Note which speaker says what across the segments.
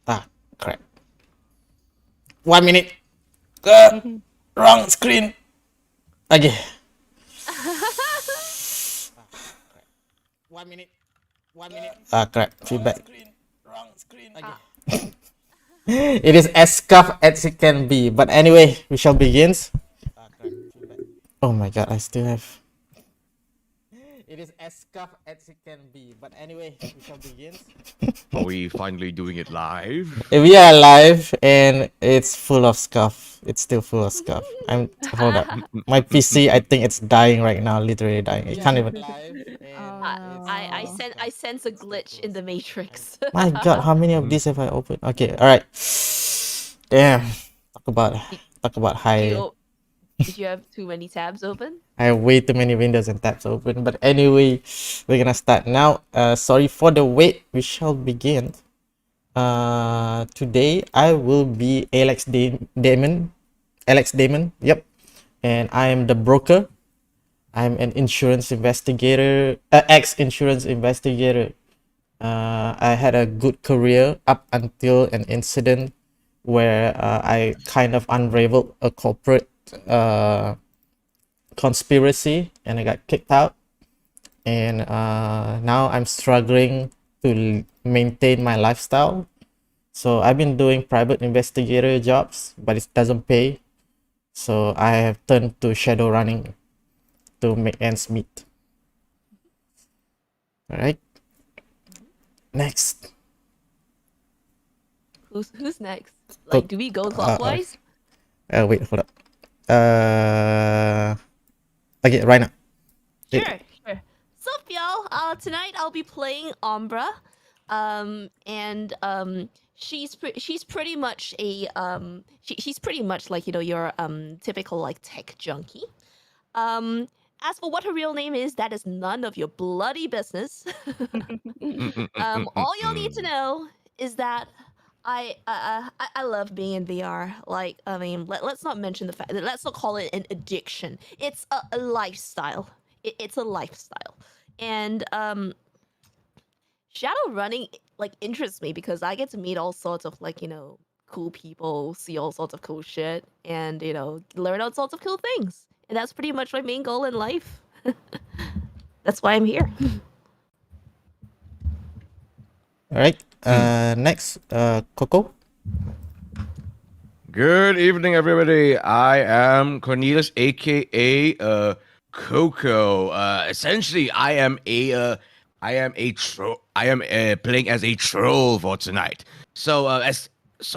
Speaker 1: Ah, crap. 1 minute. Wrong screen. Okay. 1 minute. 1 minute. Ah, crap. Feedback. Wrong screen. Okay. It is as scuffed as it can be. But anyway, we shall begin. Oh my god, I still have. It is as scuffed as it can be. But anyway, we shall begin.
Speaker 2: Are we finally doing it live?
Speaker 1: We are live and it's full of scuff. It's still full of scuff. Hold up. My PC, I think it's dying right now, literally dying. It can't even.
Speaker 3: I sense a glitch in the matrix.
Speaker 1: My god, how many of these have I opened? Okay, alright. Damn. Talk about high.
Speaker 3: Did you have too many tabs open?
Speaker 1: I have way too many windows and tabs open. But anyway, we're gonna start now. Sorry for the wait. We shall begin. Today I will be Daemon. Yep. And I am the broker. I'm an insurance investigator, ex-insurance investigator. I had a good career up until an incident where I kind of unraveled a corporate conspiracy and I got kicked out. and now I'm struggling to maintain my lifestyle. So I've been doing private investigator jobs, but it doesn't pay. So I have turned to shadow running to make ends meet. All right. Next.
Speaker 3: Who's next? Like, do we go clockwise?
Speaker 1: Wait, hold up. Okay, Raina.
Speaker 3: Sure. Sup, y'all? Tonight I'll be playing Umbra. She's pretty much a she's pretty much like, you know, your typical like tech junkie. As for what her real name is, that is none of your bloody business. All you'll need to know is that I love being in VR. Like, I mean, let's not mention the fact that, let's not call it an addiction. It's a lifestyle. It's a lifestyle. And shadow running like interests me because I get to meet all sorts of like, you know, cool people, see all sorts of cool shit, and, you know, learn all sorts of cool things. And that's pretty much my main goal in life. That's why I'm here.
Speaker 1: All right. Next, Coco.
Speaker 2: Good evening, everybody. I am Cornelius, aka Coco. Essentially, I am playing as a troll for tonight. So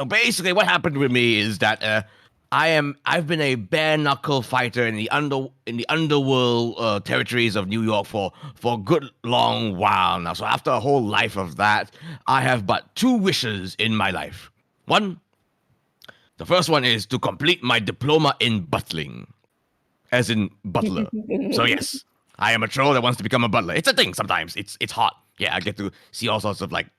Speaker 2: basically, what happened with me is that I've been a bare knuckle fighter in the underworld territories of New York for a good long while now. So after a whole life of that, I have but two wishes in my life. The first one is to complete my diploma in butling, as in butler. So yes, I am a troll that wants to become a butler. It's a thing sometimes. It's hot. Yeah, I get to see all sorts of like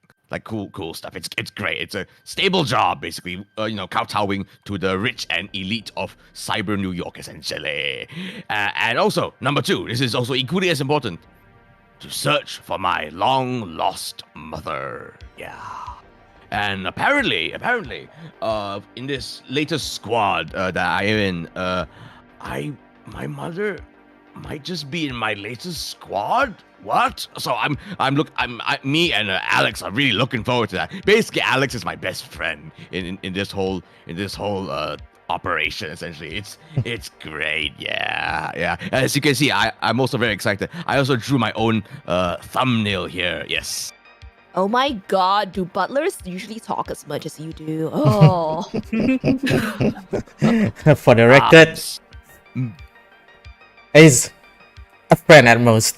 Speaker 2: cool stuff. It's great. It's a stable job, basically. You know, kowtowing to the rich and elite of cyber New York, essentially. And also, number two, this is also equally as important, to search for my long lost mother. Yeah. And apparently, in this latest squad that I am in, my mother might just be in my latest squad. What? So me and Alex are really looking forward to that. Basically, Alex is my best friend in this whole operation. Essentially, it's great. Yeah. As you can see, I'm also very excited. I also drew my own thumbnail here. Yes.
Speaker 3: Oh my god, do butlers usually talk as much as you do? Oh.
Speaker 1: For the record, is a friend at most.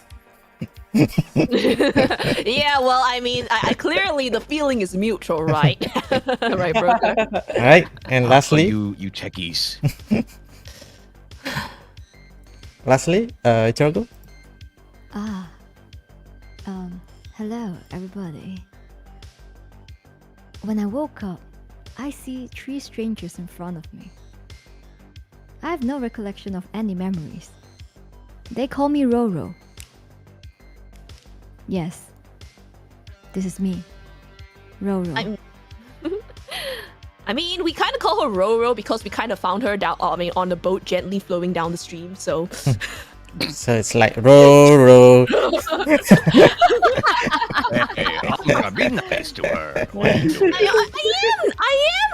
Speaker 3: Yeah, well, I mean, I clearly the feeling is mutual, right? Right, broker?
Speaker 1: All right, and lastly,
Speaker 2: you techies.
Speaker 1: Lastly, Ichiroku.
Speaker 4: Hello, everybody. When I woke up, I see 3 strangers in front of me. I have no recollection of any memories. They call me Roro. Yes, this is me, Roro.
Speaker 3: I mean, we kind of call her Roro because we kind of found her down. I mean, on the boat, gently flowing down the stream. So,
Speaker 1: So it's like Roro.
Speaker 2: Hey, I'm gonna be nice to her.
Speaker 3: I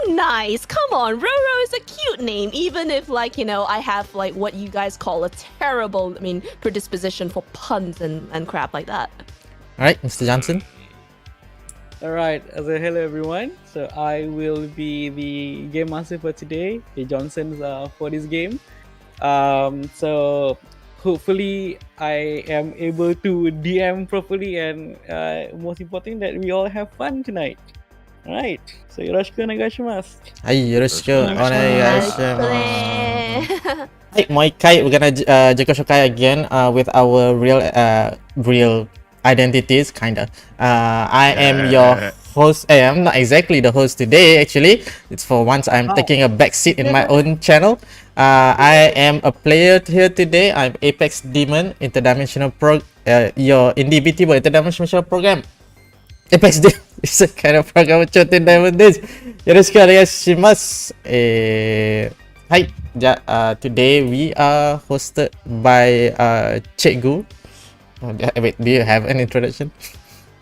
Speaker 3: am nice. Come on, Roro is a cute name, even if, like, you know, I have like what you guys call a terrible, I mean, predisposition for puns and crap like that.
Speaker 1: All right, Mr. Johnson.
Speaker 5: Alright, so hello everyone. So I will be the game master for today, the Johnsons for this game. So hopefully I am able to DM properly, and most important that we all have fun tonight. Alright, so yoroshiku onegaishimasu.
Speaker 1: Hi, yoroshiku onegaishimasu. Hi, moi kai. We're gonna Joko Shokai again with our real identities, kinda. I am your host. I'm not exactly the host today, actually. It's for once I'm taking a back seat in my own channel. I am a player here today. I'm APXDMN, interdimensional your individual interdimensional program. APXDMN is a kind of program of chosen diamond days. Yoroshiku onegaishimasu. Hi. Today we are hosted by Cikgu. Wait, do you have an introduction?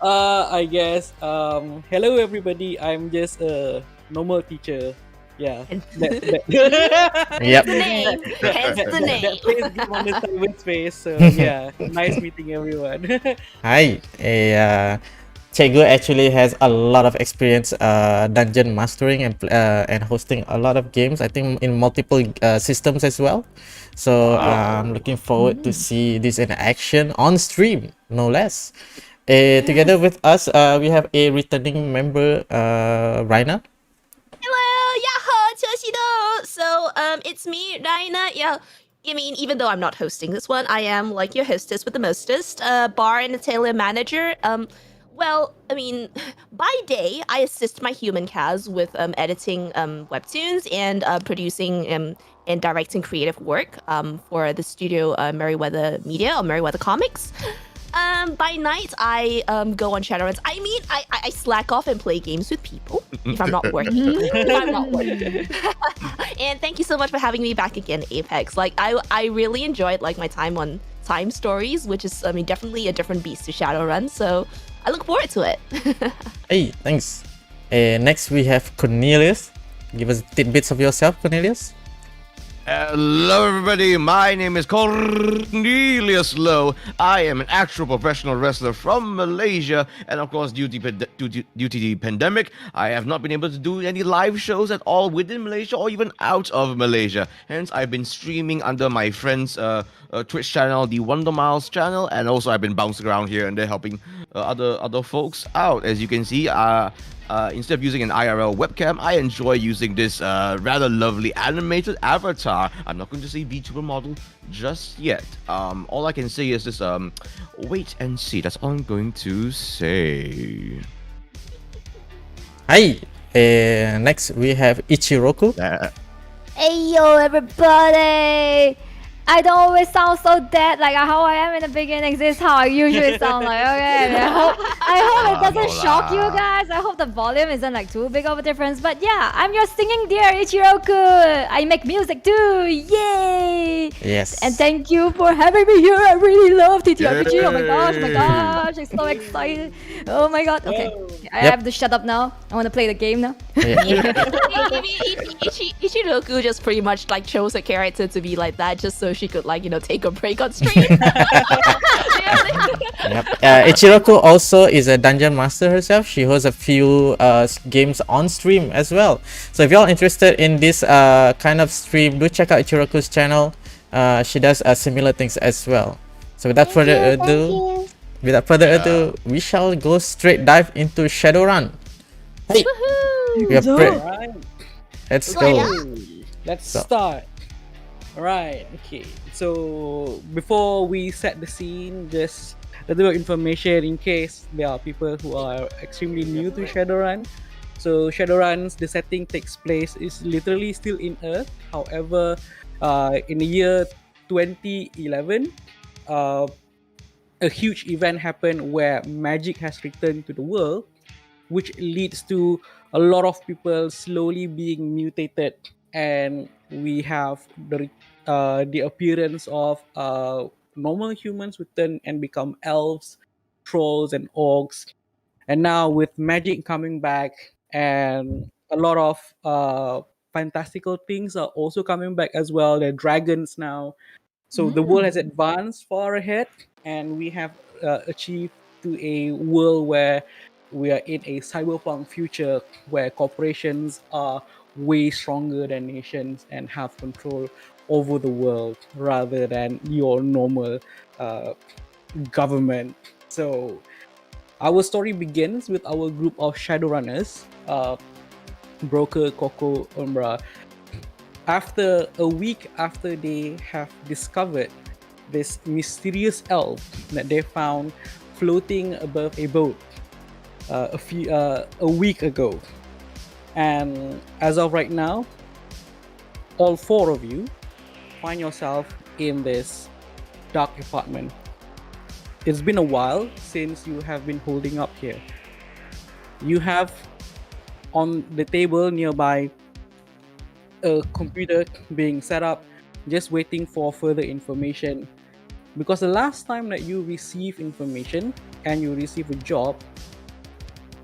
Speaker 5: I guess. Hello everybody. I'm just a normal teacher. Yeah.
Speaker 3: And
Speaker 1: Yep.
Speaker 3: the name. Hence the name.
Speaker 5: That plays game on the cyberspace. So yeah, nice meeting everyone.
Speaker 1: Hi. Cikgu actually has a lot of experience dungeon mastering and hosting a lot of games. I think in multiple systems as well. So I'm looking forward to see this in action on stream, no less. Together with us, we have a returning member, Raina.
Speaker 3: Hello, yahoo, Choshido. So, it's me, Raina. Yeah, I mean, even though I'm not hosting this one, I am like your hostess with the mostest, bar and Italian manager. Well, I mean, by day, I assist my human Kaz with editing webtoons and producing and directing creative work for the studio Merryweather Media or Merryweather Comics. By night, I go on Shadowruns. I mean, I slack off and play games with people if I'm not working. And thank you so much for having me back again, Apex. Like, I really enjoyed like my time on Time Stories, which is, I mean, definitely a different beast to Shadowrun. So I look forward to it.
Speaker 1: Hey, thanks. Next, we have Cornelius. Give us tidbits of yourself, Cornelius.
Speaker 2: Hello, everybody. My name is Cornelius Low. I am an actual professional wrestler from Malaysia, and of course, due to the pandemic, I have not been able to do any live shows at all within Malaysia or even out of Malaysia. Hence, I've been streaming under my friend's Twitch channel, the Wonder Miles channel, and also I've been bouncing around here and there helping other folks out. As you can see, instead of using an IRL webcam, I enjoy using this rather lovely animated avatar. I'm not going to say VTuber model just yet. All I can say is just wait and see. That's all I'm going to say.
Speaker 1: Hi. Next, we have Ichiroku.
Speaker 4: Hey yo, everybody! I don't always sound so dead like how I am in the beginning. This is how I usually sound like. Okay, I hope it doesn't shock you guys. I hope the volume isn't like too big of a difference. But yeah, I'm your singing dear Ichiroku. I make music too. Yay!
Speaker 1: Yes.
Speaker 4: And thank you for having me here. I really love TTRPG. Oh my gosh, I'm so excited. Oh my god. Okay, I have to shut up now. I want to play the game now.
Speaker 3: Ichiroku just pretty much like chose a character to be like that just so she could like, you know, take a break on stream.
Speaker 1: Yep. Ichiroku also is a dungeon master herself. She hosts a few games on stream as well. So if y'all interested in this kind of stream, do check out Ichiroku's channel. She does similar things as well. So without further ado, we shall go straight dive into Shadowrun. Hey, we are
Speaker 5: Alright.
Speaker 1: let's go.
Speaker 5: Let's start. Alright, okay. So before we set the scene, just a little information in case there are people who are extremely new to Shadowrun. So Shadowrun's the setting takes place is literally still in Earth. However, in the year 2011, a huge event happened where magic has returned to the world, which leads to a lot of people slowly being mutated, and we have the appearance of normal humans who turn and become elves, trolls, and orcs. And now with magic coming back and a lot of fantastical things are also coming back as well. There are dragons now. So the world has advanced far ahead, and we have achieved to a world where we are in a cyberpunk future where corporations are way stronger than nations and have control over the world rather than your normal government. So our story begins with our group of Shadowrunners, Broker, Coco, Umbra. After a week after they have discovered this mysterious elf that they found floating above a boat a week ago, and as of right now, all four of you find yourself in this dark apartment. It's been a while since you have been holding up here. You have on the table nearby a computer being set up, just waiting for further information. because the last time that you receive information and you receive a job,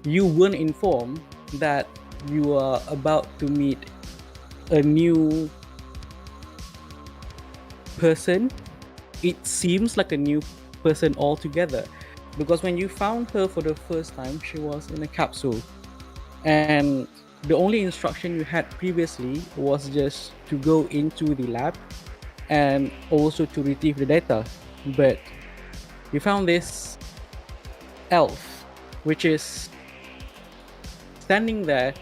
Speaker 5: you weren't informed that you are about to meet a new person. It seems like a new person altogether, because when you found her for the first time, she was in a capsule, and the only instruction you had previously was just to go into the lab and also to retrieve the data. But you found this elf, which is standing there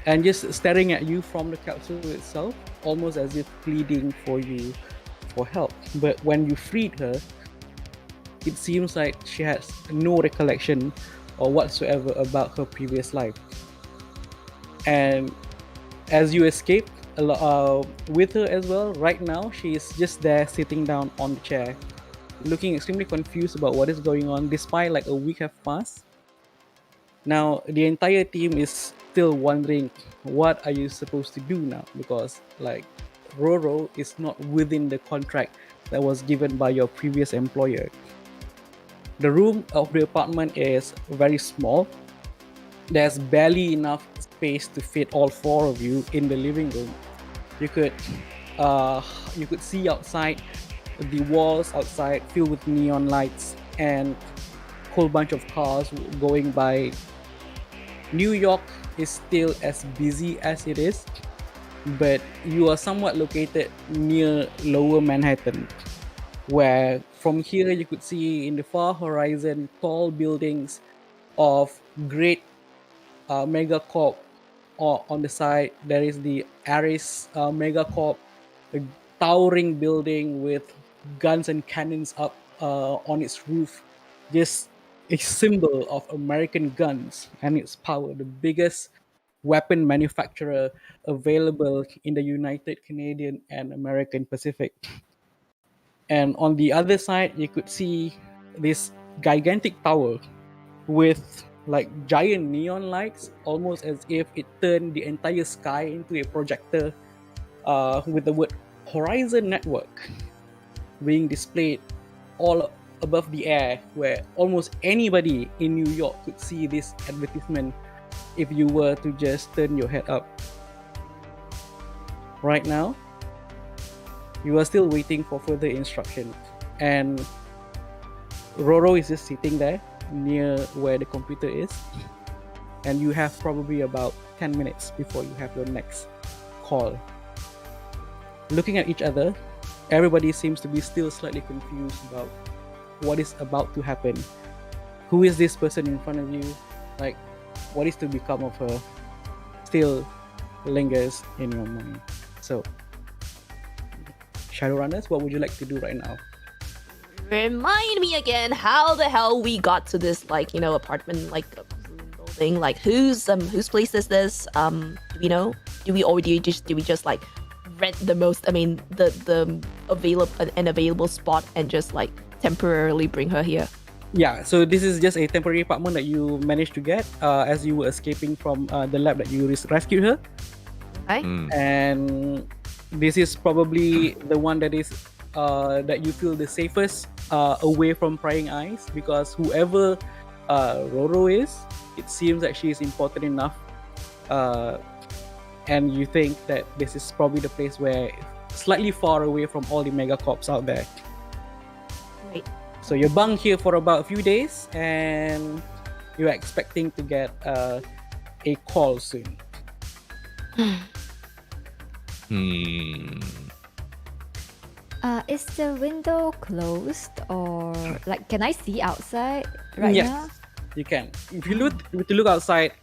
Speaker 5: and just staring at you from the capsule itself, almost as if pleading for you for help. But when you freed her, it seems like she has no recollection or whatsoever about her previous life. And as you escape with her as well, right now she is just there sitting down on the chair, looking extremely confused about what is going on, despite like a week have passed. Now the entire team is still wondering, what are you supposed to do now? Because like Roro is not within the contract that was given by your previous employer. The room of the apartment is very small. There's barely enough space to fit all four of you in the living room. You could see outside, the walls outside filled with neon lights and a whole bunch of cars going by. New York is still as busy as it is, but you are somewhat located near Lower Manhattan, where from here you could see in the far horizon tall buildings of great megacorp. Or on the side there is the Aris megacorp, a towering building with guns and cannons up on its roof, just a symbol of American guns and its power, the biggest weapon manufacturer available in the United Canadian and American Pacific. And on the other side, you could see this gigantic tower with like giant neon lights, almost as if it turned the entire sky into a projector, with the word Horizon Network being displayed all above the air, where almost anybody in New York could see this advertisement if you were to just turn your head up. Right now, you are still waiting for further instructions, and Roro is just sitting there near where the computer is, and you have probably about 10 minutes before you have your next call. Looking at each other, everybody seems to be still slightly confused about what is about to happen. Who is this person in front of you? Like, what is to become of her? Still lingers in your mind. So, Shadowrunners, what would you like to do right now?
Speaker 3: Remind me again how the hell we got to this apartment building. Like whose place is this? Do we know? Do we just like rent the most? I mean the available spot and just like temporarily bring her here.
Speaker 5: Yeah, so this is just a temporary apartment that you managed to get as you were escaping from the lab that you rescued her.
Speaker 3: Okay.
Speaker 5: And this is probably the one that is that you feel the safest away from prying eyes, because whoever Roro is, it seems that she is important enough, and you think that this is probably the place where slightly far away from all the megacorps out there.
Speaker 3: Right.
Speaker 5: So you're bunk here for about a few days, and you're expecting to get a call soon.
Speaker 4: Is the window closed, or like can I see outside right
Speaker 5: Yes,
Speaker 4: now?
Speaker 5: you can. If you look outside,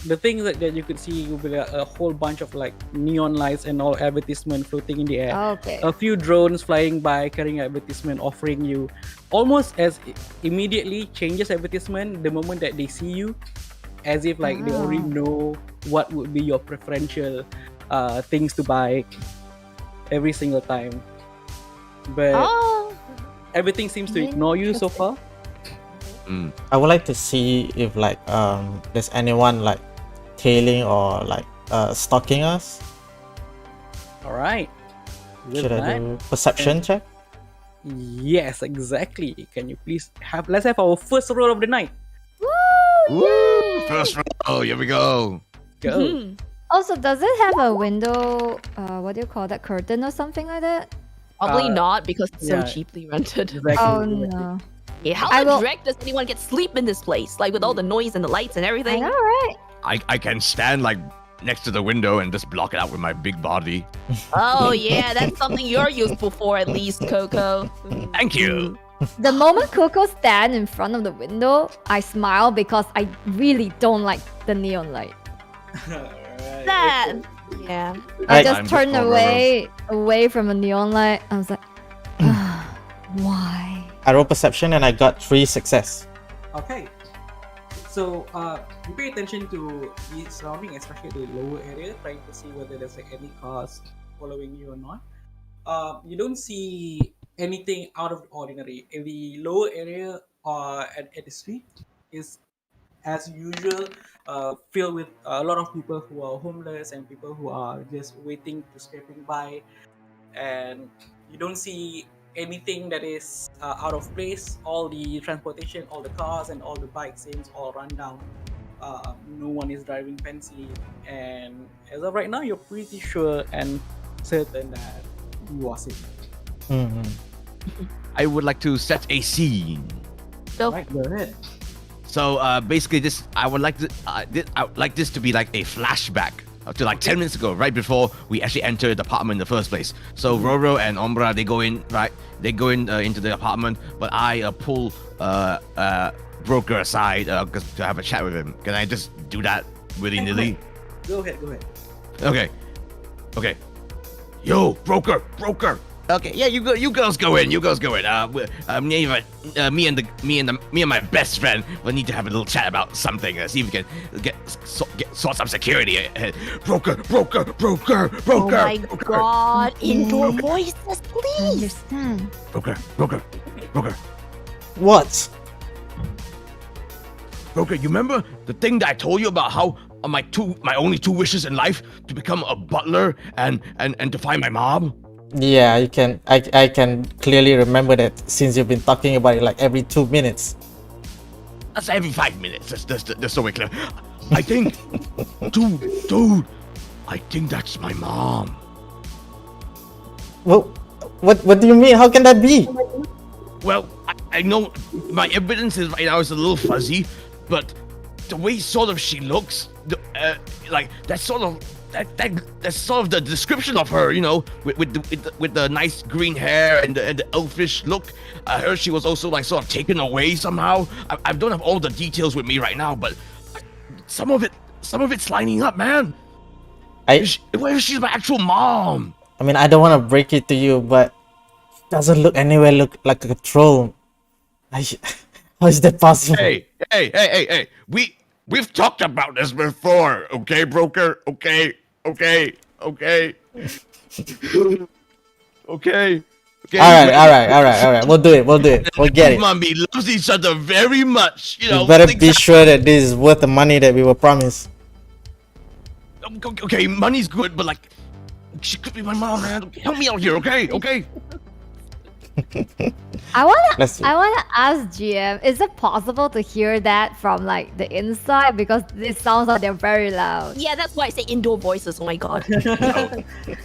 Speaker 5: the things that you could see will be a whole bunch of like neon lights and all advertisement floating in the air.
Speaker 4: Okay.
Speaker 5: A few drones flying by carrying advertisement, offering you almost as immediately changes advertisement the moment that they see you, as if like they already know what would be your preferential things to buy every single time. But everything seems to ignore you so far.
Speaker 1: I would like to see if like there's anyone like tailing or like stalking us.
Speaker 5: All right. With
Speaker 1: Should I
Speaker 5: that,
Speaker 1: do perception check?
Speaker 5: Yes, exactly. Can you please let's have our first roll of the night.
Speaker 2: Woo! First roll. Here we go.
Speaker 5: Go.
Speaker 3: Mhm.
Speaker 4: Also, does it have a window? What do you call that? Curtain or something like that?
Speaker 3: Probably
Speaker 5: Uh,
Speaker 3: not because it's so
Speaker 5: yeah.
Speaker 3: cheaply rented.
Speaker 5: Exactly.
Speaker 4: Oh
Speaker 5: exactly.
Speaker 4: no!
Speaker 3: Yeah, how
Speaker 4: I
Speaker 3: the
Speaker 4: will-
Speaker 3: dreck does anyone get sleep in this place? Like with all the noise and the lights and
Speaker 4: I
Speaker 3: everything.
Speaker 4: know, right?
Speaker 2: I can stand like next to the window and just block it out with my big body.
Speaker 3: Oh yeah, that's something you're useful for at least, Coco.
Speaker 2: Thank you.
Speaker 4: The moment Coco stand in front of the window, I smile because I really don't like the neon light.
Speaker 5: Alright,
Speaker 3: That.
Speaker 5: okay.
Speaker 3: Yeah.
Speaker 4: I
Speaker 1: I-
Speaker 4: just
Speaker 2: I'm
Speaker 4: turned
Speaker 2: just
Speaker 4: away from the neon light. I was like, why?
Speaker 1: I roll perception and I got 3 success.
Speaker 5: Okay. So you pay attention to the surrounding, especially the lower area, trying to see whether there's like any cars following you or not. You don't see anything out of the ordinary. In the lower area at the street is as usual filled with a lot of people who are homeless and people who are just waiting to scraping by, and you don't see anything that is out of place. All the transportation, all the cars and all the bikes seems all run down. No one is driving fancy, and as of right now you're pretty sure and certain that you are safe.
Speaker 1: Mhm.
Speaker 2: I would like to set a scene.
Speaker 3: Go.
Speaker 5: Right, go ahead.
Speaker 2: So basically, I would like this to be like a flashback to like 10 minutes ago, right before we actually entered the apartment in the first place. So Roro and Ombra, they go in, right? They go in into the apartment, but I pull Broker aside to have a chat with him. Can I just do that willy nilly?
Speaker 5: Go ahead.
Speaker 2: Okay. Yo, Broker. Okay, yeah, you girls go in. Me and my best friend will need to have a little chat about something. See if we can sort some security. Broker.
Speaker 3: Oh my god. Indoor voices, please.
Speaker 4: Understand?
Speaker 2: Broker.
Speaker 1: What?
Speaker 2: Broker, you remember the thing that I told you about how my only 2 wishes in life to become a butler and to find my mom?
Speaker 1: Yeah, you can. I can clearly remember that since you've been talking about it like every 2 minutes.
Speaker 2: That's every 5 minutes. That's so clear. I think, dude, I think that's my mom.
Speaker 1: Well, what do you mean? How can that be?
Speaker 2: Well, I know my evidence is right now is a little fuzzy, but the way sort of she looks, like that's sort of the description of her, you know, with the nice green hair and the elfish look. I heard she was also like sort of taken away somehow. I don't have all the details with me right now, but some of it's lining up, man. Where is she my actual mom?
Speaker 1: I mean, I don't want to break it to you, but it doesn't look like a troll. How is that possible?
Speaker 2: Hey. We've talked about this before, okay, Broker? Okay. Okay.
Speaker 1: All right. We'll do it. We'll get it.
Speaker 2: Mommy loves each other very much, you know.
Speaker 1: You better
Speaker 2: things
Speaker 1: be sure that this is worth the money that we were promised.
Speaker 2: Okay, money's good, but like, she could be my mom, man. Help me out here, okay?
Speaker 4: I
Speaker 1: Let's see.
Speaker 4: wanna ask GM, is it possible to hear that from like the inside? Because this sounds like they're very loud.
Speaker 3: Yeah, that's why I say indoor voices. Oh my god.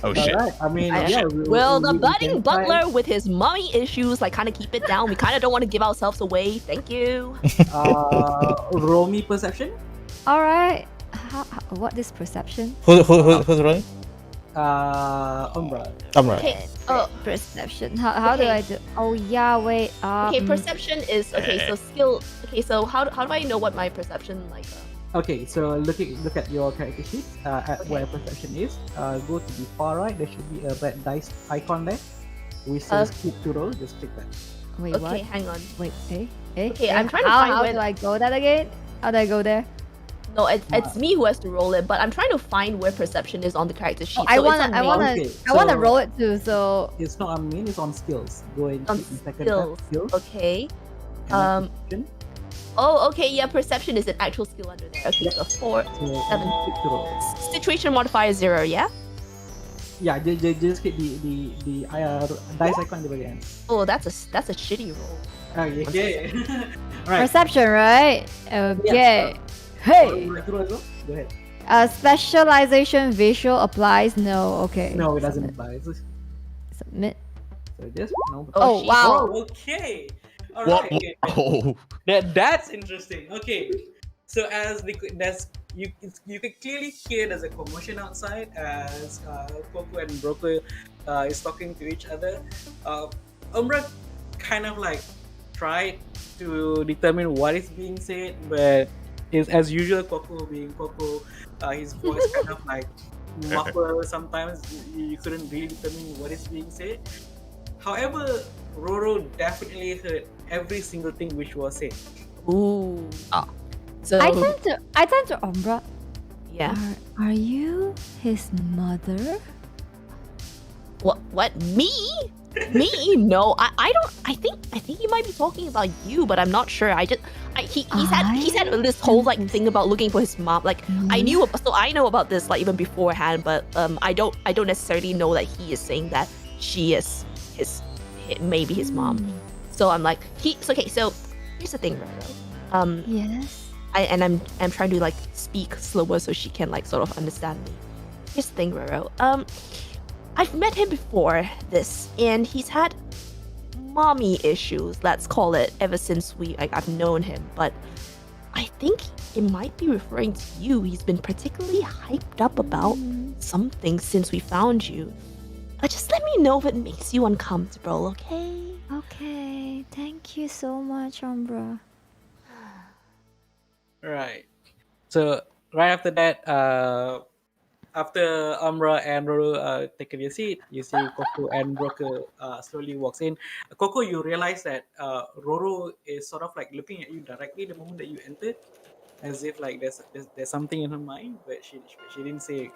Speaker 2: Oh shit.
Speaker 5: Alright, I mean,
Speaker 3: I-
Speaker 5: yeah.
Speaker 3: Will the
Speaker 5: we
Speaker 3: budding
Speaker 5: can try-
Speaker 3: butler with his mommy issues like kind of keep it down? We kind of don't want to give ourselves away. Thank you.
Speaker 5: Roll me perception.
Speaker 4: All right. What is perception?
Speaker 1: Who's rolling?
Speaker 5: Umbra.
Speaker 1: I'm right.
Speaker 3: Okay. Oh,
Speaker 4: Perception. How do
Speaker 3: Okay.
Speaker 4: I do? Oh yeah, wait.
Speaker 3: okay. Perception is okay. So skill. Okay. So how do I know what my perception like?
Speaker 5: Okay, so look at your character sheet. At where perception is. Go to the far right. There should be a red dice icon there, which says click to roll. Just click that.
Speaker 4: Wait,
Speaker 3: Okay,
Speaker 4: what?
Speaker 3: hang on.
Speaker 4: Wait,
Speaker 3: Okay, I'm trying to
Speaker 4: how,
Speaker 3: find
Speaker 4: how
Speaker 3: where-
Speaker 4: do I go that again? How do I go there?
Speaker 3: No, it's me who has to roll it, but I'm trying to find where perception is on the character sheet.
Speaker 4: I
Speaker 3: So it's
Speaker 4: wanna,
Speaker 3: on
Speaker 4: I
Speaker 3: main.
Speaker 4: wanna,
Speaker 5: Okay,
Speaker 4: I wanna
Speaker 5: so-
Speaker 4: roll it too. So
Speaker 5: It's not on main. It's on skills. Go and
Speaker 3: On
Speaker 5: click the second
Speaker 3: skills.
Speaker 5: tab, skills.
Speaker 3: Okay.
Speaker 5: and then
Speaker 3: Um,
Speaker 5: perception.
Speaker 3: Oh, okay. Yeah, perception is an actual skill under there. Okay, so 4.
Speaker 5: So
Speaker 3: 7.
Speaker 5: click to roll.
Speaker 3: Situation modifier 0. Yeah.
Speaker 5: Yeah, just hit the dice icon at the very end.
Speaker 3: Oh, that's a shitty roll.
Speaker 5: Okay. All right.
Speaker 4: Perception, right? Okay. Hey.
Speaker 5: Would you like to roll as well? Go ahead.
Speaker 4: Specialization visual applies. No. Okay.
Speaker 5: No, it doesn't apply.
Speaker 4: Submit.
Speaker 5: So this no.
Speaker 4: Oh,
Speaker 3: shit.
Speaker 4: wow.
Speaker 5: Oh, okay. All
Speaker 2: What?
Speaker 5: right. Okay.
Speaker 2: Oh.
Speaker 5: That's interesting. Okay, so you can clearly hear there's a commotion outside as Coco and Broker is talking to each other. Umbra kind of like tried to determine what is being said, but is as usual Coco being Coco, his voice kind of like muffled sometimes. You couldn't really determine what is being said. However, Roro definitely heard every single thing which was said.
Speaker 3: Ooh.
Speaker 2: Ah.
Speaker 3: So
Speaker 4: I turn to Umbra.
Speaker 3: yeah.
Speaker 4: Are you his mother?
Speaker 3: What? Me? Me? No, I don't. I think you might be talking about you, but I'm not sure. He's had this whole like thing about looking for his mom. Like I know about this like even beforehand, but I don't necessarily know that he is saying that she is maybe his mom. So I'm like okay. So here's the thing, Roro.
Speaker 4: Yes.
Speaker 3: I'm trying to like speak slower so she can like sort of understand me. Here's the thing, Roro. I've met him before this, and he's had mommy issues, let's call it, ever since I've known him. But I think it might be referring to you. He's been particularly hyped up about something since we found you. Just let me know if it makes you uncomfortable, okay?
Speaker 4: Okay. Thank you so much, Umbra.
Speaker 5: Right. So right after that, after Umbra and Roro taken their seat, you see Coco and Broker slowly walks in. Coco, you realize that Roro is sort of like looking at you directly the moment that you entered, as if like there's something in her mind, but she didn't say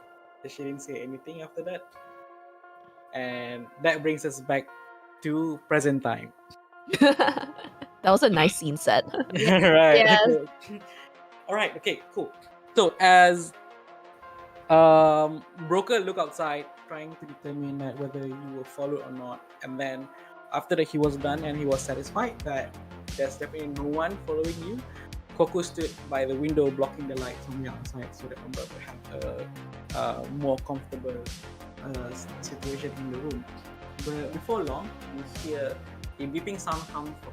Speaker 5: anything after that. And that brings us back to present time.
Speaker 3: That was a nice scene set.
Speaker 5: Right.
Speaker 4: Yes.
Speaker 5: All right. Okay. Cool. So as Broker look outside, trying to determine that whether you will follow or not, and then after that he was done and he was satisfied that there's definitely no one following you, Coco stood by the window blocking the light from the outside so that Umbra would have a more comfortable situation in the room. But before long, you hear a beeping sound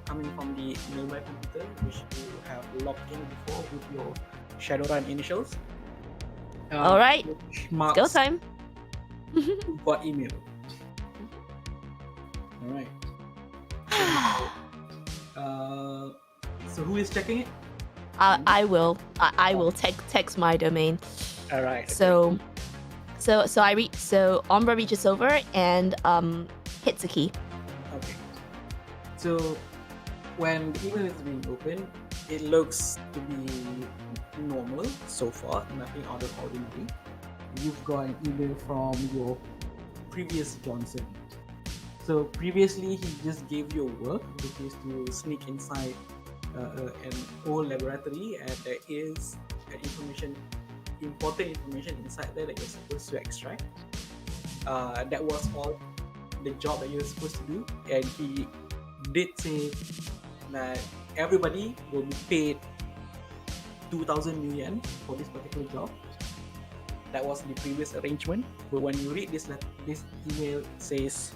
Speaker 5: coming from the nearby computer, which you have logged in before with your Shadowrun initials.
Speaker 3: All right,
Speaker 5: marks
Speaker 3: go time.
Speaker 5: got email. All right. So who is checking it?
Speaker 3: I will text my domain.
Speaker 5: All right.
Speaker 3: So I read. So Umbra reaches over and hits a key.
Speaker 5: Okay. So when the email is being opened, it looks to be normal so far, nothing out of ordinary. You've got an email from your previous Johnson. So previously he just gave you a work, which is to sneak inside an old laboratory, and there is important information inside there that you're supposed to extract. That was all the job that you're supposed to do, and he did say that everybody will be paid 2,000 million for this particular job. That was the previous arrangement. But when you read this email, it says,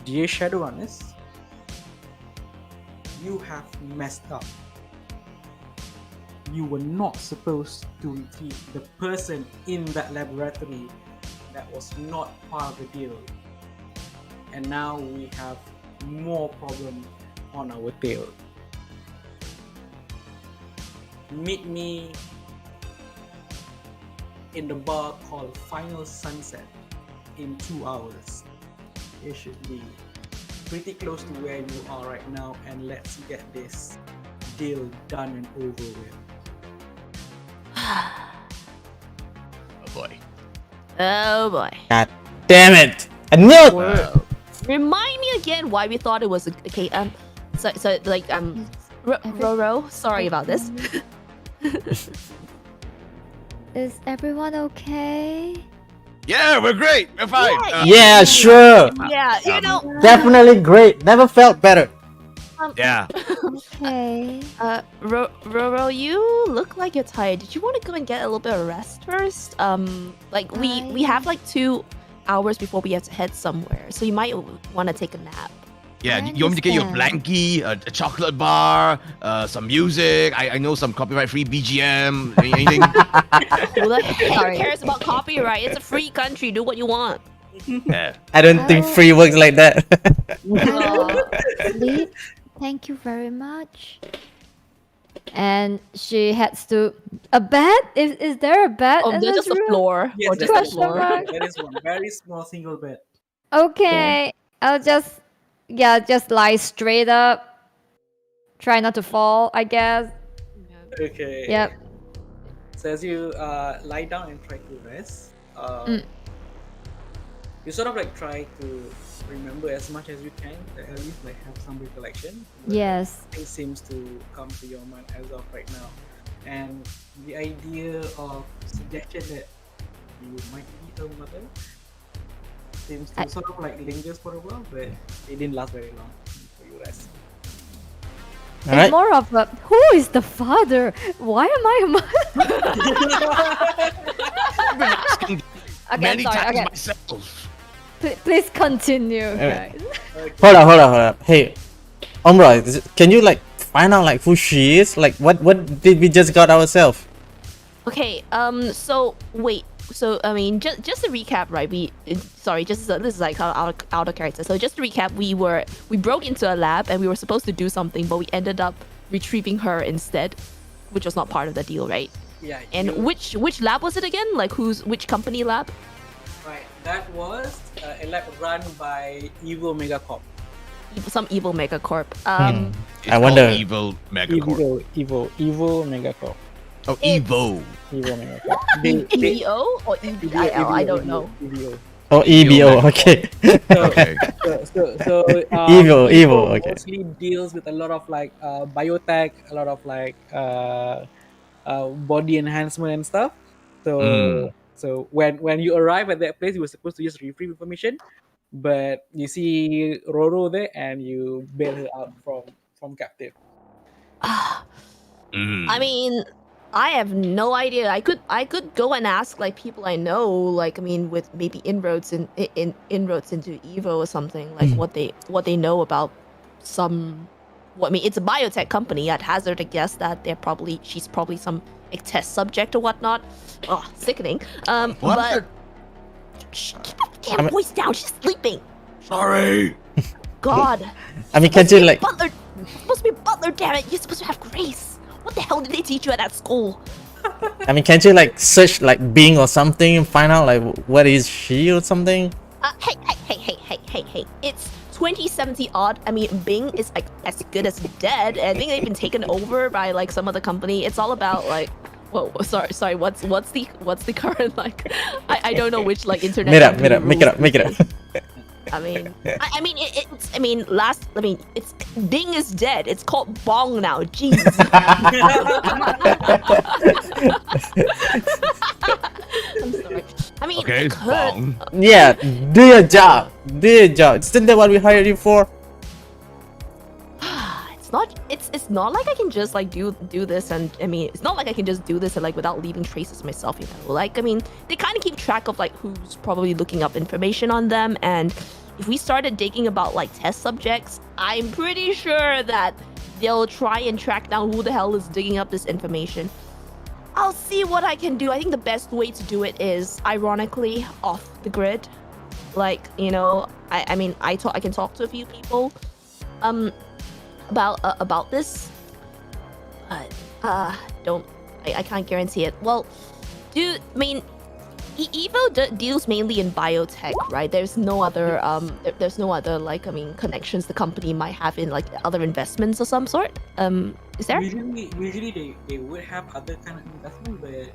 Speaker 5: "Dear Shadowrunners, you have messed up. You were not supposed to retrieve the person in that laboratory. That was not part of the deal. And now we have more problems on our tail. Meet me in the bar called Final Sunset in 2 hours. It should be pretty close to where you are right now, and let's get this deal done and over with."
Speaker 2: Oh boy.
Speaker 3: Oh boy.
Speaker 1: God damn it! I knew it!
Speaker 3: Remind me again why we thought it was okay. So like Roro, sorry about this.
Speaker 4: Is everyone okay?
Speaker 2: Yeah, we're great. We're fine.
Speaker 1: Yeah, sure.
Speaker 3: Yeah, you know,
Speaker 1: Definitely great. Never felt better.
Speaker 2: Yeah.
Speaker 4: Okay.
Speaker 3: Roro, you look like you're tired. Did you want to go and get a little bit of rest first? Like we have like 2 hours before we have to head somewhere, so you might want to take a nap.
Speaker 2: Yeah,
Speaker 4: I
Speaker 2: you want me to get you a
Speaker 4: understand.
Speaker 2: blankie, a chocolate bar, some music? I know some copyright-free BGM. Anything?
Speaker 3: Who the heck cares about copyright? It's a free country. Do what you want.
Speaker 2: Yeah.
Speaker 1: I don't think free works like that.
Speaker 4: Sleep. Thank you very much. And she heads to a bed. Is there a bed
Speaker 3: Oh,
Speaker 4: in
Speaker 3: they're
Speaker 4: this
Speaker 3: just the
Speaker 4: room?
Speaker 3: floor.
Speaker 5: Yes,
Speaker 3: Or
Speaker 5: there's
Speaker 3: just the
Speaker 5: a
Speaker 4: Question
Speaker 3: floor.
Speaker 4: mark.
Speaker 5: There is one very small single bed.
Speaker 4: Okay, I'll just just lie straight up. Try not to fall, I guess.
Speaker 5: Okay.
Speaker 4: Yep.
Speaker 5: So as you lie down and try to rest,
Speaker 4: Mm.
Speaker 5: you sort of like try to remember as much as you can, at least like have some recollection. But
Speaker 4: Yes.
Speaker 5: nothing seems to come to your mind as of right now. And the idea of suggestion that you might be a mother seems to sort of like lingers for a while, but it didn't last very long. So you rest.
Speaker 4: It's
Speaker 1: Alright.
Speaker 4: more of a who is the father? Why am I a mother?
Speaker 2: I've been asking
Speaker 4: Okay,
Speaker 2: many
Speaker 4: I'm sorry.
Speaker 2: times
Speaker 4: Okay,
Speaker 2: myself.
Speaker 4: please continue,
Speaker 1: Alright.
Speaker 4: guys.
Speaker 5: Okay.
Speaker 1: Hold up. Hey, Umbra, can you like find out like who she is? Like what did we just got ourselves?
Speaker 3: Okay. So wait. So I mean, just to recap, right? Sorry, this is like our out of character. So just to recap, we broke into a lab and we were supposed to do something, but we ended up retrieving her instead, which was not part of the deal, right?
Speaker 5: Yeah.
Speaker 3: And
Speaker 5: you-
Speaker 3: which lab was it again? Like which company lab?
Speaker 5: Right, that was a lab run by Evil Megacorp.
Speaker 3: Some evil megacorp.
Speaker 2: It's
Speaker 1: I wonder-
Speaker 2: called Evil Megacorp.
Speaker 5: Evil Megacorp.
Speaker 2: Oh, Evo.
Speaker 5: Evil Megacorp.
Speaker 3: EVO or EVIL? I don't know.
Speaker 5: EVO.
Speaker 1: Oh, EBO. Okay.
Speaker 2: Okay.
Speaker 5: So
Speaker 1: Evil,
Speaker 5: Evo
Speaker 1: okay.
Speaker 5: mostly deals with a lot of like biotech, a lot of like body enhancement and stuff. So so when you arrive at that place, you were supposed to just retrieve information, but you see Roro there and you bail her out from captive.
Speaker 3: I mean, I have no idea. I could go and ask like people I know, like I mean, with maybe inroads inroads into Evo or something, like what they know about some. Well, I mean, it's a biotech company. I'd hazard a guess that she's probably some like, test subject or whatnot. Oh, sickening.
Speaker 2: What?
Speaker 3: But shh, keep your damn voice down. She's sleeping.
Speaker 2: Sorry.
Speaker 3: God.
Speaker 1: I mean, can't you like
Speaker 3: Butler? You're supposed to be a butler, damn it! You're supposed to have grace. What the hell did they teach you at that school?
Speaker 1: I mean, can't you like search like Bing or something and find out like what is she or something?
Speaker 3: Hey. It's 2070 odd. I mean, Bing is like as good as dead. I think they've been taken over by like some other company. It's all about like, whoa, sorry. What's the current like? I don't know which like internet.
Speaker 1: Make it up.
Speaker 3: I mean, it's Bing is dead. It's called Bong now. Jeez. I'm sorry. I mean,
Speaker 2: Okay,
Speaker 3: I
Speaker 2: it's
Speaker 3: could.
Speaker 2: bong.
Speaker 1: Yeah, do your job. Isn't that what we hired you for?
Speaker 3: It's not like I can just like do this, and I mean it's not like I can just do this and like without leaving traces myself, you know. Like I mean they kind of keep track of like who's probably looking up information on them, and if we started digging about like test subjects, I'm pretty sure that they'll try and track down who the hell is digging up this information. I'll see what I can do. I think the best way to do it is ironically off the grid. Like, you know, I mean I can talk to a few people about this, but I can't guarantee it. Well, Evo deals mainly in biotech, right? There's no other like I mean connections the company might have in like other investments of some sort. Is there?
Speaker 5: Usually they would have other kind of investment, but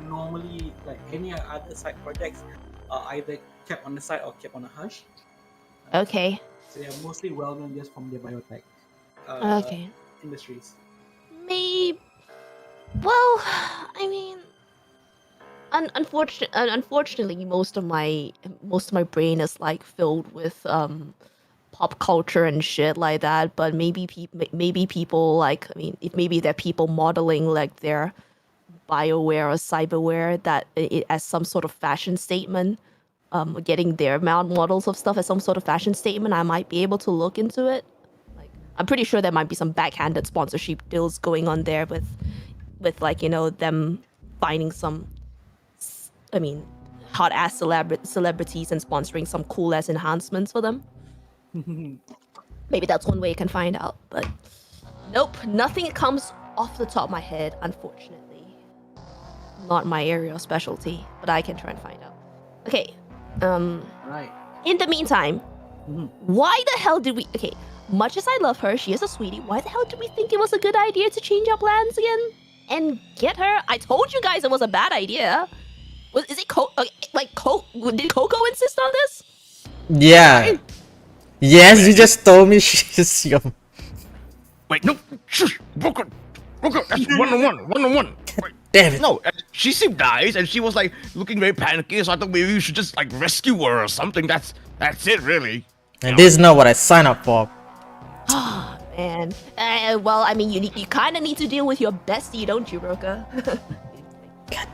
Speaker 5: normally like any other side projects are either kept on the side or kept on a hush.
Speaker 3: Okay.
Speaker 5: So they are mostly well known just from their biotech
Speaker 3: Okay.
Speaker 5: industries.
Speaker 3: Maybe. Well, I mean, Unfortunately, most of my brain is like filled with pop culture and shit like that. But maybe people like, I mean, if maybe there are people modeling like their Bioware or Cyberware that it as some sort of fashion statement, getting their mount models of stuff as some sort of fashion statement, I might be able to look into it. Like, I'm pretty sure there might be some backhanded sponsorship deals going on there with like, you know, them finding some, I mean, hot ass celebrities and sponsoring some cool ass enhancements for them. Maybe that's one way you can find out, but nope, nothing comes off the top of my head, unfortunately. Not my area of specialty, but I can try and find out. Okay,
Speaker 5: Right.
Speaker 3: in the meantime, why the hell did we, okay, much as I love her, she is a sweetie, why the hell did we think it was a good idea to change our plans again? And get her? I told you guys it was a bad idea. Is it did Coco insist on this?
Speaker 1: Yeah. Yes, you just told me she's your.
Speaker 2: Wait, no, shush, Broker, that's one-on-one. Wait,
Speaker 1: Damn it.
Speaker 2: no, she seemed nice, and she was like looking very panicky. So I thought maybe we should just like rescue her or something. That's it, really.
Speaker 1: And this is not what I signed up for.
Speaker 3: Oh, man. Well, I mean, you kind of need to deal with your bestie, don't you, Roka?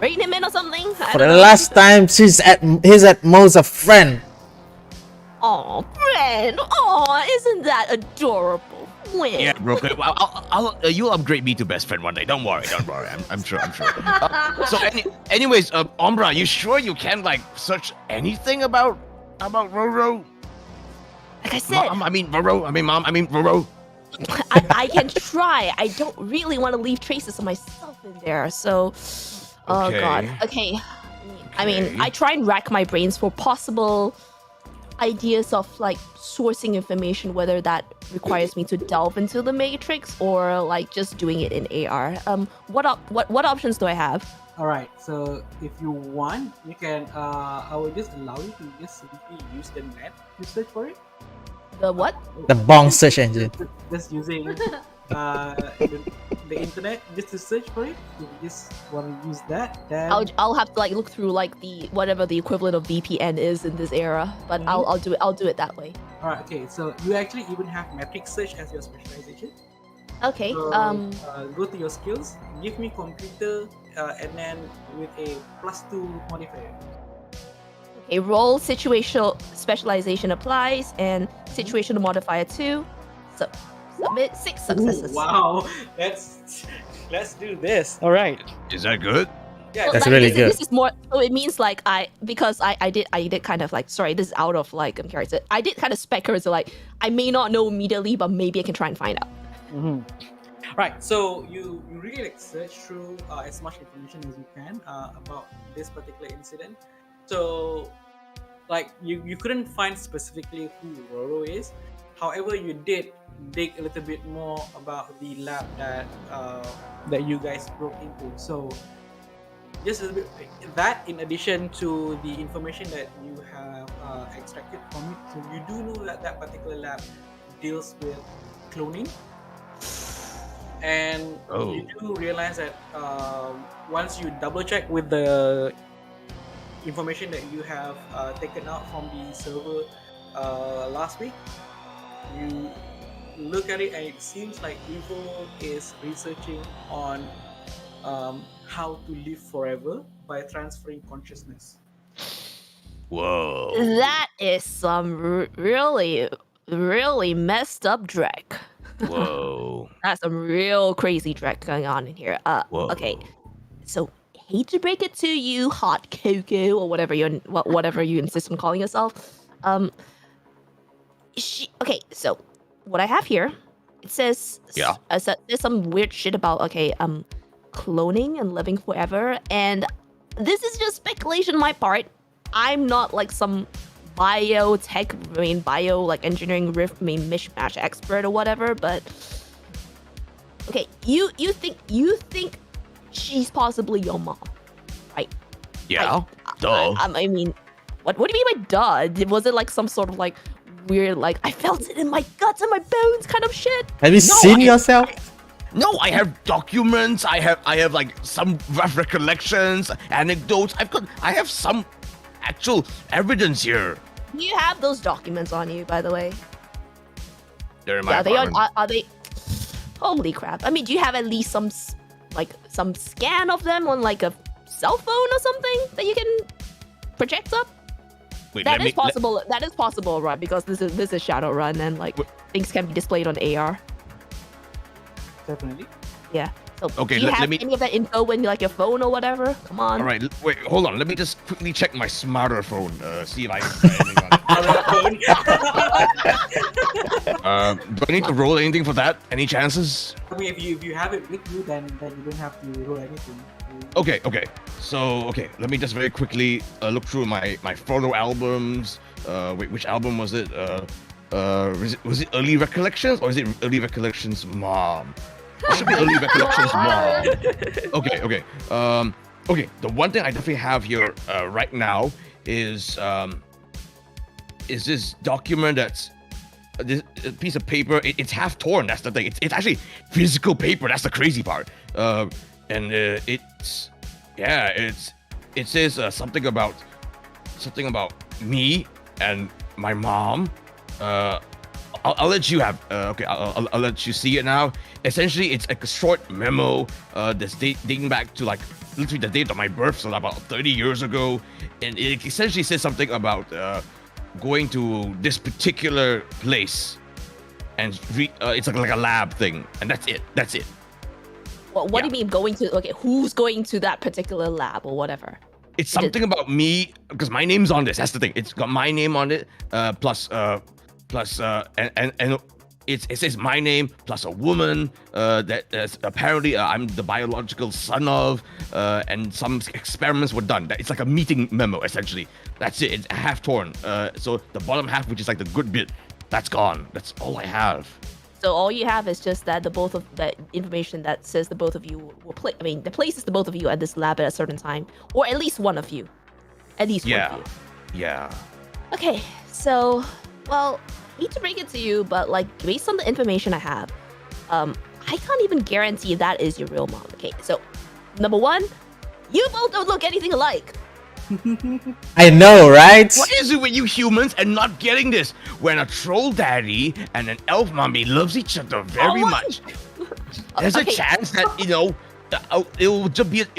Speaker 3: Rein him in or something? I
Speaker 1: For
Speaker 3: don't
Speaker 1: the
Speaker 3: know.
Speaker 1: last time, he's at most a friend.
Speaker 3: Aw, friend. Aw, isn't that adorable? Friend.
Speaker 2: Yeah, Broker. You'll upgrade me to best friend one day. Don't worry. I'm sure. Anyways, Umbra, you sure you can't like search anything about Roro?
Speaker 3: Like I said,
Speaker 2: Mom, I mean Roro.
Speaker 3: I can try. I don't really want to leave traces of myself in there, so... Oh,
Speaker 2: Okay.
Speaker 3: God. Okay. I mean,
Speaker 2: Okay.
Speaker 3: I try and rack my brains for possible ideas of, like, sourcing information, whether that requires me to delve into the Matrix or, like, just doing it in AR. What options do I have?
Speaker 5: All right. So if you want, you can. I will just allow you to just simply use the net to search for it.
Speaker 3: The what?
Speaker 1: The Bong search engine.
Speaker 5: Just using the internet just to search for it. If you just want to use that, then
Speaker 3: I'll have to, like, look through, like, the whatever the equivalent of VPN is in this era, but I'll do it that way.
Speaker 5: all right. Okay. So you actually even have matrix search as your specialization.
Speaker 3: Okay.
Speaker 5: So, go to your skills. Give me computer, and then with a +2 modifier.
Speaker 3: Okay, roll situational specialization applies and situational modifier 2. Submit 6 successes.
Speaker 5: Wow. Let's do this. All right.
Speaker 2: Is that good?
Speaker 5: Yeah.
Speaker 1: That's really good.
Speaker 3: This is more. So it means like I did kind of like, sorry, this is out of like character. I did kind of spec her, so like I may not know immediately, but maybe I can try and find out.
Speaker 5: Right. So you really like search through as much information as you can about this particular incident. So like you couldn't find specifically who Roro is. However, you did dig a little bit more about the lab that you guys broke into. So just a little bit that, in addition to the information that you have extracted from it, so you do know that that particular lab deals with cloning, and you do realize that once you double check with the information that you have taken out from the server last week, you look at it and it seems like Evo is researching on how to live forever by transferring consciousness.
Speaker 2: Whoa.
Speaker 3: That is some really messed up dreck.
Speaker 2: Whoa.
Speaker 3: That's some real crazy dreck going on in here.
Speaker 2: Whoa.
Speaker 3: Okay, so hate to break it to you, hot cocoa, or whatever you insist on calling yourself. Okay, so what I have here, it says there's some weird shit about cloning and living forever, and this is just speculation on my part. I'm not like some bio engineering mishmash expert or whatever, but okay, you think she's possibly your mom, right?
Speaker 2: Yeah. Duh.
Speaker 3: I mean, what do you mean by duh? Was it like some sort of like weird, like I felt it in my guts and my bones kind of shit?
Speaker 1: Have you seen yourself?
Speaker 2: No, I have documents. I have like some rough recollections, anecdotes. I have some actual evidence here.
Speaker 3: Do you have those documents on you, by the way?
Speaker 2: They're in my
Speaker 3: Are they on?
Speaker 2: apartment.
Speaker 3: Are they? Holy crap! I mean, do you have at least some scan of them on like a cell phone or something that you can project up?
Speaker 2: Wait,
Speaker 3: That is possible. That is possible, right? Because this is Shadowrun, and like things can be displayed on AR.
Speaker 5: Definitely.
Speaker 3: Yeah. So
Speaker 2: Okay,
Speaker 3: do you have
Speaker 2: let me-
Speaker 3: any of that info in like your phone or whatever? Come on.
Speaker 2: All right, wait, hold on. Let me just quickly check my smarter phone. See if I can find anything on it. Do I need to roll anything for that? Any chances?
Speaker 5: I mean, if you have it with you, then you don't have to roll anything.
Speaker 2: Okay. So, let me just very quickly look through my photo albums. Wait, which album was it? Was it Early Recollections or is it Early Recollections Mom? It should be Early Recollections Mom. Okay. Okay. The one thing I definitely have here right now is this document that's this piece of paper. It's half torn. That's the thing. It's actually physical paper. That's the crazy part. It says something about me and my mom. I'll let you have. I'll let you see it now. Essentially, it's like a short memo that's dating back to like literally the date of my birth, so about 30 years ago, and it essentially says something about going to this particular place, and it's like a lab thing, and that's it.
Speaker 3: Well, what do you mean going to? Okay, who's going to that particular lab or whatever?
Speaker 2: It's something about me because my name's on this. That's the thing. It's got my name on it. Plus, it says my name plus a woman that apparently I'm the biological son of, and some experiments were done. It's like a meeting memo essentially. That's it. It's half torn. So the bottom half, which is like the good bit, that's gone. That's all I have.
Speaker 3: So all you have is just that that information that says the both of you will play. I mean, the places the both of you at this lab at a certain time, or at least one of you. At least one of you.
Speaker 2: Yeah.
Speaker 3: Okay, so, well, I hate to break it to you, but like based on the information I have, I can't even guarantee that is your real mom. Okay, so number one, you both don't look anything alike.
Speaker 1: I know, right?
Speaker 2: What is it with you humans and not getting this? When a troll daddy and an elf mommy loves each other very much, there's a chance that it'll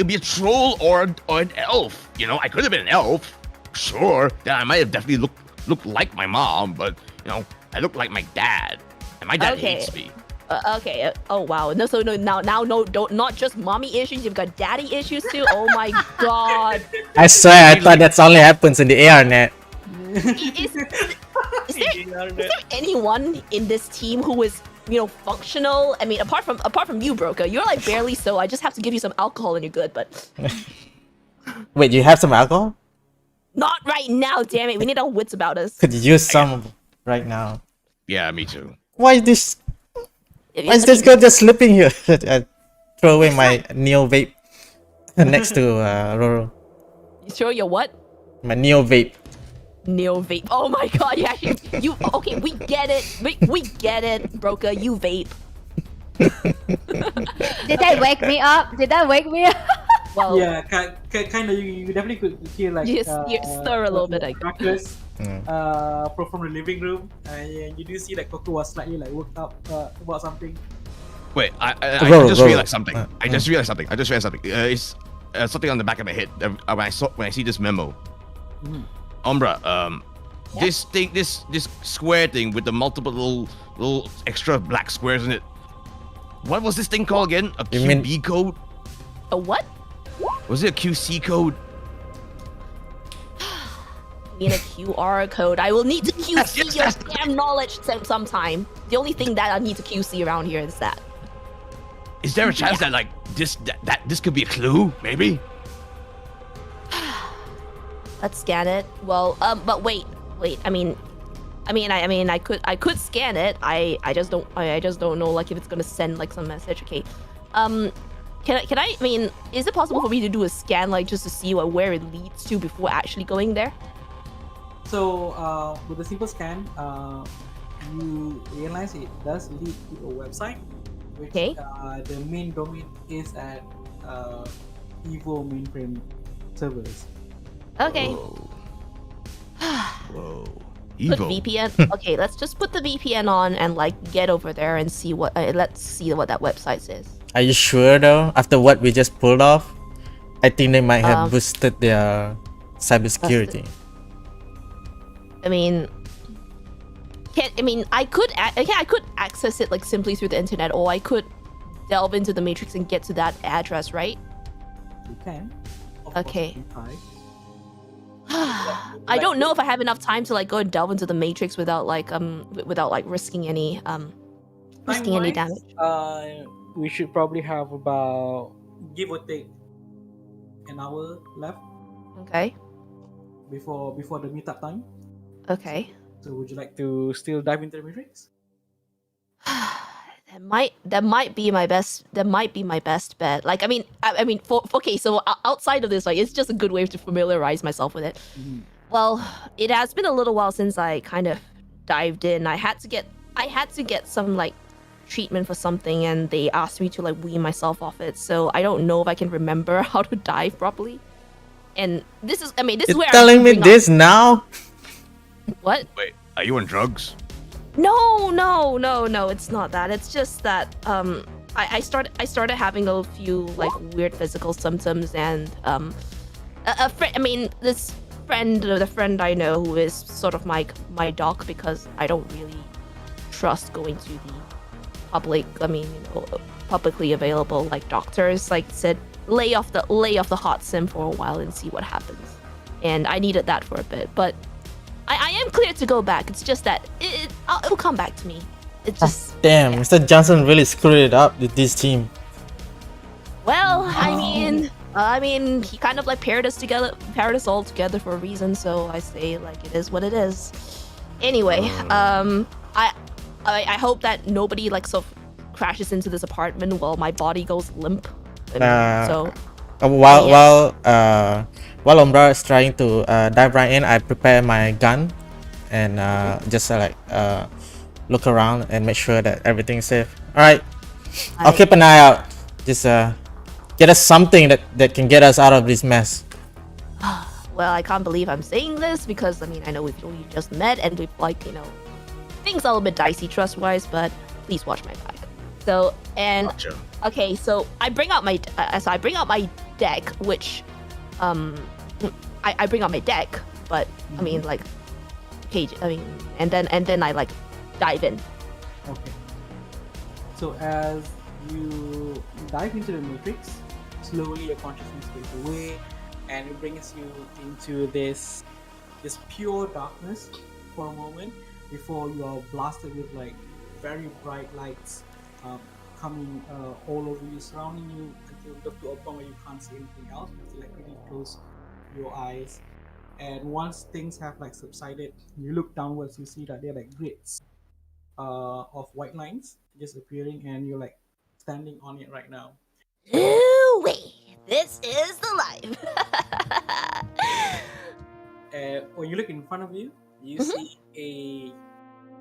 Speaker 2: be a troll or an elf. You know, I could have been an elf, sure. Then I might have definitely looked like my mom, but I look like my dad, and my dad hates me.
Speaker 3: Okay. Oh wow. No. So no. Now. Don't. Not just mommy issues. You've got daddy issues too. Oh my god.
Speaker 1: I swear, I thought that's only happens in the ARNet.
Speaker 3: Is there anyone in this team who is functional? I mean, apart from you, Broker, you're like barely so. I just have to give you some alcohol and you're good. But
Speaker 1: Wait, you have some alcohol?
Speaker 3: not right now. Damn it. We need our wits about us.
Speaker 1: Could use some right now.
Speaker 2: Yeah, me too.
Speaker 1: Why is this girl just slipping here? I throw away my Neo vape next to Roro.
Speaker 3: You sure you're what?
Speaker 1: My Neo vape.
Speaker 3: Neo vape. Oh my god, you okay, we get it. We get it, Broker, you vape.
Speaker 4: Did that wake me up?
Speaker 3: Well,
Speaker 5: Yeah, kind of. You definitely could hear like
Speaker 3: you stir a little bit, I guess.
Speaker 5: crackers, from the living room, and you do see that Coco was slightly like worked up about something.
Speaker 2: Wait, I
Speaker 1: Roll,
Speaker 2: just
Speaker 1: roll.
Speaker 2: realized something. I just realized something. It's something on the back of my head when I see this memo. Umbra, this square thing with the multiple little extra black squares in it. What was this thing called again? A
Speaker 1: You mean-
Speaker 2: QB code?
Speaker 3: A what?
Speaker 2: Was it a QC code?
Speaker 3: I mean a QR code. I will need to QC
Speaker 2: Yes,
Speaker 3: your
Speaker 2: yes.
Speaker 3: damn knowledge sometime. The only thing that I need to QC around here is that.
Speaker 2: Is there a chance that like this could be a clue? Maybe.
Speaker 3: Let's scan it. Well, but wait. I mean, I could scan it. I just don't know like if it's gonna send like some message. Okay. Can I? I mean, is it possible for me to do a scan like just to see where it leads to before actually going there?
Speaker 5: So with a simple scan, you realize it does lead to a website, which
Speaker 3: Okay.
Speaker 5: the main domain is at Evo mainframe servers.
Speaker 3: Okay.
Speaker 2: Whoa.
Speaker 3: Put
Speaker 2: Evo.
Speaker 3: VPN. Okay, let's just put the VPN on and like get over there and see what. Let's see what that website says.
Speaker 1: Are you sure though? After what we just pulled off, I think they might have boosted their cybersecurity.
Speaker 3: I mean, I could access it like simply through the internet, or I could delve into the matrix and get to that address, right?
Speaker 5: You can. Of
Speaker 3: Okay.
Speaker 5: course you can try.
Speaker 3: I don't know if I have enough time to like go and delve into the matrix without like risking any
Speaker 5: Time-wise,
Speaker 3: damage.
Speaker 5: We should probably have about, give or take, an hour left
Speaker 3: Okay.
Speaker 5: before the meetup time.
Speaker 3: Okay.
Speaker 5: So would you like to still dive into the matrix?
Speaker 3: That might be my best bet. Like, I mean, okay, so outside of this, like, it's just a good way to familiarize myself with it.
Speaker 5: Mhm.
Speaker 3: Well, it has been a little while since I kind of dived in. I had to get some like treatment for something, and they asked me to like wean myself off it. So I don't know if I can remember how to dive properly. And this is where
Speaker 1: You're
Speaker 3: I'm
Speaker 1: telling me
Speaker 3: bring up-
Speaker 1: this now?
Speaker 3: What?
Speaker 2: Wait, are you on drugs?
Speaker 3: No, it's not that. It's just that I started having a few like weird physical symptoms, and the friend I know, who is sort of my doc, because I don't really trust going to the publicly available like doctors, like said lay off the hot sim for a while and see what happens. And I needed that for a bit, but I am clear to go back. It's just that it'll come back to me. It's just
Speaker 1: Damn, Mr. Johnson really screwed it up with this team.
Speaker 3: well, I mean, he kind of like paired us all together for a reason. So I say like it is what it is. Anyway, I hope that nobody like sort of crashes into this apartment while my body goes limp.
Speaker 1: While Umbra is trying to dive right in, I prepare my gun and just look around and make sure that everything's safe. All right, I'll keep an eye out. Just get us something that can get us out of this mess.
Speaker 3: Well, I can't believe I'm saying this because I mean I know we've only just met and we've like things are a little bit dicey trust-wise, but please watch my back. So
Speaker 2: Gotcha.
Speaker 3: okay, so I bring out my deck, which I bring out my deck, but I mean like page. I mean, and then I like dive in.
Speaker 5: Okay. So as you dive into the matrix, slowly your consciousness fades away, and it brings you into this pure darkness for a moment before you are blasted with like very bright lights coming all over you, surrounding you until to a point where you can't see anything else. You have to like really close your eyes. And once things have like subsided, you look downwards, you see that they're like grids of white lines just appearing, and you're like standing on it right now.
Speaker 3: Ooh-wee, this is the life.
Speaker 5: When you look in front of you, you see a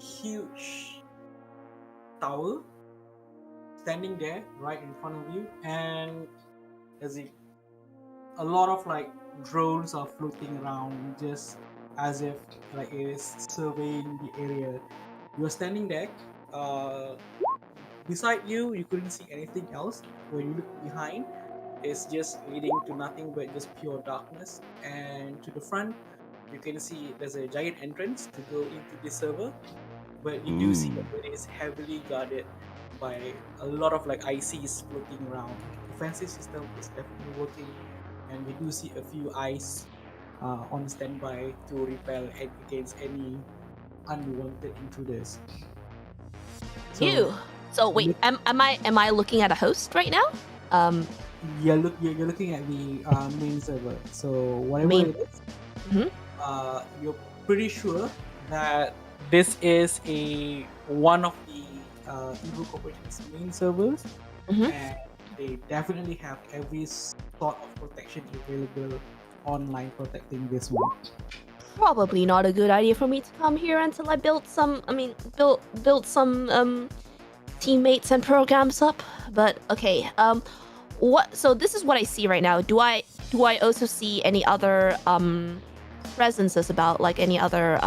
Speaker 5: huge tower standing there right in front of you, and there's a lot of like drones are floating around just as if like it is surveying the area. You're standing there. Beside you, you couldn't see anything else. When you look behind, it's just leading to nothing but just pure darkness. And to the front, you can see there's a giant entrance to go into the server, but you do see that it is heavily guarded by a lot of like ICs floating around. The defensive system is definitely working, and we do see a few eyes on standby to repel against any unwanted intruders.
Speaker 3: So wait, am I looking at a host right now?
Speaker 5: You're looking at the main server. So whatever it is, you're pretty sure that this is one of the Evo Corporation's main servers, and they definitely have every sort of protection available online protecting this one.
Speaker 3: Probably not a good idea for me to come here until I build some teammates and programs up. But okay, what? So this is what I see right now. Do I also see any other presences about like any other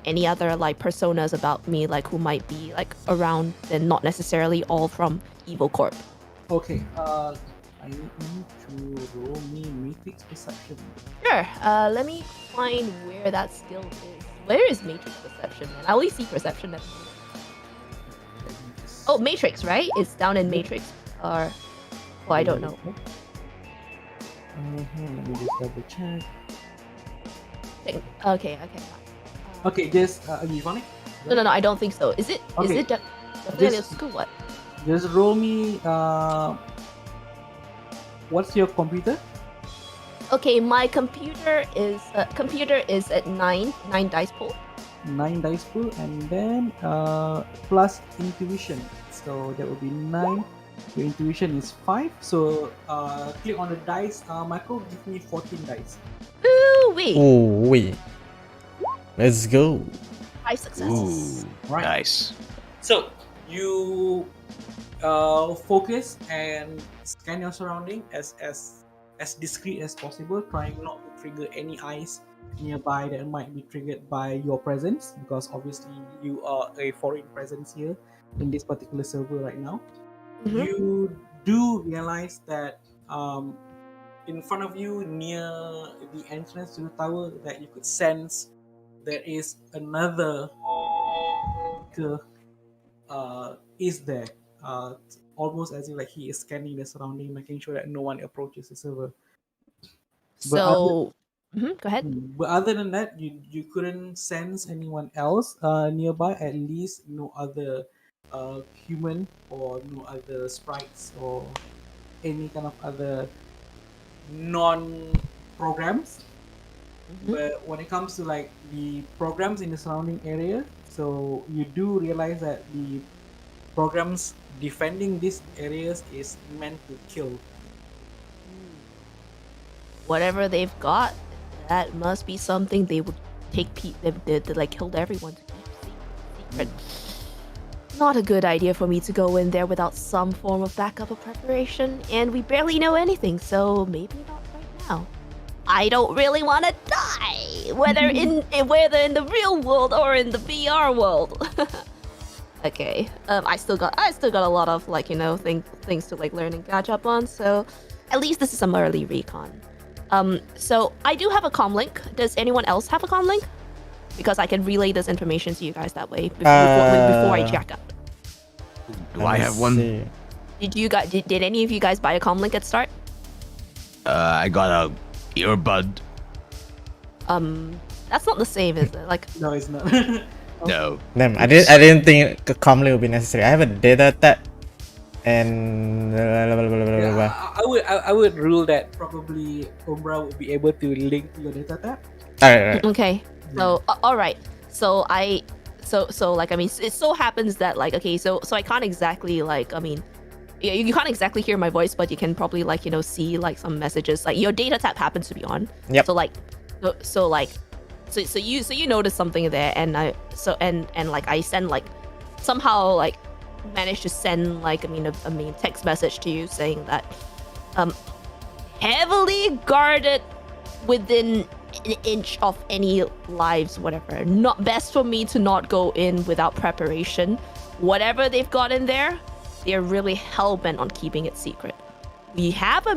Speaker 3: any other like personas about me like who might be like around and not necessarily all from Evil Corp?
Speaker 5: Okay. I need you to roll me Matrix Perception.
Speaker 3: Sure. Let me find where that skill is. Where is Matrix Perception, man? I only see Perception. Oh, Matrix, right? It's down in Matrix. Or, oh, I don't know.
Speaker 5: Let me just double check.
Speaker 3: Okay.
Speaker 5: Okay, just you found it?
Speaker 3: No, I don't think so. Is it? Is
Speaker 5: Okay.
Speaker 3: it definitely a school? What?
Speaker 5: Just roll me. What's your computer?
Speaker 3: Okay, my computer is at 9 dice pool.
Speaker 5: 9 dice pool, and then plus intuition. So that would be 9. Your intuition is 5. So click on the dice. Michael, give me 14 dice.
Speaker 3: Ooh wee!
Speaker 1: Oh wait. Let's go.
Speaker 3: 5 successes.
Speaker 2: Ooh,
Speaker 5: Right.
Speaker 2: nice.
Speaker 5: So you focus and scan your surrounding as discreet as possible, trying not to trigger any eyes nearby that might be triggered by your presence, because obviously you are a foreign presence here in this particular server right now.
Speaker 3: Mhm.
Speaker 5: You do realize that in front of you, near the entrance to the tower, that you could sense there is another is there, almost as if like he is scanning the surrounding, making sure that no one approaches the server.
Speaker 3: So, go ahead.
Speaker 5: But other than that, you couldn't sense anyone else nearby. At least no other human or no other sprites or any kind of other non-programs. But when it comes to like the programs in the surrounding area, so you do realize that the programs defending these areas is meant to kill.
Speaker 3: Whatever they've got, that must be something they would take. They like killed everyone to keep secret. Not a good idea for me to go in there without some form of backup or preparation, and we barely know anything, so maybe not right now. I don't really want to die, whether in the real world or in the VR world. Okay, I still got a lot of like things to like learn and catch up on. So at least this is some early recon. So I do have a comm link. Does anyone else have a comm link? Because I can relay this information to you guys that way before I check out.
Speaker 2: Do I have one?
Speaker 1: See.
Speaker 3: Did any of you guys buy a comm link at start?
Speaker 2: I got a earbud.
Speaker 3: That's not the same, is it? Like,
Speaker 5: No, it's not.
Speaker 2: No.
Speaker 1: Damn, I didn't think a comlink would be necessary. I have a data tab and
Speaker 5: Yeah, I would rule that probably Umbra would be able to link to your data tab.
Speaker 1: Alright.
Speaker 3: okay. So all right. So like I mean, it so happens that like okay, so I can't exactly like I mean, you can't exactly hear my voice, but you can probably like see like some messages. Like your data tab happens to be on.
Speaker 1: Yep.
Speaker 3: So like, so you notice something there, and like I send like somehow like managed to send like I mean text message to you saying that heavily guarded within an inch of any lives, whatever. Not best for me to not go in without preparation. Whatever they've got in there, they're really hell-bent on keeping it secret. We have a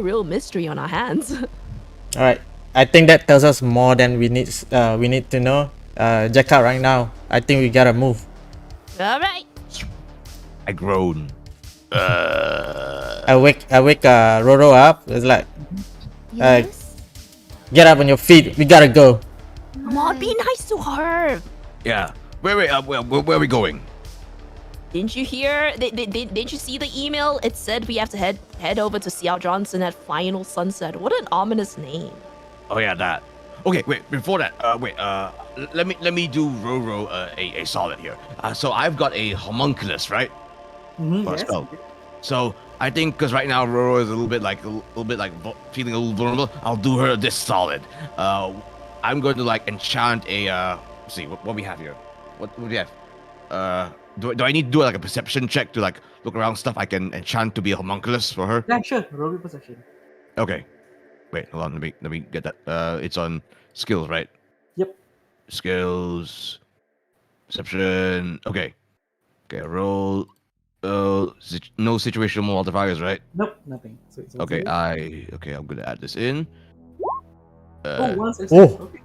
Speaker 3: real mystery on our hands.
Speaker 1: Alright. I think that tells us more than we need to know. Check out right now. I think we gotta move.
Speaker 3: All right.
Speaker 2: I groan.
Speaker 1: I wake Roro up. It's like,
Speaker 3: Yes.
Speaker 1: get up on your feet. We gotta go.
Speaker 3: Come on, be nice to her.
Speaker 2: Yeah. Where are we going?
Speaker 3: Didn't you hear? Didn't you see the email? It said we have to head over to Xiao Johnson at Final Sunset. What an ominous name.
Speaker 2: Oh yeah, that. Okay, wait. Before that, let me do Roro a solid here. So I've got a homunculus, right? For a
Speaker 5: Yes.
Speaker 2: spell. So I think because right now Roro is a little bit like feeling a little vulnerable. I'll do her this solid. I'm going to like enchant a. Let's see what we have here. What do we have? do I need to do like a perception check to like look around stuff I can enchant to be a homunculus for her?
Speaker 5: Yeah, sure. Roll your perception.
Speaker 2: Okay. Wait, hold on. Let me get that. It's on skills, right?
Speaker 5: Yep.
Speaker 2: Skills, perception. Okay. Okay. Roll. No situational modifiers, right?
Speaker 5: Nope, nothing. So it's
Speaker 2: Okay.
Speaker 5: zero.
Speaker 2: Okay. I'm gonna add this in.
Speaker 5: Oh, one success.
Speaker 1: Oh.
Speaker 5: Okay.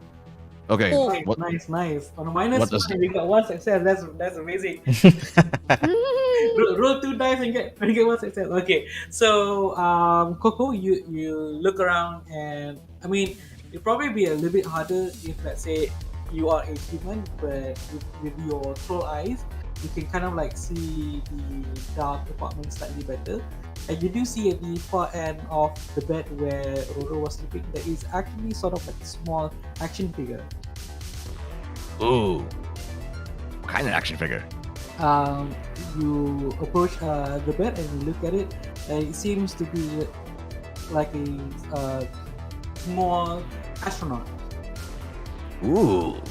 Speaker 2: Okay.
Speaker 3: Oh.
Speaker 5: Nice,
Speaker 2: What?
Speaker 5: nice. On a minus
Speaker 2: what does-
Speaker 5: one, we got one success. That's amazing. Roll 2 dice and get one success. Okay, so Coco, you look around, and I mean, it'd probably be a little bit harder if, let's say, you are a human, but with your troll eyes, you can kind of like see the dark apartment slightly better. And you do see at the far end of the bed where Roro was sleeping, there is actually sort of like a small action figure.
Speaker 2: Ooh. What kind of action figure?
Speaker 5: You approach the bed and you look at it, and it seems to be like a small astronaut.
Speaker 2: Ooh.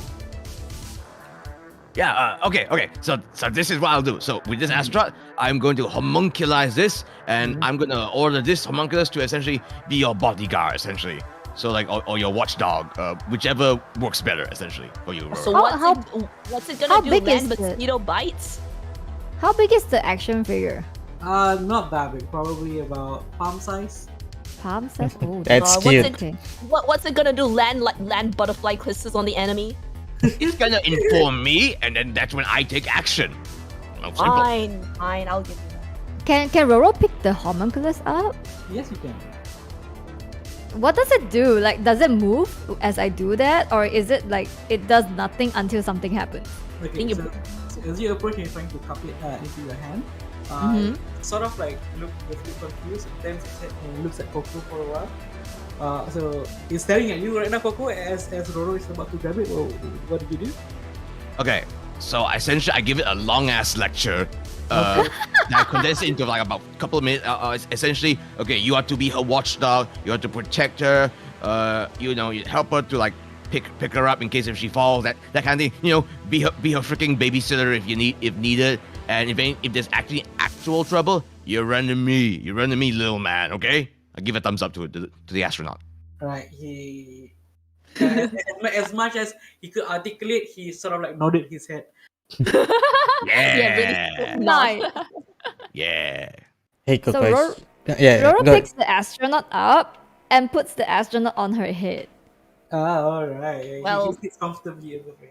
Speaker 2: Yeah. Okay. So this is what I'll do. So with this astronaut, I'm going to homunculize this, and I'm gonna order this homunculus to essentially be your bodyguard, essentially. So like, or your watchdog, whichever works better, essentially for you.
Speaker 3: So
Speaker 4: How-
Speaker 3: what's it
Speaker 4: how
Speaker 3: gonna do?
Speaker 4: big is
Speaker 3: Land
Speaker 4: it?
Speaker 3: mosquito bites?
Speaker 4: How big is the action figure?
Speaker 5: Not that big, probably about palm size.
Speaker 4: Palm size? Oh,
Speaker 1: That's
Speaker 3: what's
Speaker 1: cute.
Speaker 3: it-
Speaker 4: okay.
Speaker 3: What's it gonna do? Land butterfly kisses on the enemy?
Speaker 2: It's gonna inform me, and then that's when I take action. Oh, simple.
Speaker 3: Fine, I'll give you that.
Speaker 4: Can Roro pick the homunculus up?
Speaker 5: Yes, you can.
Speaker 4: What does it do? Like, does it move as I do that, or is it like it does nothing until something happens?
Speaker 5: Okay,
Speaker 3: Think you-
Speaker 5: so as you approach and you're trying to cup it into your hand,
Speaker 4: Mhm.
Speaker 5: sort of like look a bit confused, turns its head and looks at Coco for a while. So he's staring at you right now, Coco, as Roro is about to grab it. Well, what did you do?
Speaker 2: Okay, so essentially, I give it a long ass lecture. That I condense it into like about a couple of minutes. Essentially, okay, you are to be her watchdog. You are to protect her. You help her to like pick her up in case if she falls. That kind of thing. Be her freaking babysitter if needed. And if there's actually actual trouble, you run to me. You run to me, little man. Okay? I give a thumbs up to the astronaut.
Speaker 5: Right, he as much as he could articulate, he sort of like nodded his head.
Speaker 2: Yeah.
Speaker 3: really.
Speaker 4: Nice.
Speaker 2: Yeah.
Speaker 1: Hey,
Speaker 4: So
Speaker 1: Coco.
Speaker 4: Roro,
Speaker 1: Yeah,
Speaker 4: Roro
Speaker 1: go ahead.
Speaker 4: picks the astronaut up and puts the astronaut on her head.
Speaker 5: Alright.
Speaker 3: Well-
Speaker 5: He sits comfortably over here.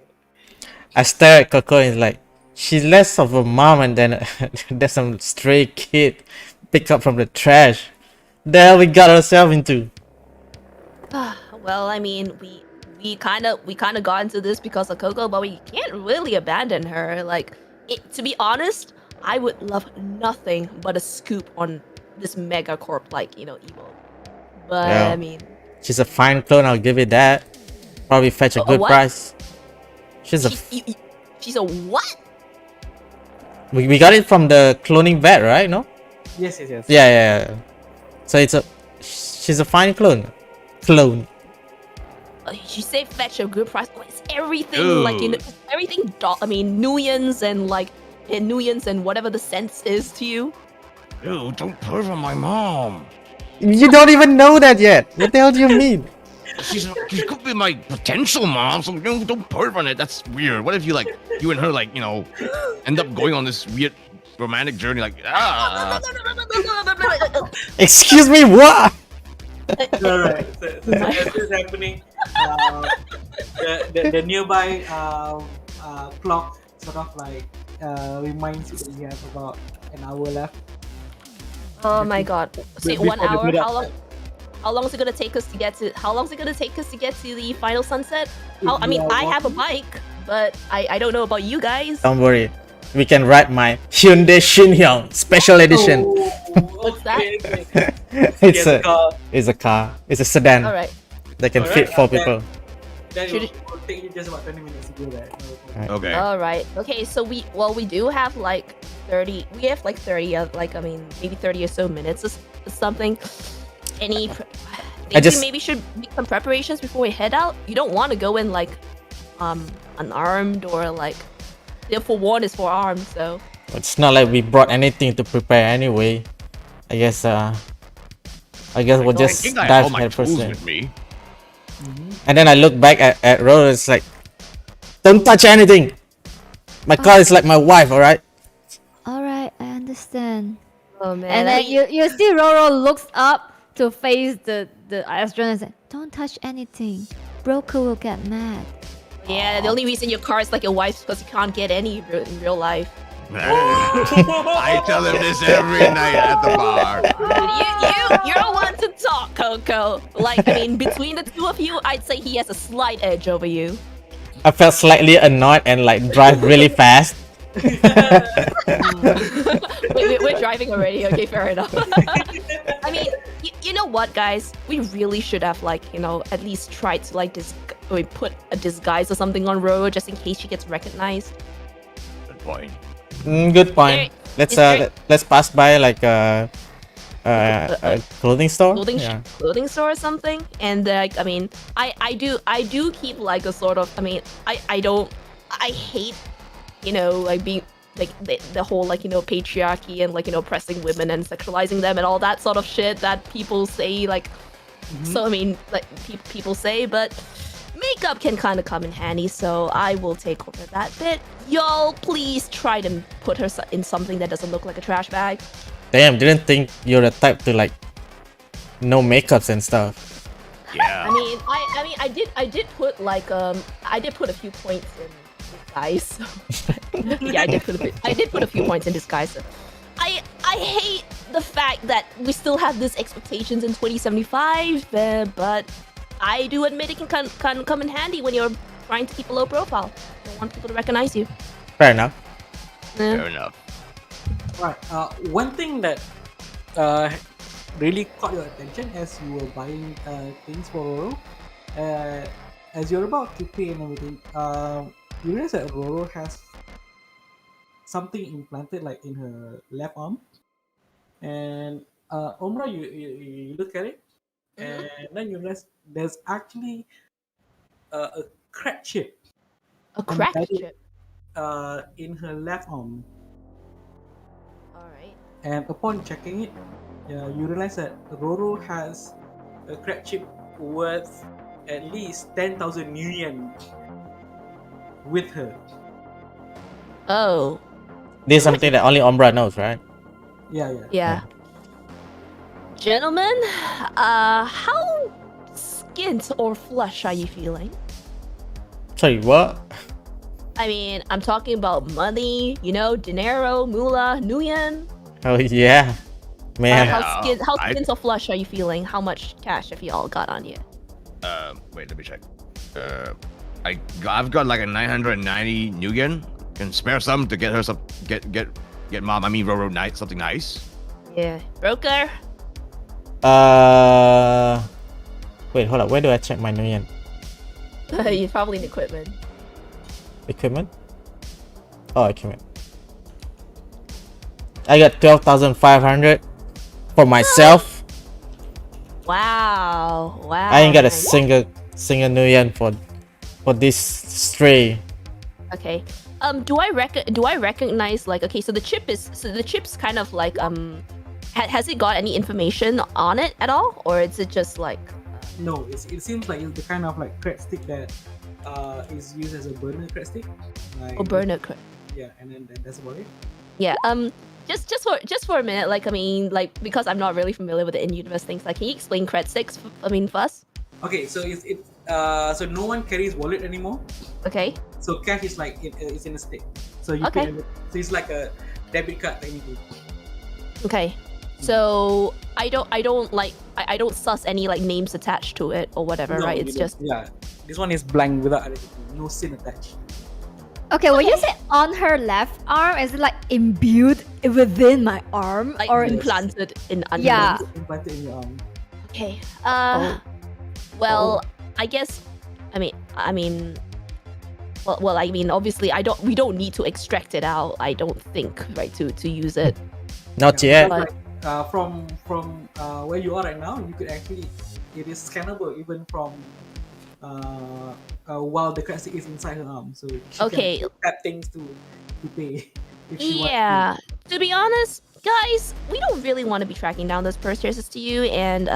Speaker 1: I stare at Coco and like, she's less of a mom and then there's some stray kid picked up from the trash. The hell we got ourselves into?
Speaker 3: Well, I mean, we kind of got into this because of Coco, but we can't really abandon her. Like, to be honest, I would love nothing but a scoop on this megacorp, like evil. But
Speaker 1: Yeah.
Speaker 3: I mean,
Speaker 1: She's a fine clone, I'll give it that. Probably fetch a
Speaker 3: A
Speaker 1: good
Speaker 3: what?
Speaker 1: price. She's a.
Speaker 3: she's a what?
Speaker 1: We got it from the cloning vet, right? No?
Speaker 5: Yes.
Speaker 1: Yeah. So she's a fine clone. Clone.
Speaker 3: You say fetch a good price. Oh, it's everything like
Speaker 2: Ooh.
Speaker 3: it's everything. I mean, nuance and whatever the sense is to you.
Speaker 2: Ew, don't perv on my mom.
Speaker 1: You don't even know that yet. What the hell do you mean?
Speaker 2: She could be my potential mom, so don't perv on it. That's weird. What if you and her end up going on this weird romantic journey?
Speaker 1: Excuse me, what?
Speaker 5: Alright. So as this is happening, the nearby clock sort of like reminds you that you have about an hour left.
Speaker 3: Oh my god! Say
Speaker 5: Before
Speaker 3: 1
Speaker 5: the
Speaker 3: hour.
Speaker 5: build-up.
Speaker 3: How long is it gonna take us to get to? How long is it gonna take us to get to the final sunset? I mean,
Speaker 5: Yeah,
Speaker 3: I have a bike, but I don't know about you guys.
Speaker 1: Don't worry. We can ride my Hyundai Shinhyung Special Edition.
Speaker 3: What's that?
Speaker 5: Okay.
Speaker 1: It's
Speaker 5: Yes,
Speaker 1: a
Speaker 5: car.
Speaker 1: it's a car. It's a sedan
Speaker 3: All right.
Speaker 1: that can
Speaker 5: Alright,
Speaker 1: fit 4
Speaker 5: then-
Speaker 1: people.
Speaker 5: Then
Speaker 3: Should
Speaker 5: it will take you just about 20 minutes to do that.
Speaker 2: Okay.
Speaker 3: All right. Okay. So we do have like 30. We have like 30. Maybe 30 or so minutes or something. Think
Speaker 1: just-
Speaker 3: we maybe should make some preparations before we head out. You don't want to go in like unarmed or like The forewarned is forearmed, so.
Speaker 1: It's not like we brought anything to prepare anyway. I guess we'll
Speaker 2: I
Speaker 1: just
Speaker 2: think I have
Speaker 1: dive
Speaker 2: all my
Speaker 1: headfirst
Speaker 2: tools
Speaker 1: in.
Speaker 2: with me.
Speaker 1: And then I look back at Roro, it's like, don't touch anything! My car is like my wife, alright?
Speaker 4: Alright, I understand.
Speaker 3: Oh man.
Speaker 4: And
Speaker 3: I
Speaker 4: then
Speaker 3: mean,
Speaker 4: you see Roro looks up to face the astronaut and says, don't touch anything. Broker will get mad.
Speaker 3: yeah, the only reason your car is like your wife's because you can't get any in real life.
Speaker 2: I tell him this every night at the bar.
Speaker 3: You're one to talk, Coco. Like, I mean, between the two of you, I'd say he has a slight edge over you.
Speaker 1: I felt slightly annoyed and like drive really fast.
Speaker 3: We're driving already. Okay, fair enough. I mean, you know what, guys? We really should have, like, you know, at least tried to like put a disguise or something on Roro just in case she gets recognized.
Speaker 2: Good point.
Speaker 1: Good point.
Speaker 3: Is there-
Speaker 1: Let's pass by like a clothing store.
Speaker 3: Clothing store or something. And I mean, I do keep like a sort of. I mean, I hate, you know, like being like the whole like, you know, patriarchy and like, you know, oppressing women and sexualizing them and all that sort of shit that people say like. So I mean, like people say, but makeup can kind of come in handy, so I will take over that bit. Y'all, please try to put her in something that doesn't look like a trash bag.
Speaker 1: Damn, didn't think you're the type to like no makeups and stuff.
Speaker 2: Yeah.
Speaker 3: I did put like I did put a few points in disguise. So. Yeah, I did put a few points in disguise. So. I hate the fact that we still have these expectations in 2075, but I do admit it can come in handy when you're trying to keep a low profile. You don't want people to recognize you.
Speaker 1: Fair enough.
Speaker 2: Fair enough.
Speaker 5: Right. One thing that really caught your attention as you were buying things for Roro, as you're about to pay and everything, you realize that Roro has something implanted like in her left arm, and Omra, you look at it, and then you realize there's actually a crack chip
Speaker 3: A crack
Speaker 5: embedded,
Speaker 3: chip.
Speaker 5: in her left arm.
Speaker 3: Alright.
Speaker 5: And upon checking it, you realize that Roro has a crack chip worth at least 10,000 new yen with her.
Speaker 3: Oh.
Speaker 1: This is something that only Umbra knows, right?
Speaker 5: Yeah.
Speaker 3: Yeah. Gentlemen, how skint or flush are you feeling?
Speaker 1: Sorry, what?
Speaker 3: I mean, I'm talking about money, you know, dinero, moolah, nuyen.
Speaker 1: Oh yeah, man.
Speaker 3: How
Speaker 2: I-
Speaker 3: skint or flush are you feeling? How much cash have you all got on you?
Speaker 2: Wait, let me check. I've got like a 990 new yen. Can spare some to get her some get mom. I mean Roro something nice.
Speaker 3: Yeah. Broker?
Speaker 1: Wait, hold up. Where do I check my Nuyen
Speaker 3: You're probably in equipment.
Speaker 1: equipment? Oh, equipment. I got 12,500 for myself.
Speaker 3: Wow.
Speaker 1: I ain't got a single Nuyen for this stray.
Speaker 3: Okay. Do I recognize like, okay, so the chip's kind of like has it got any information on it at all, or is it just like?
Speaker 5: No, it seems like it's the kind of like crack stick that is used as a burner crack stick. Like,
Speaker 3: burner.
Speaker 5: Yeah, and then that's about it.
Speaker 3: Yeah. Just for a minute, like I mean, like because I'm not really familiar with the in-universe things. Like, can you explain cred sticks? First.
Speaker 5: Okay, so so no one carries wallet anymore.
Speaker 3: Okay.
Speaker 5: So cash is like it's in a stick. So you
Speaker 3: Okay.
Speaker 5: so it's like a debit card technically.
Speaker 3: Okay. So I don't suss any like names attached to it or whatever,
Speaker 5: No,
Speaker 3: right?
Speaker 5: you
Speaker 3: It's
Speaker 5: don't.
Speaker 3: just
Speaker 5: yeah. This one is blank without anything. No sin attached.
Speaker 4: Okay, when you say on her left arm, is it like imbued within my arm?
Speaker 3: like
Speaker 4: or
Speaker 3: implanted in under.
Speaker 4: Yeah.
Speaker 5: Implanted in your arm.
Speaker 3: Okay.
Speaker 5: Oh.
Speaker 3: Well, I guess. I mean. Well, I mean, obviously, we don't need to extract it out. I don't think, right, to use it.
Speaker 1: Not
Speaker 5: Yeah,
Speaker 1: yet.
Speaker 3: But-
Speaker 5: from where you are right now, you could actually it is scannable even from while the credit stick is inside her arm, so she
Speaker 3: Okay.
Speaker 5: can tap things to pay. If she wants
Speaker 3: Yeah. To be honest, guys, we don't really want to be tracking down those purchases to you, and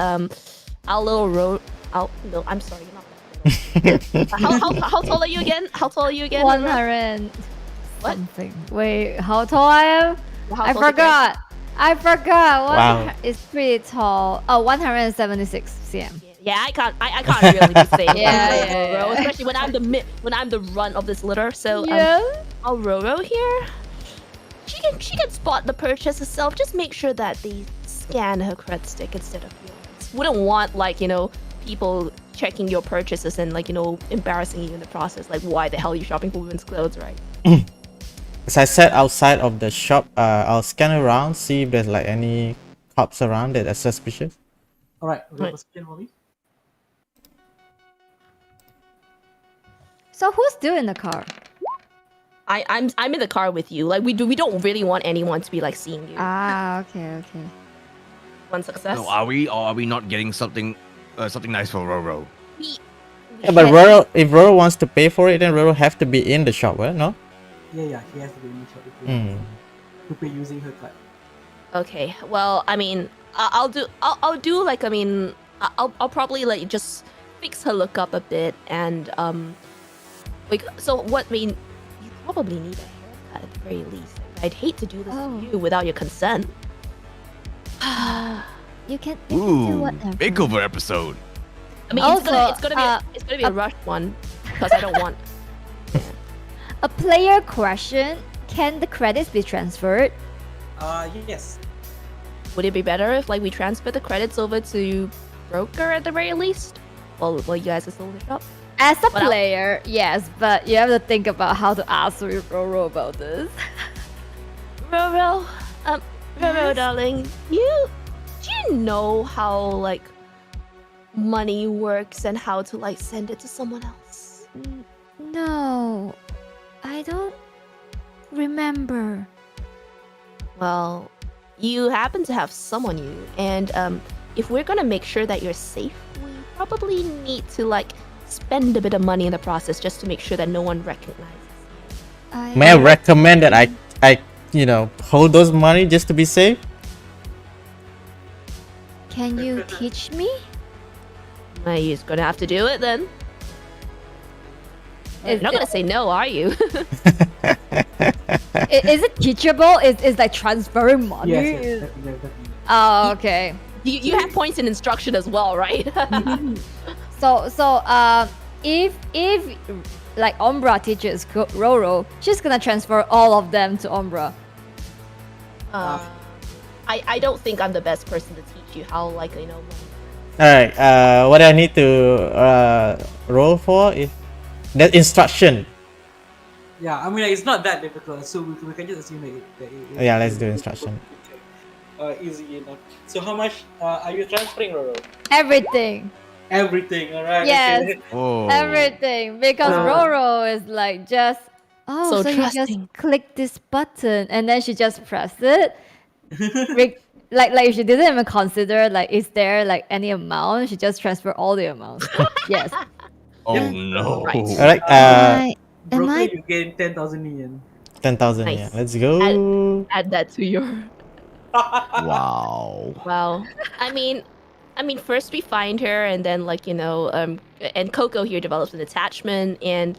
Speaker 3: our little road. No, I'm sorry, you're not that little. How tall are you again? How tall are you again?
Speaker 4: 100
Speaker 3: What?
Speaker 4: something. Wait, how tall I am?
Speaker 3: How
Speaker 4: I
Speaker 3: tall is your
Speaker 4: forgot. I forgot.
Speaker 1: Wow.
Speaker 4: It's pretty tall. Oh, 176 cm.
Speaker 3: Yeah, I can't really be saying
Speaker 4: Yeah,
Speaker 3: that,
Speaker 4: yeah, yeah.
Speaker 3: especially when I'm the runt of this litter. So
Speaker 4: Yeah.
Speaker 3: our Roro here, she can spot the purchase herself. Just make sure that they scan her cred stick instead of yours. Wouldn't want people checking your purchases and embarrassing you in the process. Like, why the hell are you shopping for women's clothes, right?
Speaker 1: As I said outside of the shop, I'll scan around, see if there's like any cops around that are suspicious.
Speaker 5: All right,
Speaker 3: Right.
Speaker 5: scan for me.
Speaker 4: So who's still in the car?
Speaker 3: I'm in the car with you. Like we don't really want anyone to be like seeing you.
Speaker 4: Ah, okay.
Speaker 3: One success.
Speaker 2: So are we, or are we not getting something nice for Roro?
Speaker 3: We
Speaker 1: Yeah, but
Speaker 3: can-
Speaker 1: Roro, if Roro wants to pay for it, then Roro have to be in the shop, right? No?
Speaker 5: Yeah, she has to be in the shop to pay using her card.
Speaker 3: Okay. Well, I mean, I'll probably like just fix her look up a bit and so what you probably need a haircut at the very least. I'd hate to do this
Speaker 4: Oh.
Speaker 3: to you without your consent.
Speaker 4: You can do
Speaker 2: Ooh,
Speaker 4: whatever.
Speaker 2: makeover episode.
Speaker 3: I mean,
Speaker 4: Also,
Speaker 3: it's gonna be a rushed one because I don't want.
Speaker 4: A player question: can the credits be transferred?
Speaker 5: Yes.
Speaker 3: Would it be better if we transfer the credits over to broker at the very least? While you guys are still in the shop.
Speaker 4: As a
Speaker 3: What else?
Speaker 4: player, yes, but you have to think about how to ask Roro about this.
Speaker 3: Roro, Roro,
Speaker 4: Yes?
Speaker 3: darling, do you know how money works and how to send it to someone else?
Speaker 4: No, I don't remember.
Speaker 3: Well, you happen to have some on you, and if we're gonna make sure that you're safe, we probably need to spend a bit of money in the process just to make sure that no one recognizes.
Speaker 1: May I recommend that I hold those money just to be safe?
Speaker 4: Can you teach me?
Speaker 3: Well, you're gonna have to do it then. You're not gonna say no, are you?
Speaker 4: Is it teachable? Is like transferring money?
Speaker 5: Yes, definitely.
Speaker 4: Oh, okay.
Speaker 3: you have points in instruction as well, right?
Speaker 4: So if Umbra teaches Roro, she's gonna transfer all of them to Umbra.
Speaker 3: I don't think I'm the best person to teach you how money.
Speaker 1: Alright, what I need to roll for is that instruction.
Speaker 5: Yeah, I mean it's not that difficult, so we can just assume that it
Speaker 1: Yeah, let's do instruction.
Speaker 5: easy enough. So how much are you transferring, Roro?
Speaker 4: Everything.
Speaker 5: Everything, alright.
Speaker 4: Yes.
Speaker 5: Okay.
Speaker 2: Oh.
Speaker 4: Everything. Because Roro is just
Speaker 3: So
Speaker 4: so you just
Speaker 3: trusting.
Speaker 4: click this button and then she just press it. Like she didn't even consider is there any amount, she just transfer all the amounts. Yes.
Speaker 2: Oh
Speaker 5: Yeah.
Speaker 2: no.
Speaker 3: Right.
Speaker 1: Alright,
Speaker 4: Am
Speaker 5: Broker,
Speaker 4: I
Speaker 5: you gain 10,000 yen.
Speaker 1: 10,000,
Speaker 3: Nice.
Speaker 1: yeah. Let's go.
Speaker 3: Add that to your.
Speaker 2: Wow.
Speaker 3: Wow. I mean, first we find her, and then and Coco here develops an attachment, and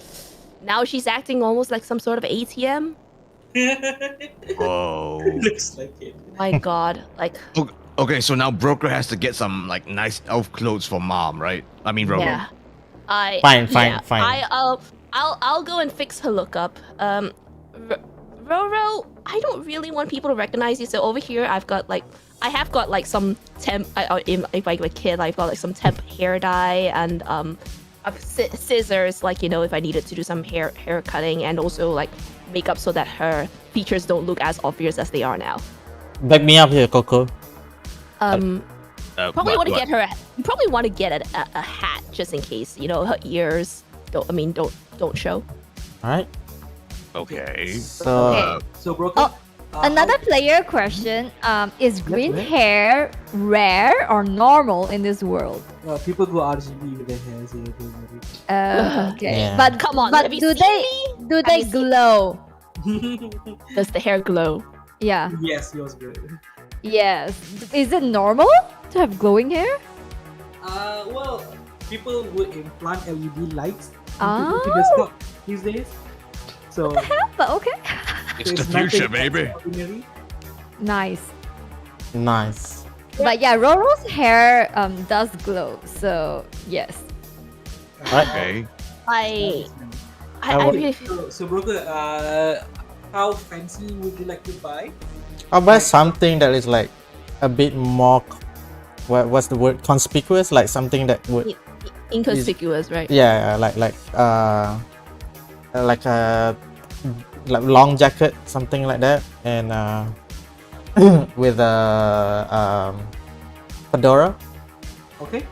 Speaker 3: now she's acting almost like some sort of ATM.
Speaker 2: Whoa.
Speaker 5: Looks like it.
Speaker 3: My God,
Speaker 2: Okay, so now broker has to get some nice elf clothes for mom, right? I mean, Roro.
Speaker 3: yeah.
Speaker 1: Fine.
Speaker 3: I'll go and fix her lookup. Roro, I don't really want people to recognize you, so over here I have got some temp. If I were a kid, I've got some temp hair dye and scissors, if I needed to do some hair cutting, and also makeup so that her features don't look as obvious as they are now.
Speaker 1: Back me up here, Coco.
Speaker 3: Probably want to get her. You probably want to get a hat just in case her ears don't show.
Speaker 1: Alright.
Speaker 2: Okay.
Speaker 1: So
Speaker 4: Okay.
Speaker 5: So broker.
Speaker 4: Another player question, is green
Speaker 5: Yep.
Speaker 4: hair rare or normal in this world?
Speaker 5: People go RGB with their hair, so don't worry.
Speaker 4: Okay.
Speaker 1: Yeah.
Speaker 4: But
Speaker 3: Come on,
Speaker 4: But
Speaker 3: have you
Speaker 4: do
Speaker 3: seen
Speaker 4: they
Speaker 3: me?
Speaker 4: do
Speaker 3: Have
Speaker 4: they
Speaker 3: you seen-
Speaker 4: glow?
Speaker 3: Does the hair glow?
Speaker 4: Yeah.
Speaker 5: Yes, yours good.
Speaker 4: Yes. Is it normal to have glowing hair?
Speaker 5: Well, people would implant LED lights
Speaker 4: Ah.
Speaker 5: into the desktop these days. So
Speaker 4: But okay.
Speaker 2: It's
Speaker 5: so
Speaker 2: the future,
Speaker 5: nothing
Speaker 2: baby.
Speaker 5: extraordinary.
Speaker 4: Nice.
Speaker 1: Nice.
Speaker 4: But yeah, Roro's hair does glow. So yes.
Speaker 2: Okay.
Speaker 3: I
Speaker 1: I would-
Speaker 3: really
Speaker 5: So broker, how fancy would you like to buy?
Speaker 1: How about something that is like a bit more, what's the word? Conspicuous, like something that would,
Speaker 3: inconspicuous, right?
Speaker 1: yeah, like a like long jacket, something like that, and with a fedora.
Speaker 5: Okay.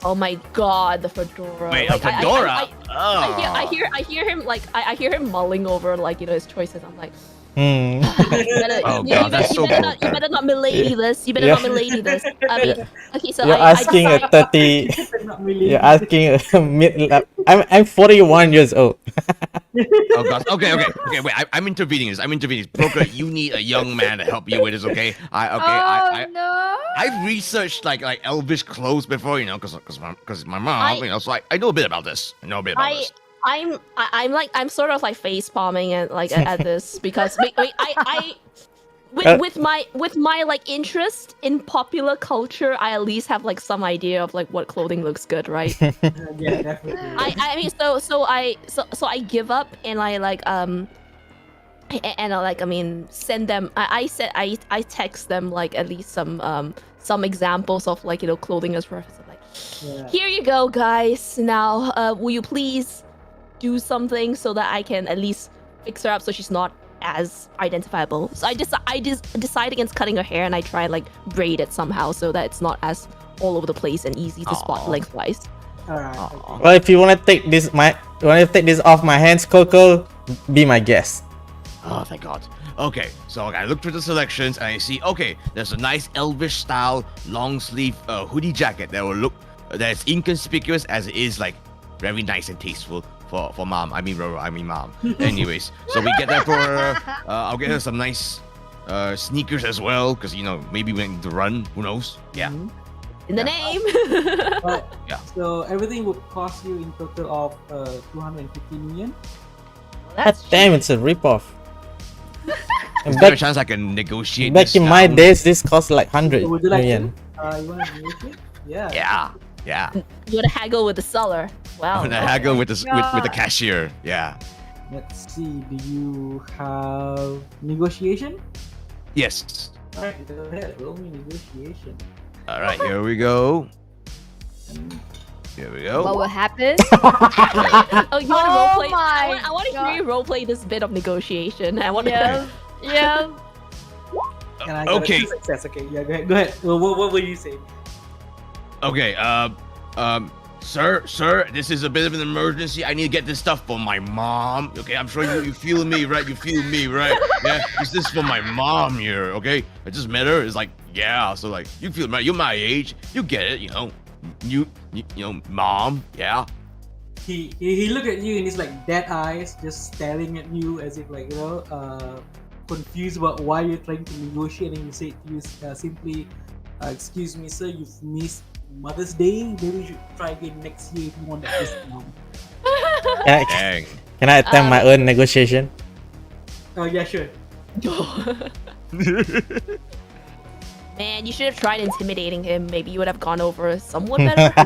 Speaker 3: Oh my god, the fedora!
Speaker 2: Wait,
Speaker 3: Like,
Speaker 2: a fedora?
Speaker 3: I hear him like I hear him mulling over like his choices. I'm like,
Speaker 1: Hmm.
Speaker 3: you better,
Speaker 2: Oh
Speaker 3: you,
Speaker 2: god,
Speaker 3: you
Speaker 2: that's
Speaker 3: better,
Speaker 2: so
Speaker 3: you better
Speaker 2: broke.
Speaker 3: not, you better not milady this. You better
Speaker 1: Yeah.
Speaker 3: not milady this. I mean, okay, so
Speaker 1: You're
Speaker 3: I
Speaker 1: asking a
Speaker 3: decide,
Speaker 1: 30.
Speaker 5: Not really.
Speaker 1: You're asking a mid. I'm 41 years old.
Speaker 2: Oh god. Okay. Wait, I'm intervening this. Broker, you need a young man to help you with this. Okay.
Speaker 4: No.
Speaker 2: I've researched like elvish clothes before, because my mom, so I know a bit about this.
Speaker 3: I'm sort of like face palming at this because with my like interest in popular culture, I at least have like some idea of like what clothing looks good, right?
Speaker 5: Yeah, definitely.
Speaker 3: I mean, so I give up and I like and I like, I mean, send them. I text them like at least some examples of like clothing as reference. I'm like,
Speaker 5: Yeah.
Speaker 3: here you go, guys. Now, will you please do something so that I can at least fix her up so she's not as identifiable? So I just decide against cutting her hair and I try and like braid it somehow so that it's not as all over the place and easy to spot
Speaker 2: Aw.
Speaker 3: lengthwise.
Speaker 5: Alright.
Speaker 2: Aw.
Speaker 5: Okay.
Speaker 1: Well, if you want to take this off my hands, Coco, be my guest.
Speaker 2: Oh, thank God. Okay, so I looked through the selections and I see, okay, there's a nice elvish style long sleeve hoodie jacket that will look that's inconspicuous as it is like very nice and tasteful for mom. I mean Roro, I mean mom. Anyways, so we get that for her. I'll get her some nice sneakers as well, because maybe we need to run. Who knows? Yeah.
Speaker 5: Mhm.
Speaker 3: In the name.
Speaker 5: But,
Speaker 2: Yeah.
Speaker 5: So everything would cost you in total of 250 million.
Speaker 1: God damn, it's a ripoff. And
Speaker 2: Is there a
Speaker 1: back,
Speaker 2: chance I can negotiate
Speaker 1: back
Speaker 2: this
Speaker 1: in my
Speaker 2: down?
Speaker 1: days, this cost like 100
Speaker 5: Would you like
Speaker 1: million.
Speaker 5: to? You want to negotiate? Yeah.
Speaker 2: Yeah.
Speaker 3: You wanna haggle with the seller? Wow.
Speaker 2: I'm gonna haggle with the cashier. Yeah.
Speaker 5: Let's see. Do you have negotiation?
Speaker 2: Yes.
Speaker 5: Alright, go ahead. Roll me negotiation.
Speaker 2: All right, here we go. Here we
Speaker 4: What
Speaker 2: go.
Speaker 4: will happen?
Speaker 3: Oh, you want to
Speaker 4: Oh
Speaker 3: roleplay?
Speaker 4: my
Speaker 3: I want to hear
Speaker 4: God.
Speaker 3: you roleplay this bit of negotiation. I want to.
Speaker 4: Yes. Yes.
Speaker 5: And I got a
Speaker 2: Okay.
Speaker 5: two success. Okay. Yeah. Go ahead. Go ahead. What were you saying?
Speaker 2: Okay. Sir, this is a bit of an emergency. I need to get this stuff for my mom. Okay, I'm sure you feel me, right? You feel me, right? Yeah, this is for my mom here. Okay, I just met her. It's like, yeah. So like, you feel right? You're my age. You get it. You mom. Yeah.
Speaker 5: He looked at you and he's like dead eyes, just staring at you as if like confused about why you're trying to negotiate. And you say to you simply, "Excuse me, sir, you've missed Mother's Day. Maybe you should try again next year if you want that discount."
Speaker 2: Dang.
Speaker 1: Can I attempt my own negotiation?
Speaker 5: Oh yeah, sure.
Speaker 3: Man, you should have tried intimidating him. Maybe you would have gone over somewhat better.
Speaker 4: Wow.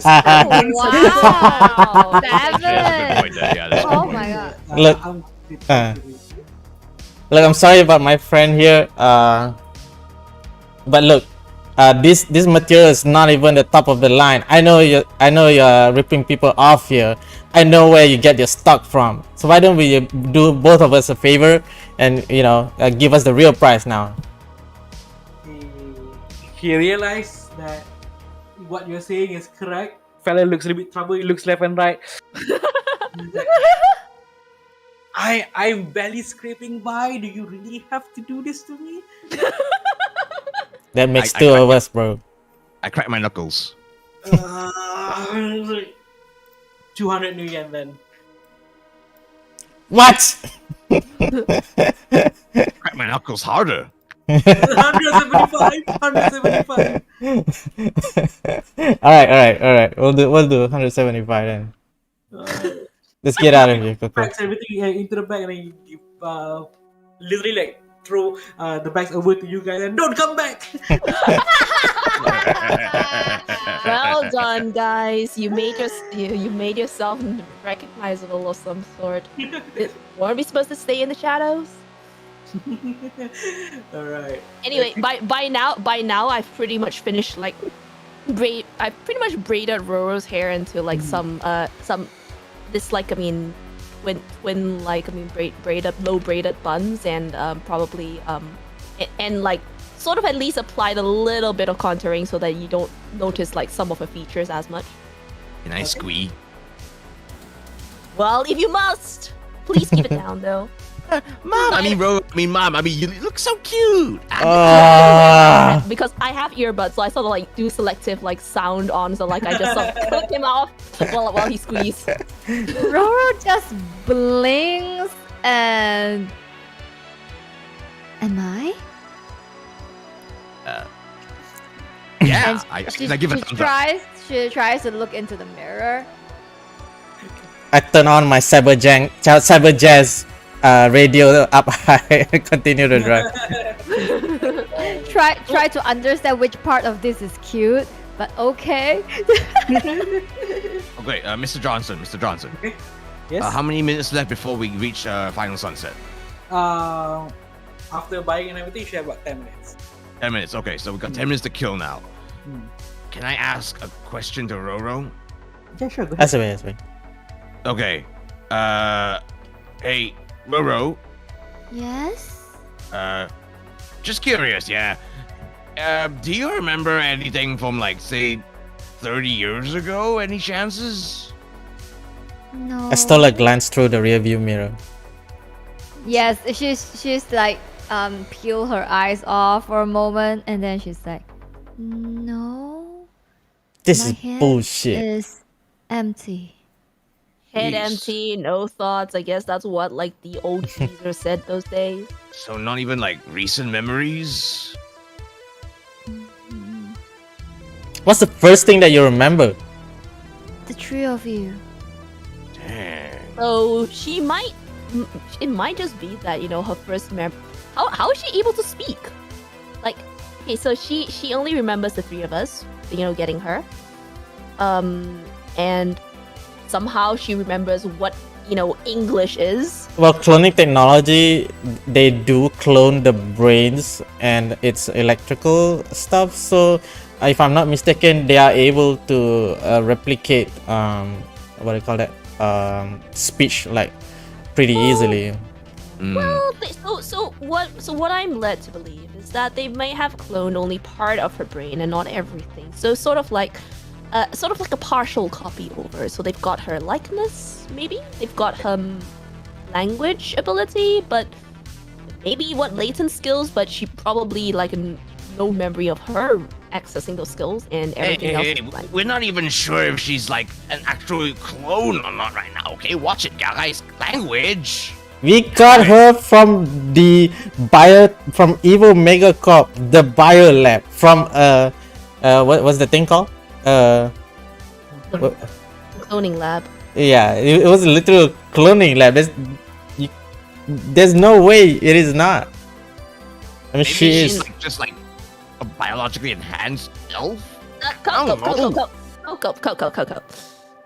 Speaker 2: Yeah, that's a good
Speaker 4: Seven.
Speaker 2: point there. Yeah, that's a good
Speaker 4: Oh
Speaker 2: point.
Speaker 4: my god.
Speaker 1: Look,
Speaker 5: I'm
Speaker 1: Look, I'm sorry about my friend here. But look, this material is not even the top of the line. I know you're ripping people off here. I know where you get your stock from. So why don't we do both of us a favor and give us the real price now?
Speaker 5: He realized that what you're saying is correct. Fella looks a little bit troubled. He looks left and right. He's like, I'm barely scraping by. Do you really have to do this to me?
Speaker 1: That makes
Speaker 2: I
Speaker 1: two
Speaker 2: got
Speaker 1: of
Speaker 2: you.
Speaker 1: us, bro.
Speaker 2: I cracked my knuckles.
Speaker 5: 200 new yen then.
Speaker 1: What?
Speaker 2: Crack my knuckles harder.
Speaker 5: 175. 175.
Speaker 1: Alright. We'll do 175 then. Let's get out of here, Coco.
Speaker 5: Packs everything into the bag and then you literally like throw the bags over to you guys and don't come back.
Speaker 3: Well done, guys. You made yourself recognizable of some sort. Weren't we supposed to stay in the shadows?
Speaker 5: All right.
Speaker 3: Anyway, by now I've pretty much finished like I've pretty much braided Roro's hair into like some this like when like low braided buns and probably and like sort of at least applied a little bit of contouring so that you don't notice like some of her features as much.
Speaker 2: Can I squee?
Speaker 3: Well, if you must, please keep it down though.
Speaker 2: Mom, Mom, you look so cute.
Speaker 3: Because I have earbuds, so I sort of like do selective like sound on, so like I just sort of click him off while he squeezes.
Speaker 4: Roro just blinks and. Am I?
Speaker 2: Yeah,
Speaker 4: She
Speaker 2: I give a thumbs up.
Speaker 4: She tries to look into the mirror.
Speaker 1: I turn on my cyber jazz radio up high and continue to drive.
Speaker 4: Try to understand which part of this is cute, but okay.
Speaker 2: Okay, Mr. Johnson.
Speaker 5: Yes.
Speaker 2: How many minutes left before we reach final sunset?
Speaker 5: After buying and everything, you should have about 10 minutes.
Speaker 2: 10 minutes. Okay, so we've got 10 minutes to kill now. Can I ask a question to Roro?
Speaker 5: Yeah, sure. Go ahead.
Speaker 1: That's me.
Speaker 2: Okay. Hey, Roro.
Speaker 4: Yes.
Speaker 2: Just curious, yeah. Do you remember anything from like say 30 years ago? Any chances?
Speaker 4: No.
Speaker 1: Estella glanced through the rearview mirror.
Speaker 4: Yes, she's like peel her eyes off for a moment, and then she's like, no.
Speaker 1: This
Speaker 4: My
Speaker 1: is
Speaker 4: head
Speaker 1: bullshit.
Speaker 4: is empty.
Speaker 3: Head
Speaker 2: Jeez.
Speaker 3: empty, no thoughts. I guess that's what like the old Caesar said those days.
Speaker 2: So not even like recent memories?
Speaker 1: What's the first thing that you remember?
Speaker 4: The three of you.
Speaker 2: Dang.
Speaker 3: So it might just be that, you know, her first how is she able to speak? Like, okay, so she only remembers the three of us, you know, getting her. And somehow she remembers what, you know, English is.
Speaker 1: Well, cloning technology, they do clone the brains and it's electrical stuff. So, if I'm not mistaken, they are able to replicate what do you call that? Speech like pretty easily.
Speaker 3: Well, so what I'm led to believe is that they may have cloned only part of her brain and not everything. So sort of like a partial copy over. So they've got her likeness, maybe they've got her language ability, but maybe what latent skills. But she probably like no memory of her accessing those skills and everything else.
Speaker 2: Hey, we're not even sure if she's like an actual clone or not right now. Okay, watch it, guys. Language.
Speaker 1: We got her from the from Evil Megacorp, the bio lab from what was the thing called?
Speaker 3: Cloning lab.
Speaker 1: Yeah, it was a literal cloning lab. There's no way it is not. I mean,
Speaker 2: Maybe
Speaker 1: she
Speaker 2: she's
Speaker 1: is.
Speaker 2: like, just like a biologically enhanced elf.
Speaker 3: Coco.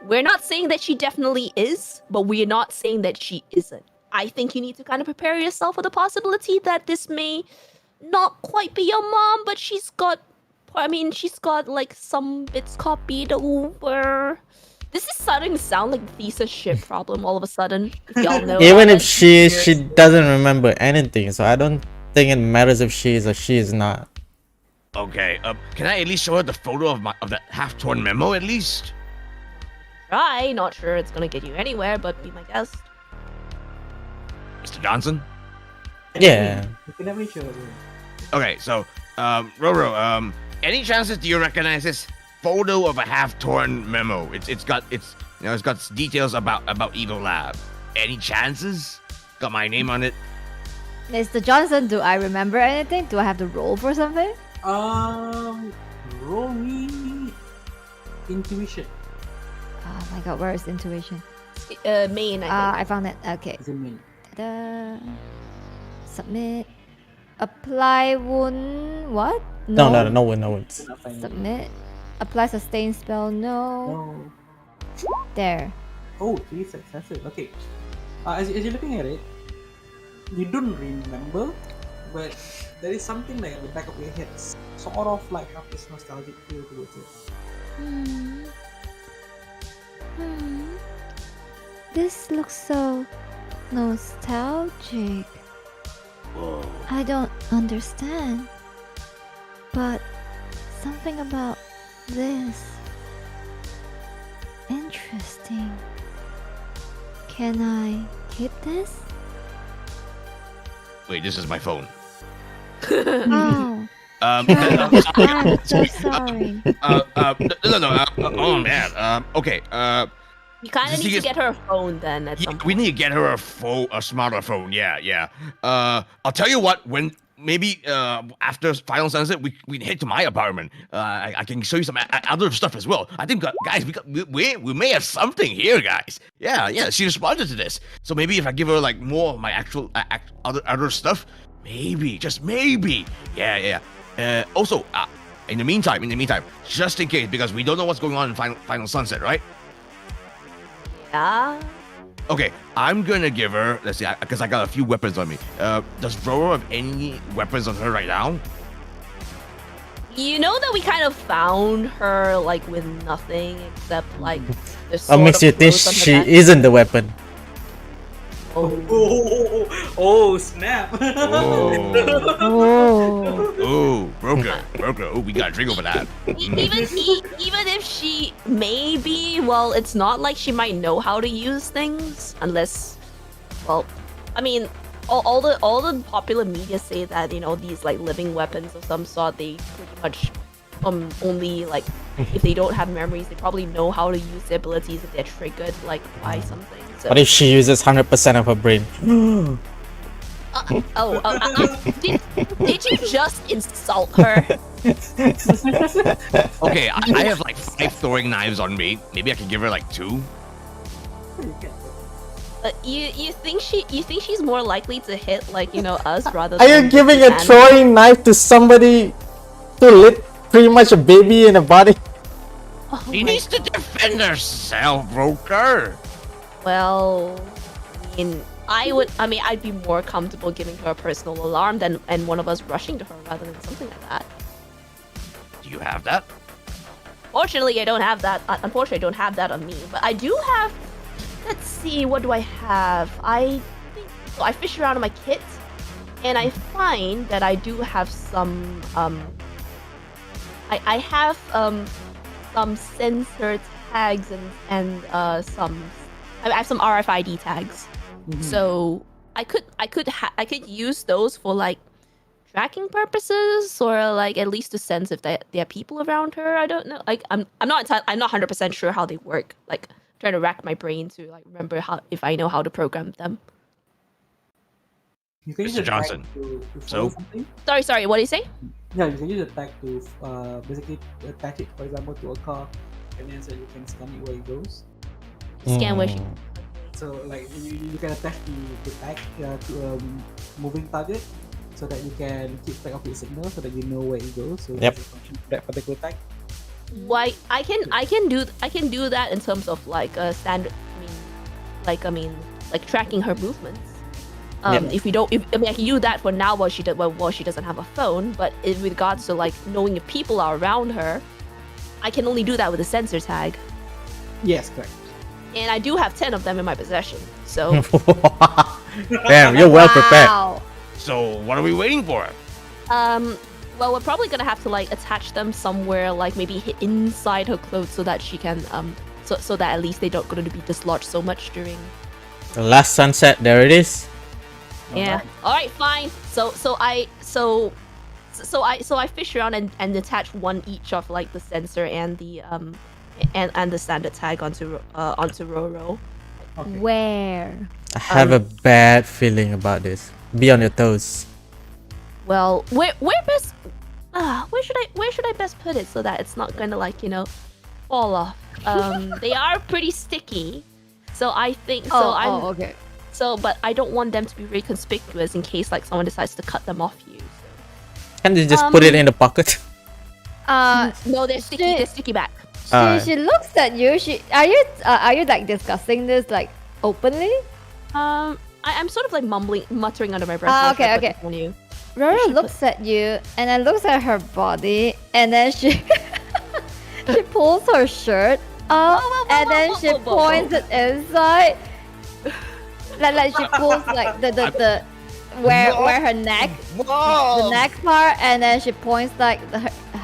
Speaker 3: We're not saying that she definitely is, but we're not saying that she isn't. I think you need to kind of prepare yourself for the possibility that this may not quite be your mom, but she's got like some bits copied over. This is starting to sound like the thesis shit problem all of a sudden. If y'all know.
Speaker 1: Even
Speaker 3: about
Speaker 1: if
Speaker 3: it.
Speaker 1: she doesn't remember anything, so I don't think it matters if she is or she is not.
Speaker 2: Okay, can I at least show her the photo of that half-torn memo at least?
Speaker 3: Try. Not sure it's gonna get you anywhere, but be my guest.
Speaker 2: Mr. Johnson?
Speaker 1: Yeah.
Speaker 5: You can definitely show it.
Speaker 2: Okay, so, Roro, any chances do you recognize this photo of a half-torn memo? It's You know, it's got details about Evil Lab. Any chances? Got my name on it.
Speaker 4: Mr. Johnson, do I remember anything? Do I have to roll for something?
Speaker 5: Roll me intuition.
Speaker 4: Oh my god, where is intuition?
Speaker 3: Main, I
Speaker 4: I found it. Okay.
Speaker 5: Is it me?
Speaker 4: Ta-da. Submit. Apply wound. What?
Speaker 1: No wounds.
Speaker 5: Not finding it.
Speaker 4: Submit. Apply sustain spell. No.
Speaker 5: No.
Speaker 4: There.
Speaker 5: Oh, 3 successes. Okay. As you're looking at it, you don't remember, but there is something like at the back of your head, sort of like have this nostalgic feel towards it.
Speaker 4: Hmm. This looks so nostalgic.
Speaker 2: Whoa.
Speaker 4: I don't understand. But something about this. Interesting. Can I keep this?
Speaker 2: Wait, this is my phone.
Speaker 4: Oh,
Speaker 2: I'm
Speaker 4: I'm so sorry.
Speaker 2: no. Oh man. Okay.
Speaker 3: You kind of
Speaker 2: Just
Speaker 3: need to
Speaker 2: because-
Speaker 3: get her a phone then at some
Speaker 2: We
Speaker 3: point.
Speaker 2: need to get her a smarter phone. Yeah. I'll tell you what. When maybe after Final Sunset, we can head to my apartment. I can show you some other stuff as well. I think guys, we may have something here, guys. Yeah. She responded to this, so maybe if I give her like more of my actual other stuff, maybe just maybe. Yeah. Also, in the meantime, just in case, because we don't know what's going on in Final Sunset, right?
Speaker 3: Yeah.
Speaker 2: Okay, I'm gonna give her. Let's see, because I got a few weapons on me. Does Roro have any weapons on her right now?
Speaker 3: You know that we kind of found her like with nothing except like the
Speaker 1: What makes you think she isn't the weapon?
Speaker 5: Oh, snap!
Speaker 2: Oh, broker. Oh, we got a drink over that.
Speaker 3: Even if she maybe, well, it's not like she might know how to use things unless, well, I mean, all the popular media say that, you know, these like living weapons of some sort, they pretty much only like if they don't have memories, they probably know how to use the abilities if they're triggered like by something. So.
Speaker 1: What if she uses 100% of her brain?
Speaker 3: Did you just insult her?
Speaker 2: Okay, I have like 5 throwing knives on me. Maybe I can give her like 2.
Speaker 3: You think she's more likely to hit like, you know, us rather
Speaker 1: Are
Speaker 3: than
Speaker 1: you giving a
Speaker 3: animals?
Speaker 1: throwing knife to somebody who lit pretty much a baby in a body?
Speaker 3: Oh
Speaker 2: She
Speaker 3: my-
Speaker 2: needs to defend herself, broker.
Speaker 3: Well, I'd be more comfortable giving her a personal alarm and one of us rushing to her rather than something like that.
Speaker 2: Do you have that?
Speaker 3: Fortunately, I don't have that. Unfortunately, I don't have that on me. But I do have. Let's see. What do I have? I fish around in my kit, and I find that I do have some. I have some sensor tags and some. I have some RFID tags. So I could use those for like tracking purposes or like at least to sense if there are people around her. I don't know. Like I'm not 100% sure how they work. Like trying to rack my brain to like remember if I know how to program them.
Speaker 5: You can use
Speaker 2: Mr.
Speaker 5: a tag
Speaker 2: Johnson.
Speaker 5: to
Speaker 2: So?
Speaker 5: follow something.
Speaker 3: Sorry. What do you say?
Speaker 5: Yeah, you can use a tag to basically attach it, for example, to a car, and then so you can scan it where it goes.
Speaker 3: Scan where she.
Speaker 5: So like you can attach the tag to a moving target, so that you can keep track of its signal, so that you know where it goes. So
Speaker 1: Yep.
Speaker 5: there's a function for that particular tag.
Speaker 3: Why I can do that in terms of like a standard. Like tracking her movements.
Speaker 1: Yep.
Speaker 3: If we don't, I can use that for now while she doesn't have a phone. But in regards to like knowing if people are around her, I can only do that with a sensor tag,
Speaker 5: Yes, correct.
Speaker 3: and I do have 10 of them in my possession. So
Speaker 1: Damn, you're well prepared.
Speaker 4: Wow.
Speaker 2: So what are we waiting for?
Speaker 3: well, we're probably gonna have to like attach them somewhere, like maybe inside her clothes, so that she can so that at least they don't going to be dislodged so much during.
Speaker 1: The last sunset, there it is.
Speaker 3: Yeah. All right. Fine. So I fish around and attach one each of like the sensor and and the standard tag onto Roro.
Speaker 5: Okay.
Speaker 4: Where?
Speaker 1: I have a bad feeling about this. Be on your toes.
Speaker 3: Well, where best? Where should I best put it so that it's not gonna fall off? They are pretty sticky, so I think
Speaker 4: Okay.
Speaker 3: but I don't want them to be very conspicuous in case like someone decides to cut them off you.
Speaker 1: Can you just put it in the pocket?
Speaker 3: No, they're sticky. They're sticky back.
Speaker 4: She looks at you. Are you like discussing this like openly?
Speaker 3: I'm sort of like muttering under my breath.
Speaker 4: Okay.
Speaker 3: On you.
Speaker 4: Roro looks at you and then looks at her body and then she she pulls her shirt up and then she points it inside. Like she pulls like the where her neck, the neck part, and then she points like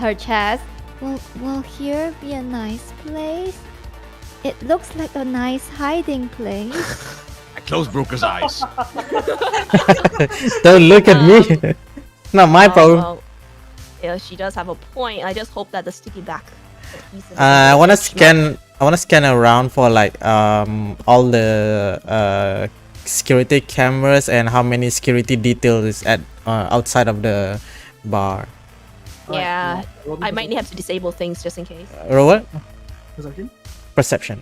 Speaker 4: her chest. Will here be a nice place? It looks like a nice hiding place.
Speaker 2: I close Broker's eyes.
Speaker 1: Don't look at me. Not my problem.
Speaker 3: Well, yeah, she does have a point. I just hope that the sticky back.
Speaker 1: I wanna scan around for like all the security cameras and how many security details is at outside of the bar.
Speaker 3: Yeah, I might have to disable things just in case.
Speaker 1: What?
Speaker 5: Perception?
Speaker 1: Perception.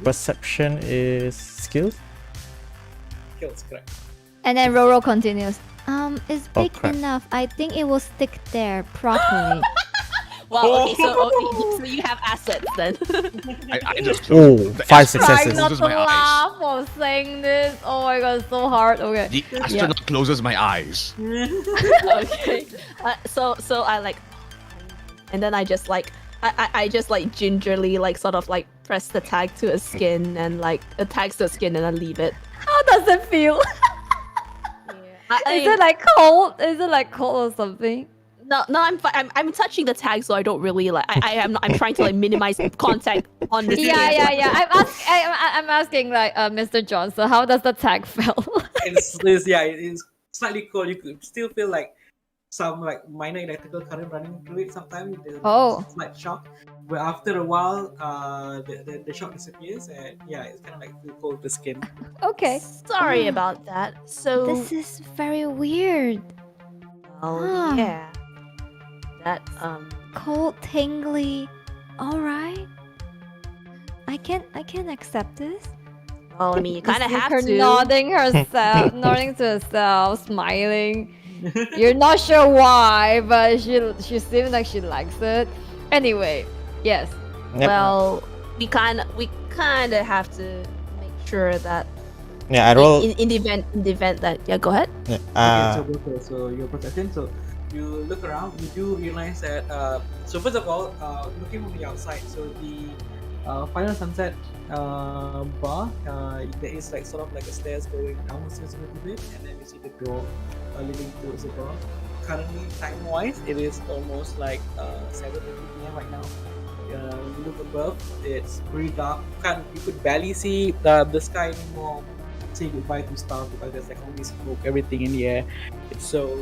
Speaker 1: Perception is skills.
Speaker 5: Kills, correct.
Speaker 4: And then Roro continues. It's
Speaker 1: Oh,
Speaker 4: big
Speaker 1: crap.
Speaker 4: enough. I think it will stick there properly.
Speaker 3: Well, okay, so you have assets then.
Speaker 2: I just
Speaker 1: Oh,
Speaker 2: the
Speaker 1: 5
Speaker 2: astronaut
Speaker 1: successes.
Speaker 2: closes my eyes.
Speaker 4: for saying this. Oh my god, it's so hard. Okay.
Speaker 2: The astronaut closes my eyes.
Speaker 3: Okay. So I like, and then I just like I just like gingerly like sort of like press the tag to a skin and like tags to a skin and I leave it.
Speaker 4: How does it feel? Is it like cold? Is it like cold or something?
Speaker 3: No, I'm touching the tag, so I don't really like. I'm trying to like minimize contact on the skin.
Speaker 4: Yeah. I'm asking like Mr. Johnson, how does the tag feel?
Speaker 5: It's slightly cold. You could still feel like some like minor electrical current running through it. Sometimes there's a slight shock, but after a while, the shock disappears, and yeah, it's kind of like feel cold to skin.
Speaker 4: Okay.
Speaker 3: Sorry about that. So
Speaker 4: This is very weird.
Speaker 3: oh yeah, that
Speaker 4: Cold, tingly. All right. I can accept this.
Speaker 3: well, I mean, you kind of
Speaker 4: see
Speaker 3: have
Speaker 4: her
Speaker 3: to.
Speaker 4: nodding herself, nodding to herself, smiling. You're not sure why, but she seems like she likes it. Anyway, yes.
Speaker 1: Yep.
Speaker 3: Well, we kind of have to make sure that
Speaker 1: Yeah, I roll.
Speaker 3: in the event that go ahead.
Speaker 1: Yeah,
Speaker 5: Okay, so your perception. So you look around. You do realize that. So first of all, looking from the outside, so the Final Sunset bar, there is like sort of like a stairs going downstairs a little bit, and then you see the door leading towards the door. Currently, time-wise, it is almost like 7:50 p.m. right now. You look above, it's pretty dark. You could barely see the sky anymore. Say goodbye to stars because there's like only smoke, everything in the air. It's so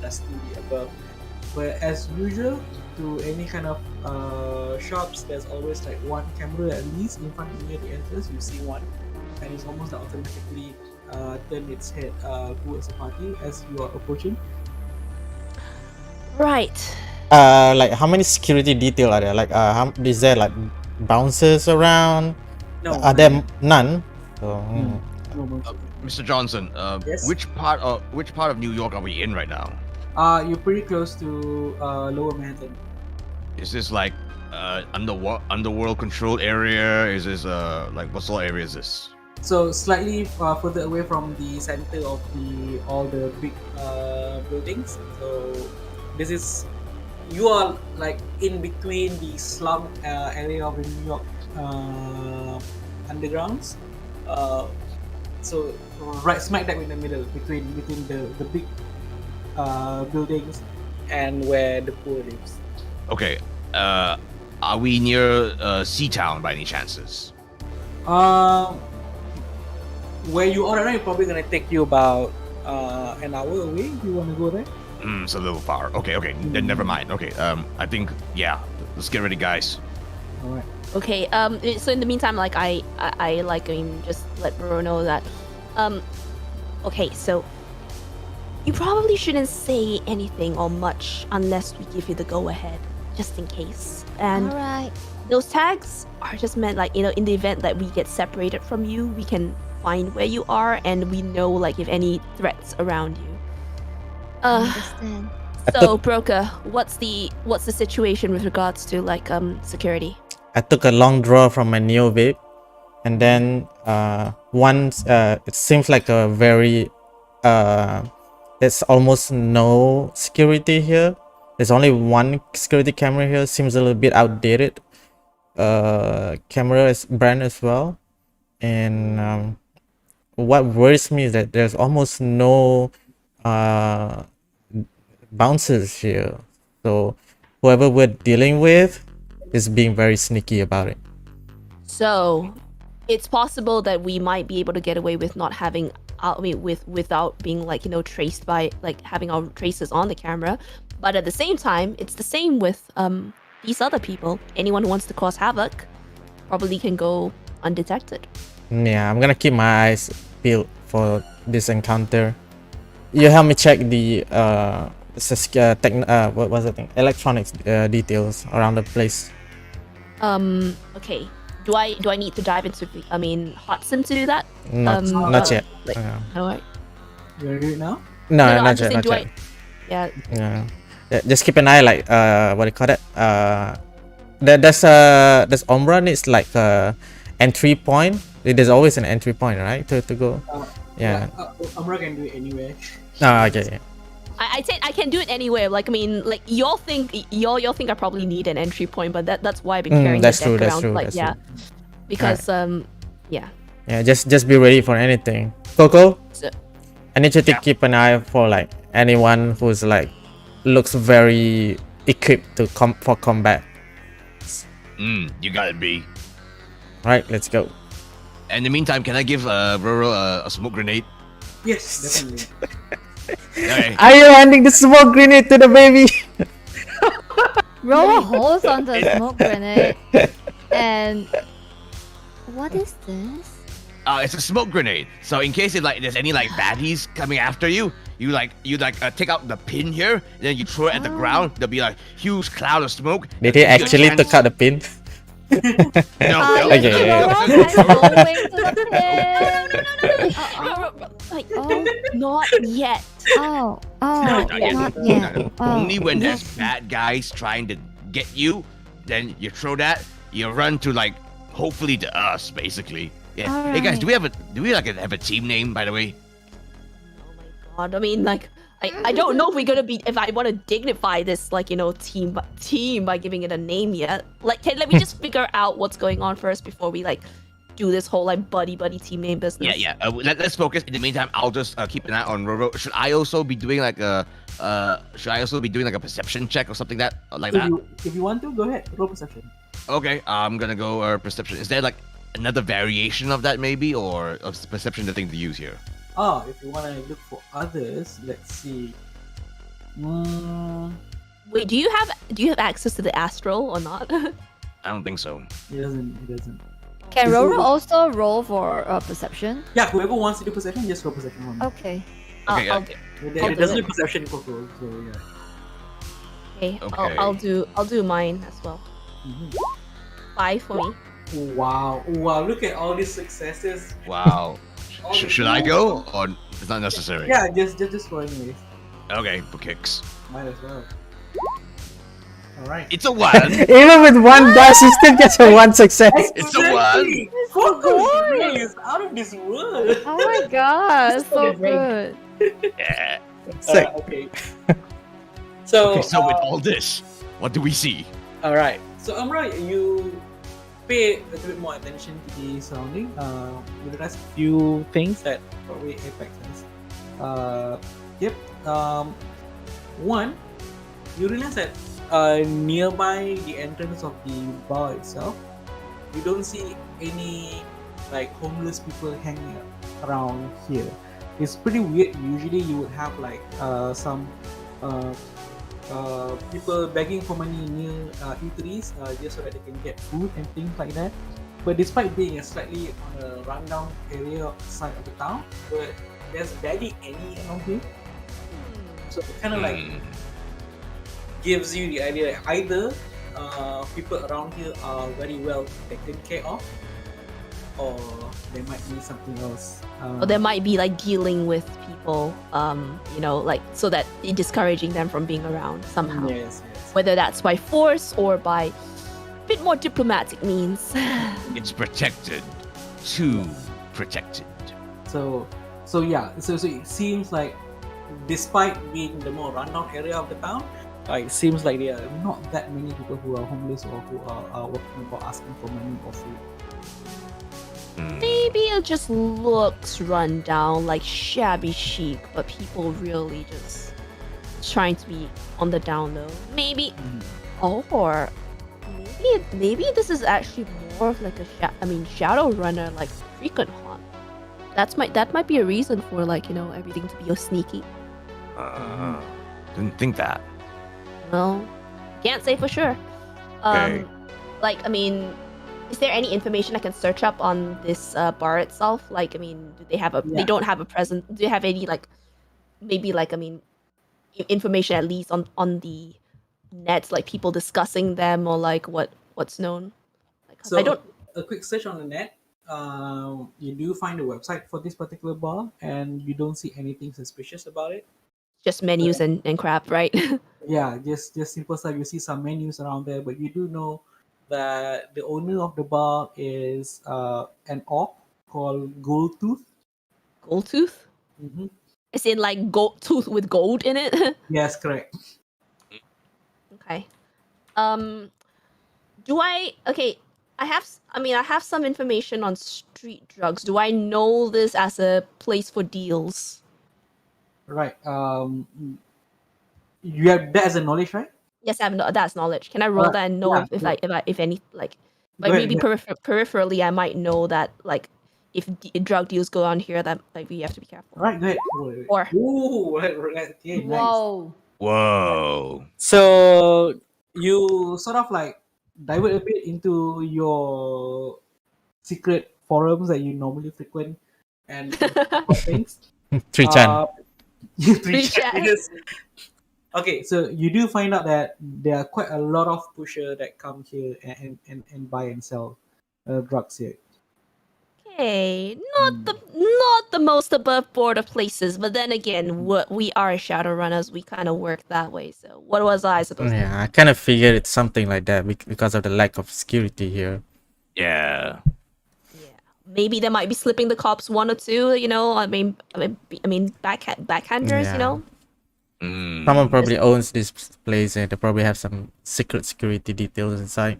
Speaker 5: dusty above. But as usual, to any kind of shops, there's always like one camera at least in front of you at the entrance. You see one, and it's almost like automatically turn its head towards the party as you are approaching.
Speaker 3: Right.
Speaker 1: like how many security detail are there? Like is there like bouncers around?
Speaker 5: No,
Speaker 1: Are there none? So,
Speaker 5: no more.
Speaker 2: Mr. Johnson,
Speaker 5: Yes?
Speaker 2: which part of New York are we in right now?
Speaker 5: You're pretty close to Lower Manhattan.
Speaker 2: Is this like underworld controlled area? Is this like what sort of area is this?
Speaker 5: So slightly further away from the center of all the big buildings. So this is, you are like in between the slum area of the New York undergrounds. So right smack dab in the middle between the big buildings and where the poor lives.
Speaker 2: Okay. Are we near Seatown by any chances?
Speaker 5: Where you are right now, it's probably gonna take you about an hour away. You wanna go there?
Speaker 2: It's a little far. Okay. Then never mind. Okay. I think let's get ready, guys.
Speaker 5: All right.
Speaker 3: Okay. So in the meantime, like I just let Bro know that. Okay. So you probably shouldn't say anything or much unless we give you the go ahead, just in case. And
Speaker 4: Alright.
Speaker 3: those tags are just meant like, in the event that we get separated from you, we can find where you are and we know like if any threats around you.
Speaker 4: I understand.
Speaker 3: So Broker, what's the situation with regards to like security?
Speaker 1: I took a long draw from my neo vape, and then once it seems like a very there's almost no security here. There's only one security camera here. Seems a little bit outdated. Camera is brand as well, and what worries me is that there's almost no bouncers here. So whoever we're dealing with is being very sneaky about it.
Speaker 3: So it's possible that we might be able to get away with not having without being like traced by like having our traces on the camera, but at the same time it's the same with these other people. Anyone who wants to cause havoc probably can go undetected.
Speaker 1: Yeah, I'm gonna keep my eyes peeled for this encounter. You help me check the what was the thing? Electronics details around the place.
Speaker 3: Okay. Do I need to dive into hot sim to do that?
Speaker 1: Not yet.
Speaker 3: Alright.
Speaker 5: You gonna do it now?
Speaker 1: No,
Speaker 3: I'm
Speaker 1: not
Speaker 3: just
Speaker 1: yet.
Speaker 3: saying,
Speaker 1: Not yet.
Speaker 3: Yeah.
Speaker 1: Yeah, just keep an eye, like what do you call that? There's Umbra needs like entry point. There's always an entry point, right? To go. Yeah.
Speaker 5: Umbra can do it anywhere.
Speaker 1: Oh, okay. Yeah.
Speaker 3: I said I can do it anywhere. Like y'all think I probably need an entry point, but that's why I've been carrying
Speaker 1: that's
Speaker 3: the
Speaker 1: true,
Speaker 3: deck
Speaker 1: that's
Speaker 3: around.
Speaker 1: true,
Speaker 3: Like
Speaker 1: that's
Speaker 3: yeah,
Speaker 1: true.
Speaker 3: because yeah.
Speaker 1: Yeah, just be ready for anything. Coco,
Speaker 3: So,
Speaker 1: I need you to
Speaker 2: Yeah.
Speaker 1: keep an eye for like anyone who's like looks very equipped to for combat.
Speaker 2: You got it, B.
Speaker 1: Right, let's go.
Speaker 2: In the meantime, can I give Roro a smoke grenade?
Speaker 5: Yes, definitely.
Speaker 2: Okay.
Speaker 1: Are you handing the smoke grenade to the baby?
Speaker 4: Roll holes on the smoke grenade. And what is this?
Speaker 2: It's a smoke grenade. So in case there's any like baddies coming after you, you take out the pin here, and then you throw it at the ground. There'll be like huge cloud of smoke.
Speaker 1: Did he actually took out the pin?
Speaker 2: No.
Speaker 1: Okay, yeah.
Speaker 4: Going to the pin.
Speaker 3: like
Speaker 4: Oh.
Speaker 3: not yet.
Speaker 4: Oh,
Speaker 2: Not yet.
Speaker 4: not yet.
Speaker 2: Only when there's bad guys trying to get you, then you throw that. You run to like hopefully to us, basically. Yeah. Hey guys, do we have a team name, by the way?
Speaker 3: Oh my god. I mean, like, I don't know if I want to dignify this, like, team by giving it a name yet. Like, let me just figure out what's going on first before we, like, do this whole, like, buddy team name business.
Speaker 2: Yeah. Let's focus. In the meantime, I'll just keep an eye on Roro. Should I also be doing like a perception check or something like that?
Speaker 5: If you want to, go ahead. Roll perception.
Speaker 2: Okay, I'm gonna go perception. Is there like another variation of that maybe, or of perception the thing to use here?
Speaker 5: Oh, if you want to look for others, let's see.
Speaker 3: Wait, do you have access to the astral or not?
Speaker 2: I don't think so.
Speaker 5: He doesn't.
Speaker 4: Can Roro also roll for perception?
Speaker 5: Yeah, whoever wants to do perception, just roll perception for me.
Speaker 4: Okay.
Speaker 2: Okay,
Speaker 3: I'll
Speaker 5: It doesn't do perception for Coco, so yeah.
Speaker 3: Okay. I'll do mine as well. 5 for me.
Speaker 5: Wow, look at all these successes.
Speaker 2: Wow. Should I go, or it's not necessary?
Speaker 5: Yeah, just for anyways.
Speaker 2: Okay, for kicks.
Speaker 5: Might as well. Alright.
Speaker 2: It's a 1.
Speaker 1: Even with one dash, you still get a one success.
Speaker 2: It's a 1.
Speaker 5: Coco's brain is out of this world.
Speaker 4: Oh my god, so good.
Speaker 2: Yeah.
Speaker 1: Sick.
Speaker 5: Okay. So,
Speaker 2: Okay, so with all this, what do we see?
Speaker 5: alright. So Amra, you pay a little bit more attention to the surrounding. You realize a few things that probably affect us. One, you realize that nearby the entrance of the bar itself, you don't see any like homeless people hanging around here. It's pretty weird. Usually you would have like some people begging for money near eateries just so that they can get food and things like that. But despite being a slightly on a rundown area side of the town, but there's barely any around here. So it kind of like gives you the idea that either people around here are very well taken care of, or there might be something else.
Speaker 3: Or there might be like dealing with people, you know, like so that discouraging them from being around somehow.
Speaker 5: Yes.
Speaker 3: Whether that's by force or by a bit more diplomatic means.
Speaker 2: It's protected. Too protected.
Speaker 5: So it seems like, despite being the more rundown area of the town, it seems like there are not that many people who are homeless or who are walking about asking for money or food.
Speaker 3: Maybe it just looks run down, like shabby chic, but people really just trying to be on the down low. Maybe, or maybe this is actually more of like Shadowrunner, like frequent haunt. That might be a reason for, like, you know, everything to be sneaky.
Speaker 2: Didn't think that.
Speaker 3: Well, can't say for sure.
Speaker 2: Okay.
Speaker 3: Like, I mean, is there any information I can search up on this bar itself? Like, I mean, do they have a? They don't have a present. Do they have any, like, maybe like, I mean, information at least on the net, like people discussing them, or like what's known? Like,
Speaker 5: So
Speaker 3: I don't.
Speaker 5: a quick search on the net, you do find a website for this particular bar, and you don't see anything suspicious about it.
Speaker 3: Just menus and crap, right?
Speaker 5: Yeah, just simple stuff. You see some menus around there, but you do know that the owner of the bar is an orc called Goldtooth.
Speaker 3: Gold tooth?
Speaker 5: Mm-hmm.
Speaker 3: As in like gold tooth with gold in it?
Speaker 5: Yes, correct.
Speaker 3: Okay. Do I? Okay. I have some information on street drugs. Do I know this as a place for deals?
Speaker 5: Right. You have that as a knowledge, right?
Speaker 3: Yes, I have that's knowledge. Can I roll
Speaker 5: Right,
Speaker 3: that and know
Speaker 5: yeah,
Speaker 3: if any, like
Speaker 5: Go ahead,
Speaker 3: maybe
Speaker 5: yeah.
Speaker 3: peripherally I might know that, like, if drug deals go on here, that like we have to be careful.
Speaker 5: Right, go ahead.
Speaker 3: Or-
Speaker 5: Ooh, right, yeah, nice.
Speaker 4: Whoa.
Speaker 2: Whoa.
Speaker 5: So you sort of like divert a bit into your secret forums that you normally frequent and things.
Speaker 1: 3chan.
Speaker 5: 3chan, yes. Okay, so you do find out that there are quite a lot of pusher that come here and buy and sell drugs here.
Speaker 3: Okay, not the most above board of places, but then again, we are Shadowrunners. We kind of work that way. So what was I supposed to?
Speaker 1: Yeah, I kind of figured it's something like that because of the lack of security here.
Speaker 2: Yeah.
Speaker 3: Maybe they might be slipping the cops one or two. You know, I mean, backhanders.
Speaker 1: Yeah.
Speaker 3: You know.
Speaker 1: Someone probably owns this place and they probably have some secret security details inside.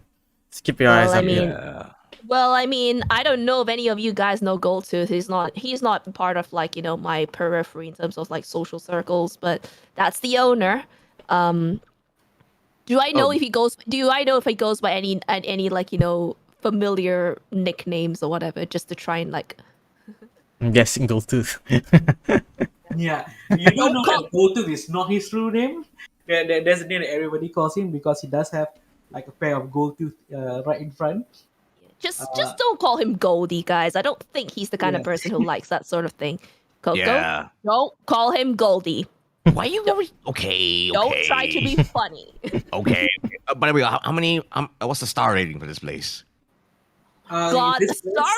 Speaker 1: Just keep your eyes
Speaker 3: Well, I
Speaker 1: up
Speaker 3: mean,
Speaker 1: here.
Speaker 3: Well, I mean, I don't know if any of you guys know Goldtooth. He's not part of, like, you know, my periphery in terms of like social circles, but that's the owner. Do I know if he goes? Do I know if he goes by any like, you know, familiar nicknames or whatever, just to try and like?
Speaker 1: I'm guessing Goldtooth.
Speaker 5: Yeah, you do know that Goldtooth is not his true name. There's a name that everybody calls him because he does have like a pair of gold tooth right in front.
Speaker 3: Just don't call him Goldie, guys. I don't think he's the kind of person who likes that sort of thing.
Speaker 2: Yeah.
Speaker 3: Don't call him Goldie.
Speaker 2: Why you always okay?
Speaker 3: Don't try to be funny.
Speaker 2: Okay. By the way, how many? What's the star rating for this place?
Speaker 3: God, the
Speaker 5: This
Speaker 3: star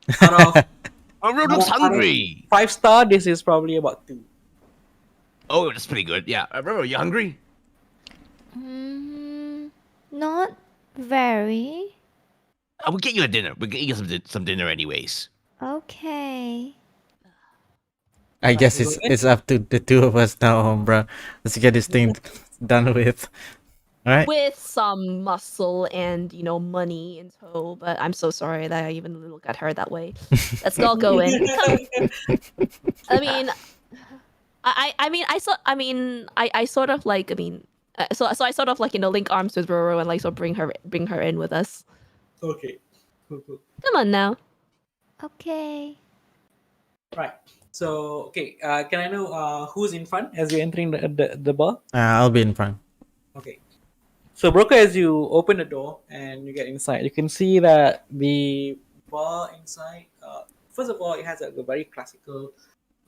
Speaker 5: is
Speaker 3: rating?
Speaker 5: out of
Speaker 2: I'm real hungry.
Speaker 5: 5-star, this is probably about 2.
Speaker 2: Oh, that's pretty good. Yeah. Remember, you hungry?
Speaker 4: Not very.
Speaker 2: We'll get you a dinner. We'll get you some dinner anyways.
Speaker 4: Okay.
Speaker 1: I guess it's up to the two of us now, bro. Let's get this thing done with. All right.
Speaker 3: With some muscle and, you know, money in tow, but I'm so sorry that I even look at her that way. Let's all go in. I mean, I sort of like, so I sort of like, you know, link arms with Roro and like sort of bring her in with us.
Speaker 5: Okay. Cool.
Speaker 3: Come on now.
Speaker 4: Okay.
Speaker 5: Right. So, okay, can I know who's in front as you're entering the bar?
Speaker 1: I'll be in front.
Speaker 5: Okay. So, Broker, as you open the door and you get inside, you can see that the bar inside, first of all, it has a very classical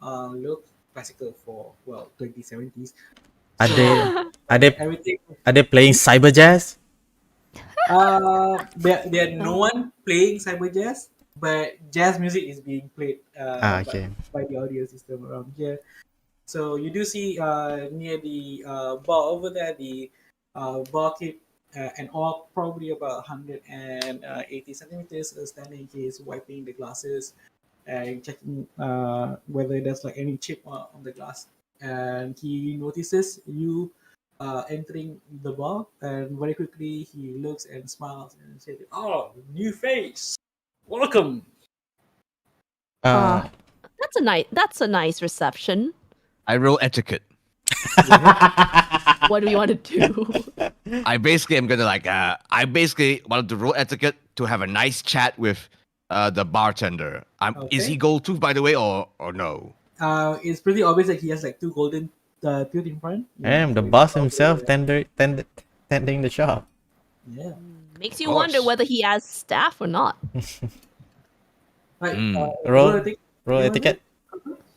Speaker 5: look, classical for, well, 2070s.
Speaker 1: Are
Speaker 5: So,
Speaker 1: they are they
Speaker 5: everything,
Speaker 1: are they playing cyber jazz?
Speaker 5: there no one playing cyber jazz, but jazz music is being played
Speaker 1: Okay.
Speaker 5: by the audio system around here. So you do see near the bar over there, the barkeep, an orc, probably about 180 centimeters, standing. He's wiping the glasses and checking whether there's like any chip on the glass. And he notices you entering the bar, and very quickly he looks and smiles and says, "Oh, new face, welcome."
Speaker 1: Uh,
Speaker 3: That's a nice reception.
Speaker 2: I roll etiquette.
Speaker 3: What do we want to do?
Speaker 2: I basically am gonna like I basically wanted to roll etiquette to have a nice chat with the bartender. Is
Speaker 5: Okay.
Speaker 2: he gold tooth, by the way, or no?
Speaker 5: It's pretty obvious that he has like two golden teeth in front.
Speaker 1: Damn, the
Speaker 5: so
Speaker 1: boss
Speaker 5: it's
Speaker 1: himself
Speaker 5: probably,
Speaker 1: tending the shop.
Speaker 5: yeah.
Speaker 3: Makes you
Speaker 2: Of
Speaker 3: wonder
Speaker 2: course.
Speaker 3: whether he has staff or not.
Speaker 5: Right.
Speaker 1: Roll-
Speaker 5: etiquette.
Speaker 1: Roll etiquette.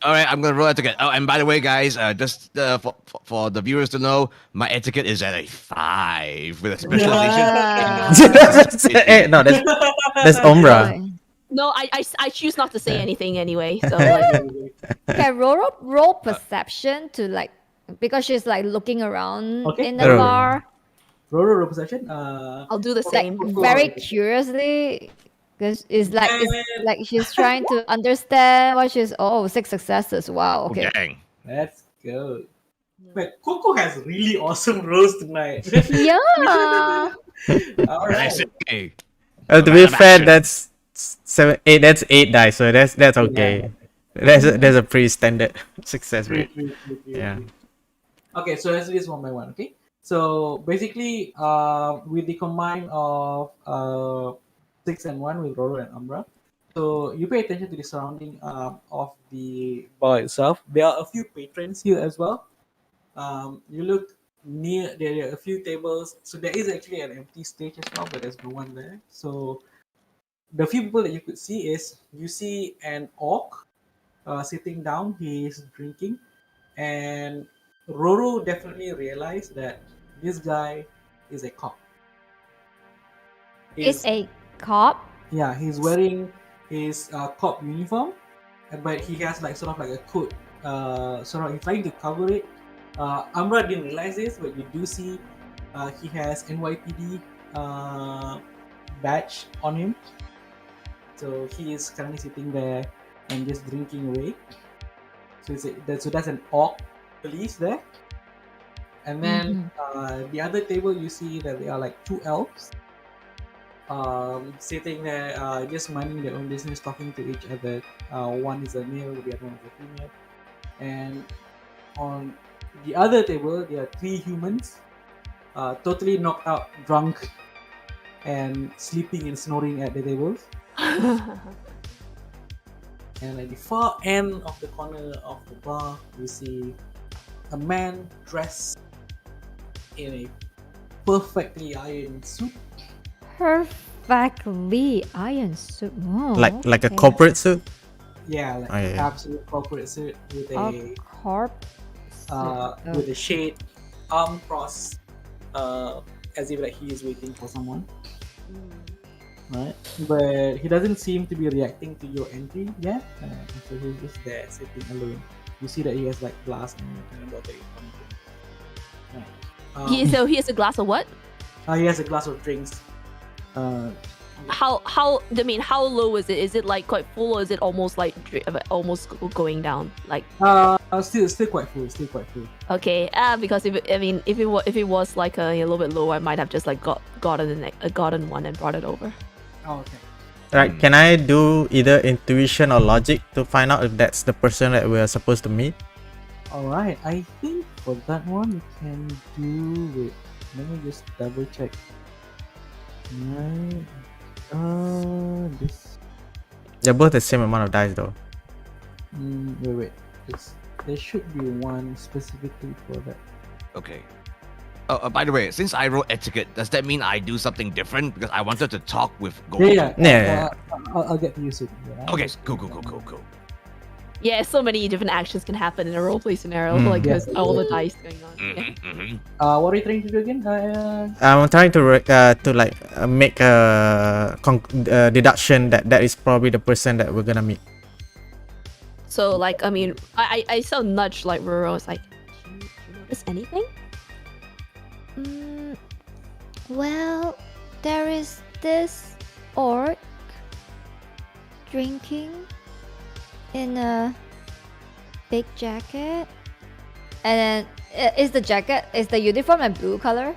Speaker 2: All right, I'm gonna roll etiquette. Oh, and by the way, guys, just for the viewers to know, my etiquette is at a 5 with a specialization.
Speaker 1: No, that's Umbra.
Speaker 3: No, I choose not to say anything anyway. So like,
Speaker 4: Okay, roll perception to like because she's like looking around
Speaker 5: Okay.
Speaker 4: in the
Speaker 1: Roll.
Speaker 4: bar,
Speaker 5: Roll perception.
Speaker 3: I'll do the
Speaker 4: like
Speaker 3: same.
Speaker 4: very curiously, because it's like she's trying to understand what she's. Oh, 6 successes. Wow. Okay.
Speaker 2: Dang.
Speaker 5: Let's go. But Coco has really awesome rolls tonight.
Speaker 4: Yeah.
Speaker 5: All
Speaker 2: And I
Speaker 5: right.
Speaker 2: said, hey,
Speaker 1: To be
Speaker 2: Amount of
Speaker 1: fair,
Speaker 2: action.
Speaker 1: that's 8. That's 8 dice, so that's okay. There's a pretty standard success rate. Yeah.
Speaker 5: Okay, so let's do this one by one. Okay. So basically, with the combine of 6 and 1 with Roro and Umbra, so you pay attention to the surrounding of the bar itself. There are a few patrons here as well. You look near, there are a few tables. So there is actually an empty stage as well, but there's no one there. So the few people that you could see is you see an orc sitting down. He's drinking, and Roro definitely realized that this guy is a cop.
Speaker 4: Is a cop.
Speaker 5: Yeah, he's wearing his cop uniform, but he has like sort of like a coat. Sort of he's trying to cover it. Umbra didn't realize this, but you do see he has NYPD badge on him. So he is currently sitting there and just drinking away. So that's an orc police there. And then the other table, you see that there are like 2 elves sitting there, just minding their own business, talking to each other. One is a male, the other one is a female. And on the other table, there are 3 humans, totally knocked out, drunk, and sleeping and snoring at the tables. And at the far end of the corner of the bar, you see a man dressed in a perfectly ironed suit.
Speaker 4: Perfectly iron suit. Oh,
Speaker 1: Like a
Speaker 4: okay.
Speaker 1: corporate suit.
Speaker 5: Yeah, like
Speaker 1: Oh, yeah.
Speaker 5: absolute corporate suit with
Speaker 4: A
Speaker 5: a
Speaker 4: corp.
Speaker 5: with a shade, arm crossed, as if like he is waiting for someone. Right, but he doesn't seem to be reacting to your entry yet. So he's just there sitting alone. You see that he has like glass and a bottle. Right.
Speaker 3: So he has a glass of what?
Speaker 5: He has a glass of drinks.
Speaker 3: How how low is it? Is it like quite full, or is it almost like almost going down? Like
Speaker 5: Still quite full. Still quite full.
Speaker 3: okay, because if it was like a little bit low, I might have just like gotten one and brought it over.
Speaker 5: Oh, okay.
Speaker 1: Right? Can I do either intuition or logic to find out if that's the person that we're supposed to meet?
Speaker 5: All right. I think for that one you can do it. Let me just double check. Right. This.
Speaker 1: They're both the same amount of dice though.
Speaker 5: Wait. There should be one specifically for that.
Speaker 2: Okay. By the way, since I wrote etiquette, does that mean I do something different? Because I wanted to talk with Gold.
Speaker 1: Yeah.
Speaker 5: I'll get to you soon. Yeah.
Speaker 2: Okay, cool.
Speaker 3: Yeah, so many different actions can happen in a roleplay scenario, like
Speaker 5: Yeah.
Speaker 3: there's all the dice going on. Yeah.
Speaker 5: What are you trying to do again?
Speaker 1: I'm trying to make a deduction that is probably the person that we're gonna meet.
Speaker 3: So like, I mean, I saw nudge like Roro was like, do you notice anything?
Speaker 4: Well, there is this orc drinking in a big jacket, and then is the uniform a blue color?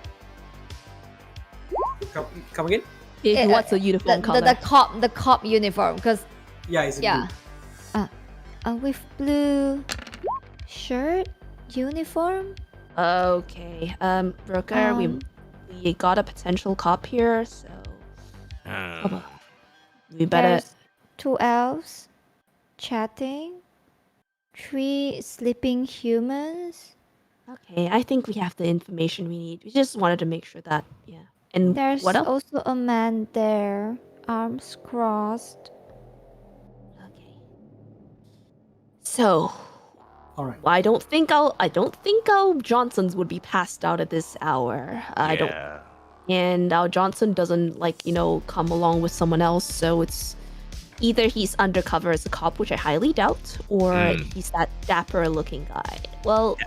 Speaker 5: Come again?
Speaker 3: What's the uniform color?
Speaker 4: The cop uniform, because
Speaker 5: Yeah, it's
Speaker 4: yeah, with blue shirt uniform.
Speaker 3: Okay, Brooker, we got a potential cop here, so we better.
Speaker 4: There's 2 elves chatting, 3 sleeping humans.
Speaker 3: Okay, I think we have the information we need. We just wanted to make sure that, yeah. And
Speaker 4: There's
Speaker 3: what else?
Speaker 4: also a man there, arms crossed.
Speaker 3: Okay. So,
Speaker 5: all right.
Speaker 3: I don't think our Johnsons would be passed out at this hour. I don't. And our Johnson doesn't come along with someone else, so it's either he's undercover as a cop, which I highly doubt, or he's that dapper-looking guy. Well,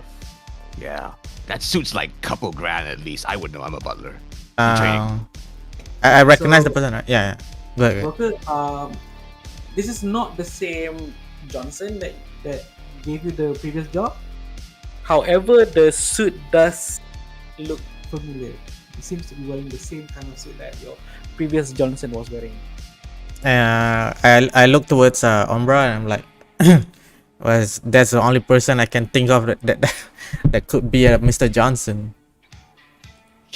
Speaker 2: Yeah, that suit's like couple grand at least. I would know. I'm a butler. Training.
Speaker 1: I recognize
Speaker 5: So-
Speaker 1: the person, right? Yeah. Go ahead.
Speaker 5: Broker, this is not the same Johnson that gave you the previous job. However, the suit does look familiar. He seems to be wearing the same kind of suit that your previous Johnson was wearing.
Speaker 1: I look towards Umbra and I'm like, that's the only person I can think of that could be Mr. Johnson.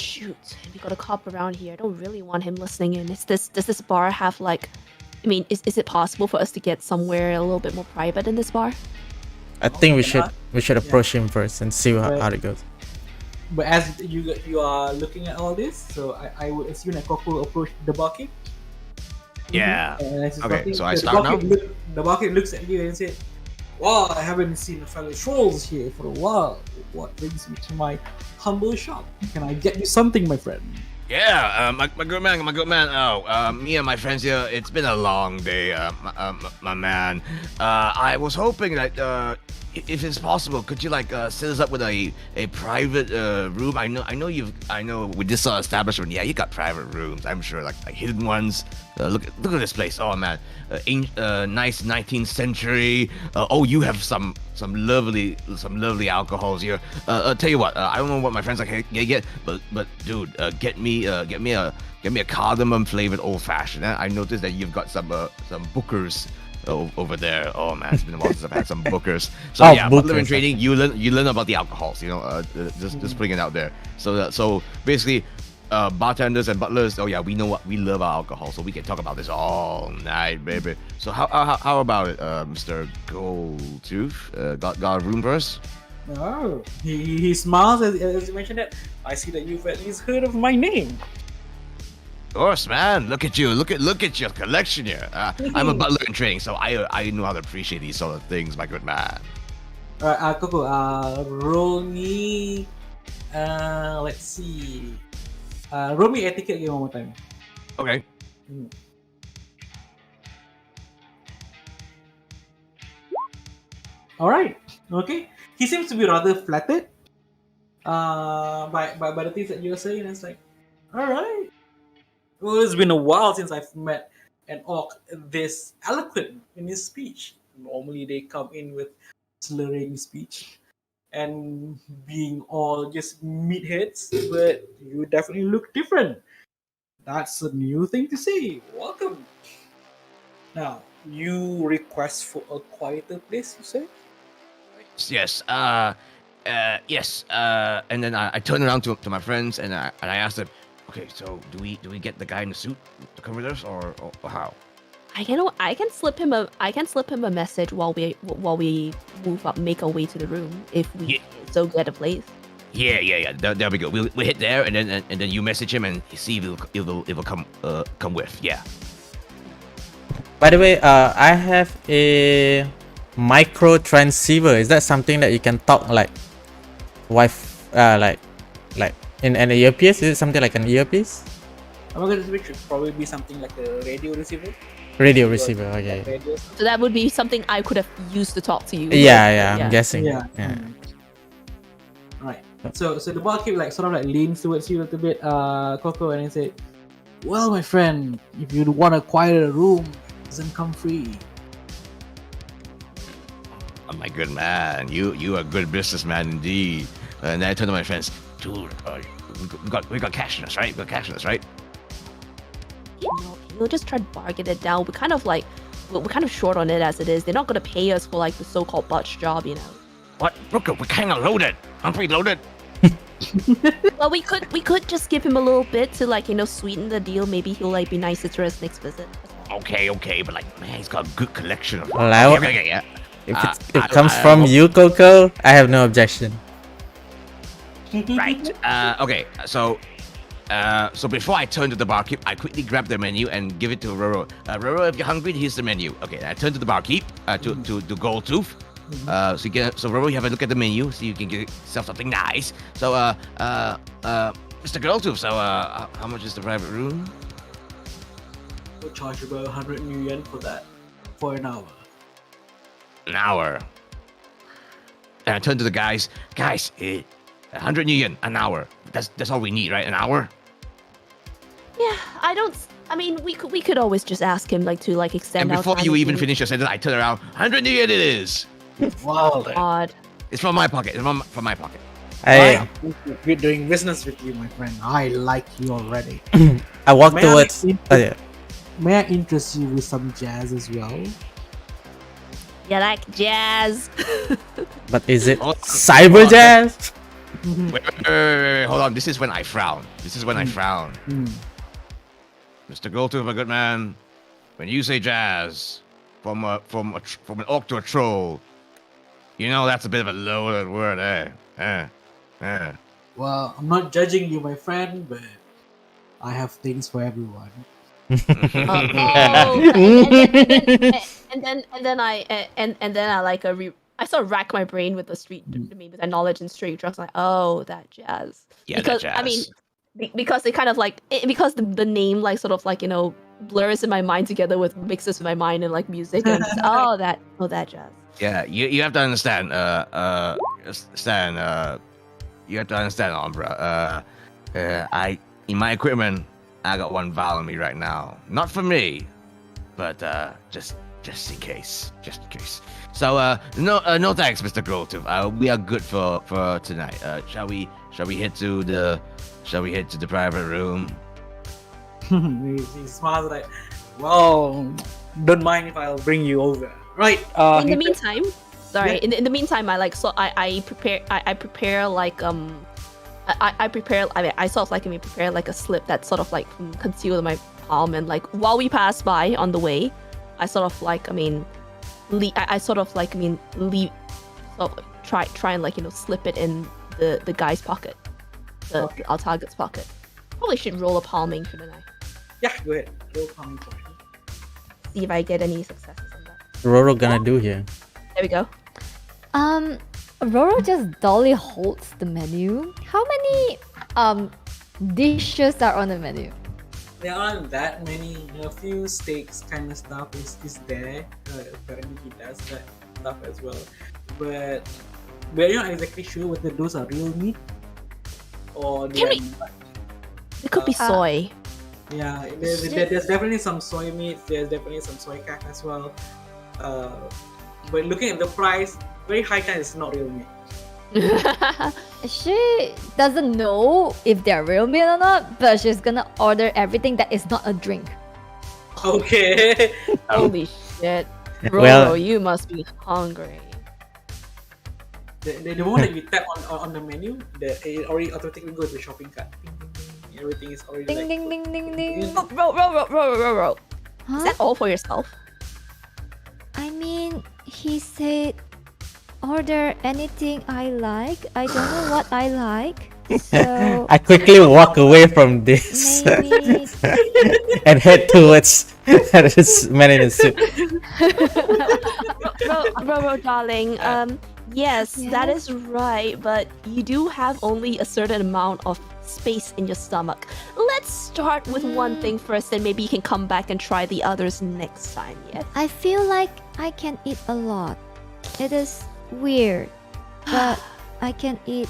Speaker 3: shoot, we got a cop around here. I don't really want him listening in. Does this bar have is it possible for us to get somewhere a little bit more private in this bar?
Speaker 1: I think we should approach him first and see how it goes.
Speaker 5: But as you are looking at all this, so I would assume that Coco will approach the barkeep.
Speaker 2: Yeah.
Speaker 5: And as he's
Speaker 2: Okay,
Speaker 5: talking,
Speaker 2: so I
Speaker 5: the
Speaker 2: start now?
Speaker 5: barkeep the barkeep looks at you and says, "Wow, I haven't seen a fellow trolls here for a while. What brings you to my humble shop? Can I get you something, my friend?"
Speaker 2: Yeah, my good man. Oh, me and my friends here. It's been a long day, my man. I was hoping that if it's possible, could you set us up with a private room? I know with this sort of establishment, yeah, you got private rooms. I'm sure like hidden ones. Look at this place. Oh man, nice 19th century. Oh, you have some lovely alcohols here. Tell you what, I don't know what my friends can get, but dude, get me a cardamom flavored old fashioned. I noticed that you've got some bookers over there. Oh man, it's been a while since I've had some bookers. So
Speaker 1: Oh,
Speaker 2: yeah, butler in
Speaker 1: bookers.
Speaker 2: training, you learn about the alcohols. Just putting it out there. So basically. Bartenders and butlers. Oh yeah, we love our alcohol, so we can talk about this all night, baby. So how about it, Mr. Goldtooth? Got a room for us?
Speaker 5: Oh, he smiles as you mentioned that. I see that you've at least heard of my name.
Speaker 2: Of course, man. Look at you. Look at your collection here. I'm a butler in training, so I know how to appreciate these sort of things, my good man.
Speaker 5: Alright, Coco. Roll me. Let's see. Roll me etiquette again one more time.
Speaker 2: Okay.
Speaker 5: All right. Okay. He seems to be rather flattered by the things that you're saying. It's like, all right. Well, it's been a while since I've met an orc this eloquent in his speech. Normally, they come in with slurring speech and being all just meatheads, but you definitely look different. That's a new thing to say. Welcome. Now, you request for a quieter place, you say?
Speaker 2: Yes. Yes. And then I turn around to my friends and I ask them, okay, so do we get the guy in the suit to come with us or how?
Speaker 3: I can slip him a message while we move up, make our way to the room if we so get a place.
Speaker 2: Yeah. There we go. We'll hit there, and then you message him and see if it'll come with. Yeah.
Speaker 1: By the way, I have a micro transceiver. Is that something that you can talk like like in an earpiece? Is it something like an earpiece?
Speaker 5: I'm gonna switch. Should probably be something like a radio receiver.
Speaker 1: Radio receiver, okay.
Speaker 5: Radio.
Speaker 3: So that would be something I could have used to talk to you.
Speaker 1: Yeah, I'm guessing.
Speaker 5: Yeah. Right. So the barkeep like sort of like leans towards you a little bit, Coco, and he said, "Well, my friend, if you want to quiet a room, it doesn't come free."
Speaker 2: Oh my good man, you are a good businessman indeed. And then I turned to my friends, dude, we got cash in us, right? We got cash in us, right?
Speaker 3: We'll just try to bargain it down. We're kind of short on it as it is. They're not gonna pay us for like the so-called botch job, you know.
Speaker 2: What? Brooker, we're kind of loaded. I'm preloaded.
Speaker 3: Well, we could just give him a little bit to like, you know, sweeten the deal. Maybe he'll like be nicer to us next visit.
Speaker 2: Okay, but like, man, he's got a good collection of.
Speaker 1: Well,
Speaker 2: Okay, yeah.
Speaker 1: If it comes from you, Coco, I have no objection.
Speaker 2: Right. Okay. So before I turn to the barkeep, I quickly grab the menu and give it to Roro. Roro, if you're hungry, here's the menu. Okay. I turn to the barkeep to Goldtooth. So Roro, you have a look at the menu, so you can get yourself something nice. So Mr. Goldtooth, so how much is the private room?
Speaker 5: We'll charge about 100 new yen for that, for an hour.
Speaker 2: An hour. And I turn to the guys. Guys, 100 new yen, an hour. That's all we need, right? An hour.
Speaker 3: Yeah, I mean, we could always just ask him like to like extend.
Speaker 2: And before
Speaker 3: our
Speaker 2: you
Speaker 3: time
Speaker 2: even
Speaker 3: if we-
Speaker 2: finish your sentence, I turn around. 100 new yen it is.
Speaker 5: Wow.
Speaker 3: Odd.
Speaker 2: It's from my pocket. It's from my pocket.
Speaker 5: We're doing business with you, my friend. I like you already.
Speaker 1: I walk
Speaker 5: May
Speaker 1: towards.
Speaker 5: I- May I interest you with some jazz as well?
Speaker 3: You like jazz?
Speaker 1: But is it
Speaker 2: Oh,
Speaker 1: cyber
Speaker 2: oh,
Speaker 1: jazz?
Speaker 2: Wait, hold on. This is when I frown. Mr. Goldtooth, my good man, when you say jazz from an orc to a troll, you know that's a bit of a loaded word, eh?
Speaker 5: Well, I'm not judging you, my friend, but I have things for everyone.
Speaker 3: And then I like I sort of rack my brain with the street with that knowledge in street drugs. Like, oh, that jazz.
Speaker 2: Yeah,
Speaker 3: because
Speaker 2: that jazz.
Speaker 3: I mean, because it kind of like because the name like sort of like, you know, blurs in my mind together with mixes with my mind and like music and just, that jazz.
Speaker 2: Yeah, you have to understand, Stan, you have to understand, Umbra. In my equipment, I got one vial on me right now. Not for me, but just in case. So no thanks, Mr. Goldtooth. We are good for tonight. Shall we head to the private room?
Speaker 5: He smiles like, well, don't mind if I'll bring you over. Right.
Speaker 3: In the meantime, sorry.
Speaker 5: Yeah.
Speaker 3: In the meantime, I prepare like I prepare. I mean, I sort of like prepare like a slip that's sort of like concealed in my palm, and like while we pass by on the way, I sort of like try and like, you know, slip it in the guy's pocket, our target's pocket. Probably should roll a palming, shouldn't I?
Speaker 5: Yeah, go ahead. Roll palming for me.
Speaker 3: See if I get any successes on that.
Speaker 1: Roro gonna do here?
Speaker 3: There we go.
Speaker 4: Roro just dully holds the menu. How many dishes are on the menu?
Speaker 5: There aren't that many. A few steaks kind of stuff is there. Apparently he does that stuff as well. But we're not exactly sure whether those are real meat or
Speaker 3: Can we- It could be soy.
Speaker 5: Yeah, there's definitely some soy meat. There's definitely some soy cack as well. But looking at the price, very high chance it's not real meat.
Speaker 4: She doesn't know if they're real meat or not, but she's gonna order everything that is not a drink.
Speaker 5: Okay.
Speaker 3: Holy shit. Roro,
Speaker 1: Well-
Speaker 3: you must be hungry.
Speaker 5: The moment that you tap on the menu, it already automatically goes to the shopping cart. Ding, ding, ding. Everything is already
Speaker 4: Ding
Speaker 5: like,
Speaker 4: ding ding ding ding.
Speaker 3: Roll. Is that all for yourself?
Speaker 4: I mean, he said, order anything I like. I don't know what I like. So
Speaker 1: I quickly walk away from this
Speaker 4: maybe.
Speaker 1: and head towards this man in a suit.
Speaker 3: Roro, darling. Yes, that
Speaker 4: Yes?
Speaker 3: is right, but you do have only a certain amount of space in your stomach. Let's start with one thing first, and maybe you can come back and try the others next time, yes?
Speaker 4: I feel like I can eat a lot. It is weird, but I can eat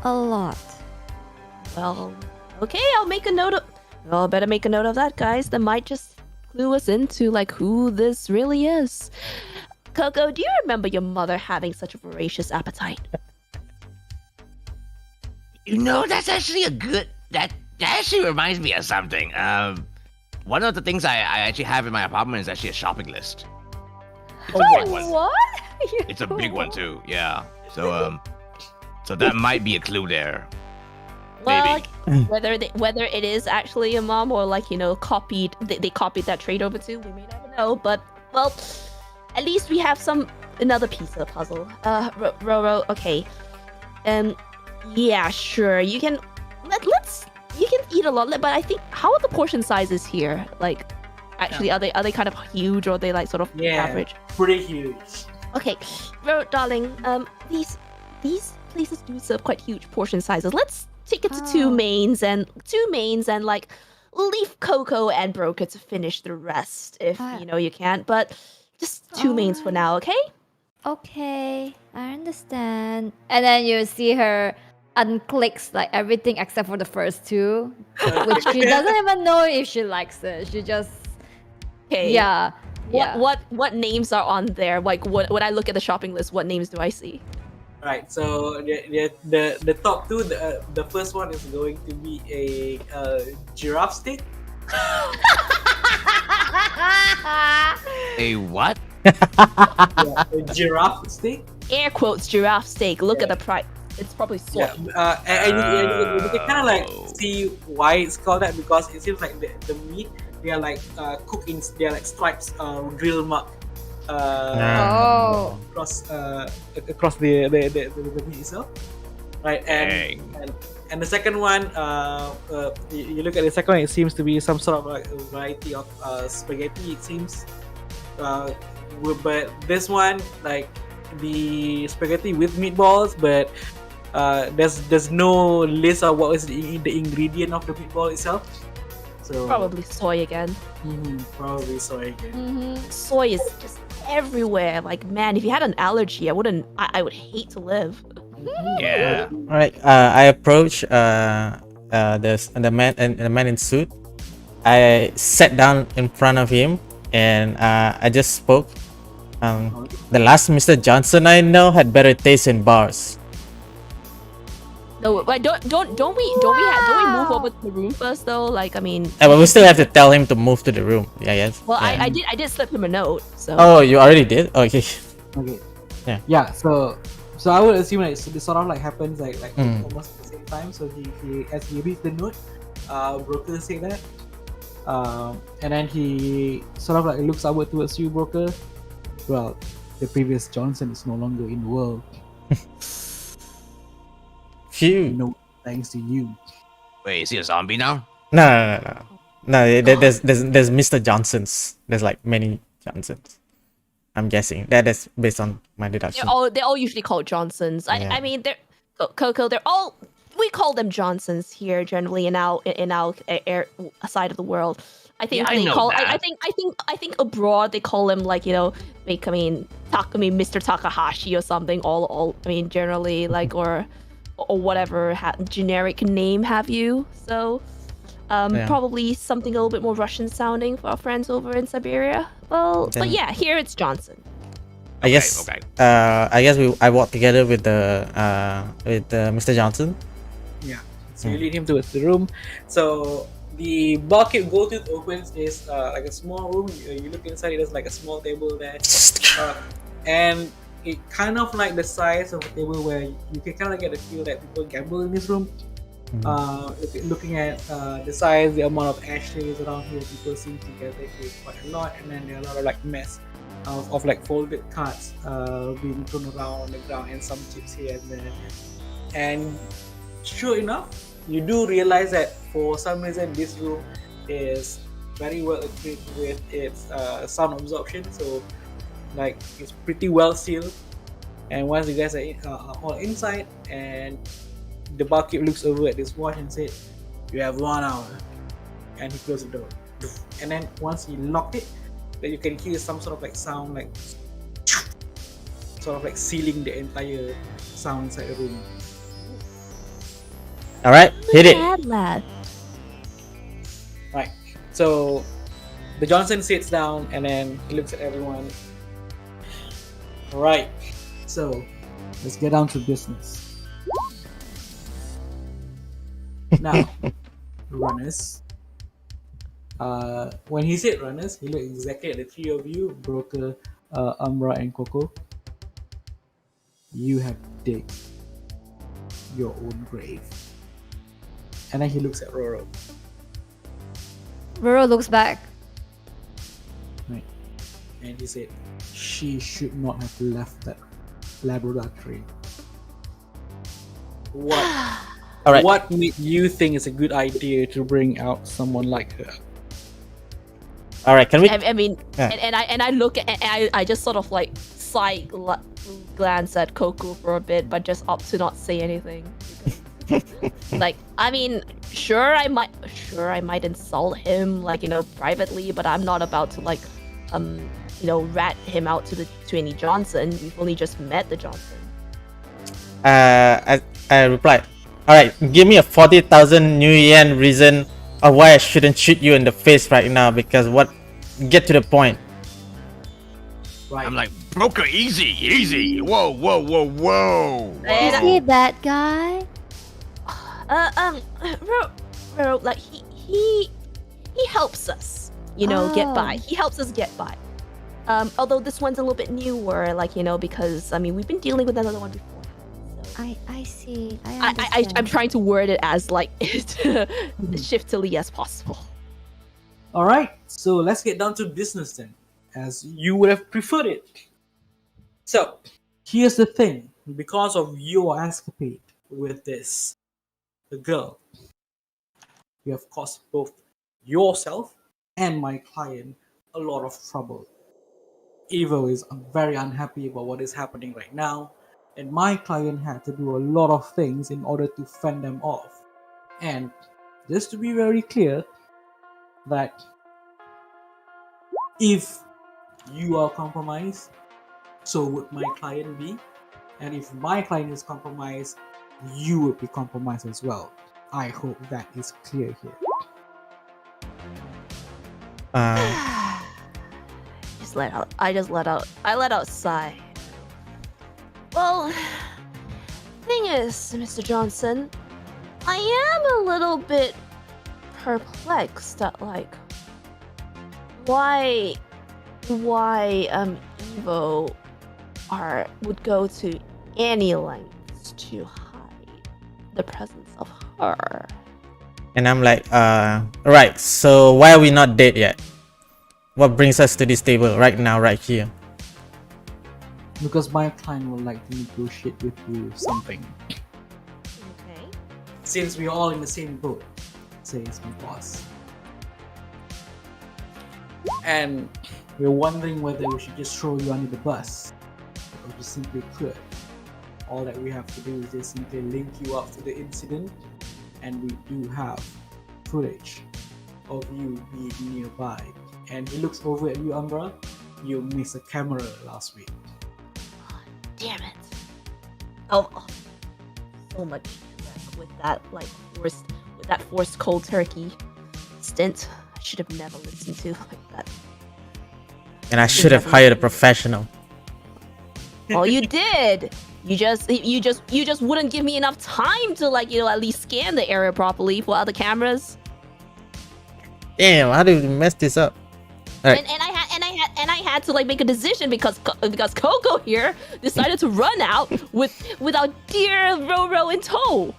Speaker 4: a lot.
Speaker 3: Well, okay, I'll make a note of... Well, better make a note of that, guys. That might just clue us into, like, who this really is. Coco, do you remember your mother having such a voracious appetite?
Speaker 2: You know, that's actually a good. That actually reminds me of something. One of the things I actually have in my apartment is actually a shopping list. It's a big one.
Speaker 4: What?
Speaker 2: It's a big one too. Yeah. So so that might be a clue there.
Speaker 3: Well,
Speaker 2: Maybe.
Speaker 3: like, whether it is actually a mom or like copied, they copied that trait over to, we may never know. But well, at least we have another piece of the puzzle. Roro, okay. Yeah, sure. You can you can eat a lot, but I think how are the portion sizes here? Like, actually, are they kind of huge, or are they like sort of average?
Speaker 5: Pretty huge.
Speaker 3: Okay, Roro, darling. These places do serve quite huge portion sizes. Let's take it to two mains and like leave Coco and Broker to finish the rest if you can't. But just two mains for now, okay?
Speaker 4: Okay, I understand. And then you see her unclicks like everything except for the first two, which she doesn't even know if she likes it. She just yeah.
Speaker 3: What names are on there? Like when I look at the shopping list, what names do I see?
Speaker 5: Right. So the top two, the first one is going to be a giraffe stick.
Speaker 2: A what?
Speaker 5: Yeah, a giraffe steak.
Speaker 3: Air quotes giraffe steak. Look at the price. It's probably soy.
Speaker 5: Yeah, and you can kind of like see why it's called that, because it seems like the meat, they are like cooked in, they are like stripes, drill mark across the meat itself, right? And the second one, you look at the second one, it seems to be some sort of like a variety of spaghetti. It seems. But this one, like the spaghetti with meatballs, but there's no list of what is the ingredient of the meatball itself. So
Speaker 3: Probably soy again.
Speaker 5: Probably soy again.
Speaker 3: Soy is just everywhere. Like, man, if you had an allergy, I would hate to live.
Speaker 2: Yeah.
Speaker 1: All right. I approach the man in suit. I sat down in front of him and I just spoke. The last Mr. Johnson I know had better taste in bars.
Speaker 3: No, but don't we move over to the room first though? Like, I mean.
Speaker 1: But we still have to tell him to move to the room. Yeah, yes.
Speaker 3: Well,
Speaker 1: yeah.
Speaker 3: I did slip him a note. So.
Speaker 1: Oh, you already did? Okay.
Speaker 5: Okay.
Speaker 1: Yeah.
Speaker 5: So I would assume like it sort of like happens like almost at the same time. So he as he reads the note, Broker said that, and then he sort of like looks upward towards you, Broker. Well, the previous Johnson is no longer in the world.
Speaker 1: Phew.
Speaker 5: No, thanks to you.
Speaker 2: Wait, is he a zombie now?
Speaker 1: No. There's Mr. Johnsons. There's like many Johnsons. I'm guessing that is based on my deduction.
Speaker 3: They're all usually called Johnsons.
Speaker 1: Yeah.
Speaker 3: I mean, they're Coco. They're all, we call them Johnsons here generally in our side of the world. I think I think abroad they call him like Mr. Takahashi or something. All I mean generally like or whatever generic name have you. So probably something a little bit more Russian sounding for our friends over in Siberia. Well, but yeah, here it's Johnson.
Speaker 1: I guess.
Speaker 2: Okay.
Speaker 1: I guess I walked together with Mr. Johnson.
Speaker 5: Yeah. So you lead him towards the room. So the bulkhead go-to opens is like a small room. You look inside, it has like a small table there, and it kind of like the size of a table where you can kind of get the feel that people gamble in this room. Looking at the size, the amount of ashtrays around here, people seem to get quite a lot, and then there are a lot of like mess of like folded cards being thrown around on the ground, and some chips here and there. And sure enough, you do realize that for some reason this room is very well equipped with its sound absorption, so like it's pretty well sealed. And once you guys are all inside, and the barkeep looks over at this watch and said, "You have 1 hour," and he closed the door. And then once he locked it, then you can hear some sort of like sound, like sort of like sealing the entire sound inside the room.
Speaker 1: All right, hit it.
Speaker 3: Bad lad.
Speaker 5: Right. So the Johnson sits down and then he looks at everyone. Right. So let's get down to business. Now, runners. When he said runners, he looked exactly at the three of you, Broker, Umbra, and Coco. You have digged your own grave. And then he looks at Roro.
Speaker 4: Roro looks back.
Speaker 5: Right. And he said, she should not have left that laboratory. What?
Speaker 1: All right.
Speaker 5: What made you think it's a good idea to bring out someone like her?
Speaker 1: All right, can we?
Speaker 3: I mean,
Speaker 1: Yeah.
Speaker 3: and I look at, and I just sort of like side glance at Coco for a bit, but just opt to not say anything. Like, I mean, sure I might insult him, like, you know, privately, but I'm not about to like, you know, rat him out to any Johnson. We've only just met the Johnson.
Speaker 1: I replied, all right, give me a 40,000 new yen reason of why I shouldn't shoot you in the face right now, because what? Get to the point.
Speaker 5: Right.
Speaker 2: I'm like, broker, easy. Whoa.
Speaker 4: You see that guy?
Speaker 3: Bro, like he helps us, you know, get by. He helps us get by. Although this one's a little bit newer, like, you know, because I mean we've been dealing with another one before. So.
Speaker 4: I see. I understand.
Speaker 3: I'm trying to word it as like shiftily as possible.
Speaker 5: All right. So let's get down to business then, as you would have preferred it. So here's the thing: because of your escapade with the girl, you have caused both yourself and my client a lot of trouble. Evo is very unhappy about what is happening right now, and my client had to do a lot of things in order to fend them off. And just to be very clear, that if you are compromised, so would my client be, and if my client is compromised, you would be compromised as well. I hope that is clear here.
Speaker 3: I let out a sigh. Well, thing is, Mr. Johnson, I am a little bit perplexed at like why Evo would go to any lengths to hide the presence of her.
Speaker 1: And I'm like, right, so why are we not dead yet? What brings us to this table right now, right here?
Speaker 5: Because my client would like to negotiate with you something.
Speaker 3: Okay.
Speaker 5: Since we're all in the same boat, says my boss. And we're wondering whether we should just throw you under the bus, or just simply put, all that we have to do is just simply link you up to the incident, and we do have footage of you being nearby. And he looks over at you, Umbra. You missed a camera last week.
Speaker 3: Damn it. Oh, so much with that forced cold turkey stint. I should have never listened to like that.
Speaker 1: And I should have hired a professional.
Speaker 3: Well, you did. You just wouldn't give me enough time to, like, you know, at least scan the area properly for other cameras.
Speaker 1: Damn, how did we mess this up? All right.
Speaker 3: And I had to like make a decision because Coco here decided to run out with our dear Roro in tow.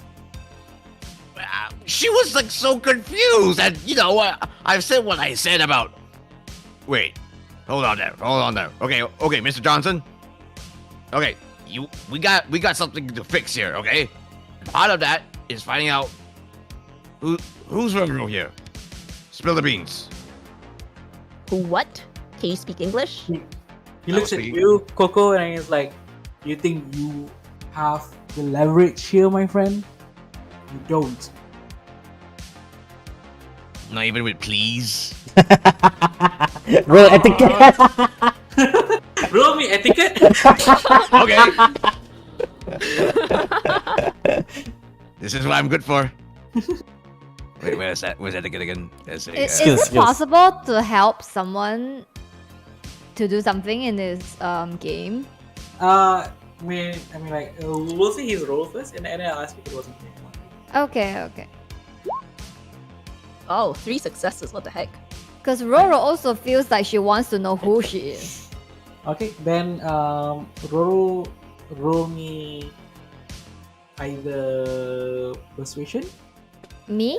Speaker 2: she was like so confused, and you know what? I've said what I said about. Wait, hold on there. Okay, Mr. Johnson. Okay, we got something to fix here. Okay, part of that is finding out who's Roro here. Spill the beans.
Speaker 3: What? Can you speak English?
Speaker 5: He looks at you, Coco, and he's like, "You think you have the leverage here, my friend? You don't."
Speaker 2: Not even with please.
Speaker 1: Roll etiquette.
Speaker 5: Roll me etiquette.
Speaker 2: Okay. This is what I'm good for. Wait, where's that? Where's etiquette again?
Speaker 4: Is
Speaker 1: Skills.
Speaker 4: it possible to help someone to do something in this game?
Speaker 5: I mean, like, we'll see his role first, and then I'll ask if it wasn't him.
Speaker 4: Okay.
Speaker 3: Oh, 3 successes. What the heck?
Speaker 4: Because Roro also feels like she wants to know who she is.
Speaker 5: Okay, then Roro, roll me either persuasion.
Speaker 4: Me?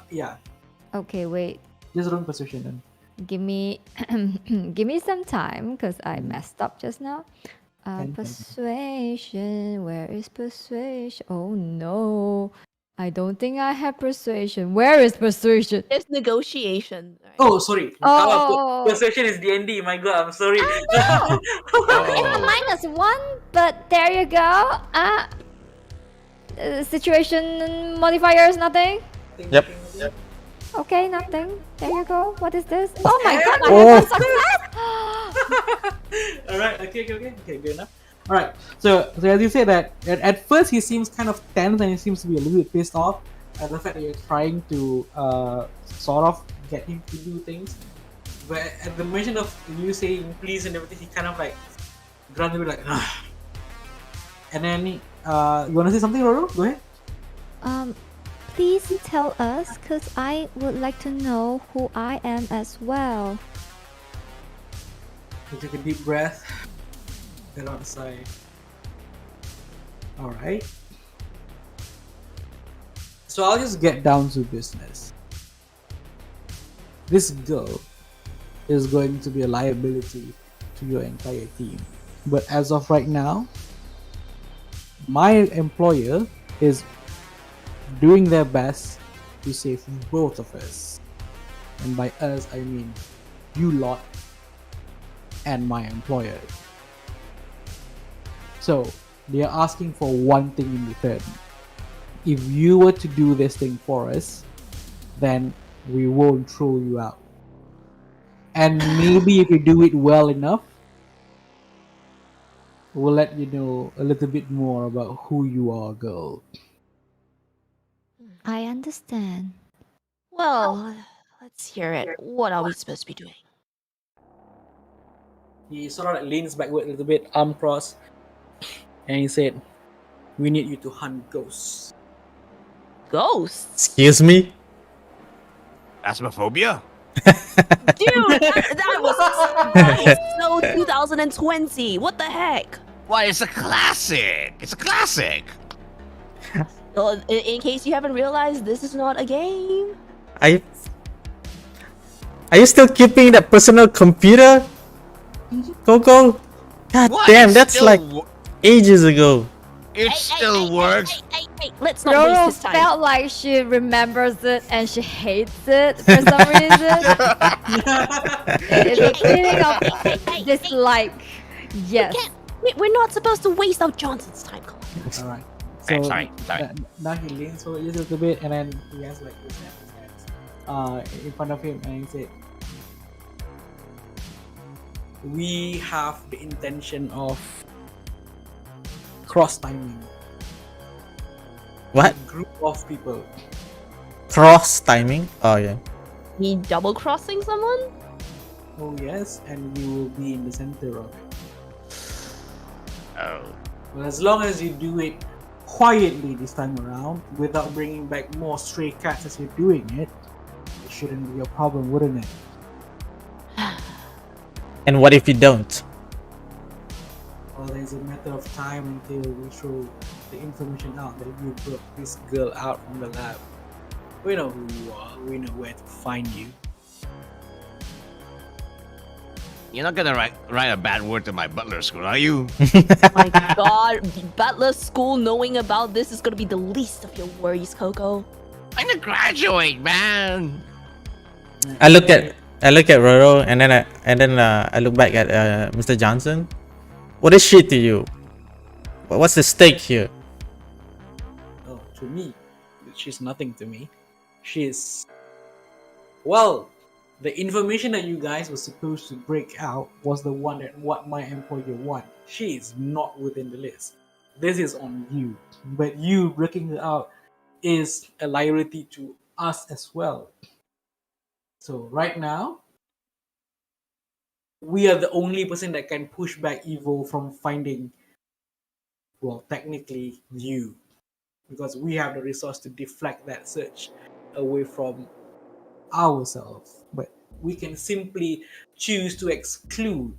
Speaker 5: Yeah,
Speaker 4: Okay, wait.
Speaker 5: just roll persuasion then.
Speaker 4: Give me give me some time because I messed up just now. Persuasion. Where is persuasion? Oh no. I don't think I have persuasion. Where is persuasion?
Speaker 3: It's negotiation. Right.
Speaker 5: Oh, sorry.
Speaker 4: Oh.
Speaker 5: Persuasion is D&D. My God, I'm sorry.
Speaker 4: -1, but there you go. Situation modifiers, nothing.
Speaker 1: Yep.
Speaker 4: Okay, nothing. There you go. What is this? Oh my god, I
Speaker 1: Oh.
Speaker 4: have one success!
Speaker 5: Alright, okay, good enough. Alright, so as you say that, at first he seems kind of tense and he seems to be a little bit pissed off at the fact that you're trying to sort of get him to do things. But at the mention of you saying please and everything, he kind of like grunts a bit like, ugh. And then, you want to say something, Roro? Go ahead.
Speaker 4: Please tell us, cause I would like to know who I am as well.
Speaker 5: You take a deep breath. Get on the side. Alright. So I'll just get down to business. This girl is going to be a liability to your entire team. But as of right now, my employer is doing their best to save both of us. And by us, I mean you lot and my employer. So, they are asking for one thing in return. If you were to do this thing for us, then we won't throw you out. And maybe if you do it well enough, we'll let you know a little bit more about who you are, girl.
Speaker 4: I understand.
Speaker 3: Well, let's hear it. What are we supposed to be doing?
Speaker 5: He sort of like leans backward a little bit, arm crossed, and he said, "We need you to hunt ghosts."
Speaker 3: Ghosts?
Speaker 1: Excuse me?
Speaker 2: Phasmophobia?
Speaker 3: Dude, that is so 2020. What the heck?
Speaker 2: Why, it's a classic. It's a classic.
Speaker 3: Well, in case you haven't realized, this is not a game.
Speaker 1: Are you still keeping that personal computer? Coco? God
Speaker 2: What?
Speaker 1: damn,
Speaker 2: It
Speaker 1: that's
Speaker 2: still
Speaker 1: like
Speaker 2: wo-
Speaker 1: ages ago.
Speaker 2: It still works.
Speaker 3: Hey, let's not waste
Speaker 4: Roro
Speaker 3: this time.
Speaker 4: felt like she remembers it and she hates it for some reason. It's a feeling of dislike. Yes.
Speaker 3: We're not supposed to waste out Johnson's time. Come on.
Speaker 5: All right.
Speaker 2: Okay, sorry.
Speaker 5: Now he leans forward just a little bit, and then he has like his hands in front of him, and he said, "We have the intention of cross timing
Speaker 1: What?
Speaker 5: a group of people."
Speaker 1: Cross timing? Oh yeah.
Speaker 3: Me double crossing someone?
Speaker 5: Oh yes, and you will be in the center of it.
Speaker 2: Oh.
Speaker 5: Well, as long as you do it quietly this time around, without bringing back more stray cats as you're doing it, it shouldn't be a problem, wouldn't it?
Speaker 1: And what if you don't?
Speaker 5: Well, there's a matter of time until we throw the information out that you brought this girl out from the lab. We know who you are. We know where to find you.
Speaker 2: You're not gonna write a bad word to my butler school, are you?
Speaker 3: My God, Butler School knowing about this is gonna be the least of your worries, Coco.
Speaker 2: I'm gonna graduate, man.
Speaker 1: I look at Roro, and then I look back at Mr. Johnson. What is she to you? What's the stake here?
Speaker 5: Oh, to me, she's nothing to me. She's, well, the information that you guys were supposed to break out was the one that what my employer want. She is not within the list. This is on you. But you breaking her out is a liability to us as well. So right now, we are the only person that can push back evil from finding, well, technically you. Because we have the resource to deflect that search away from ourselves. But we can simply choose to exclude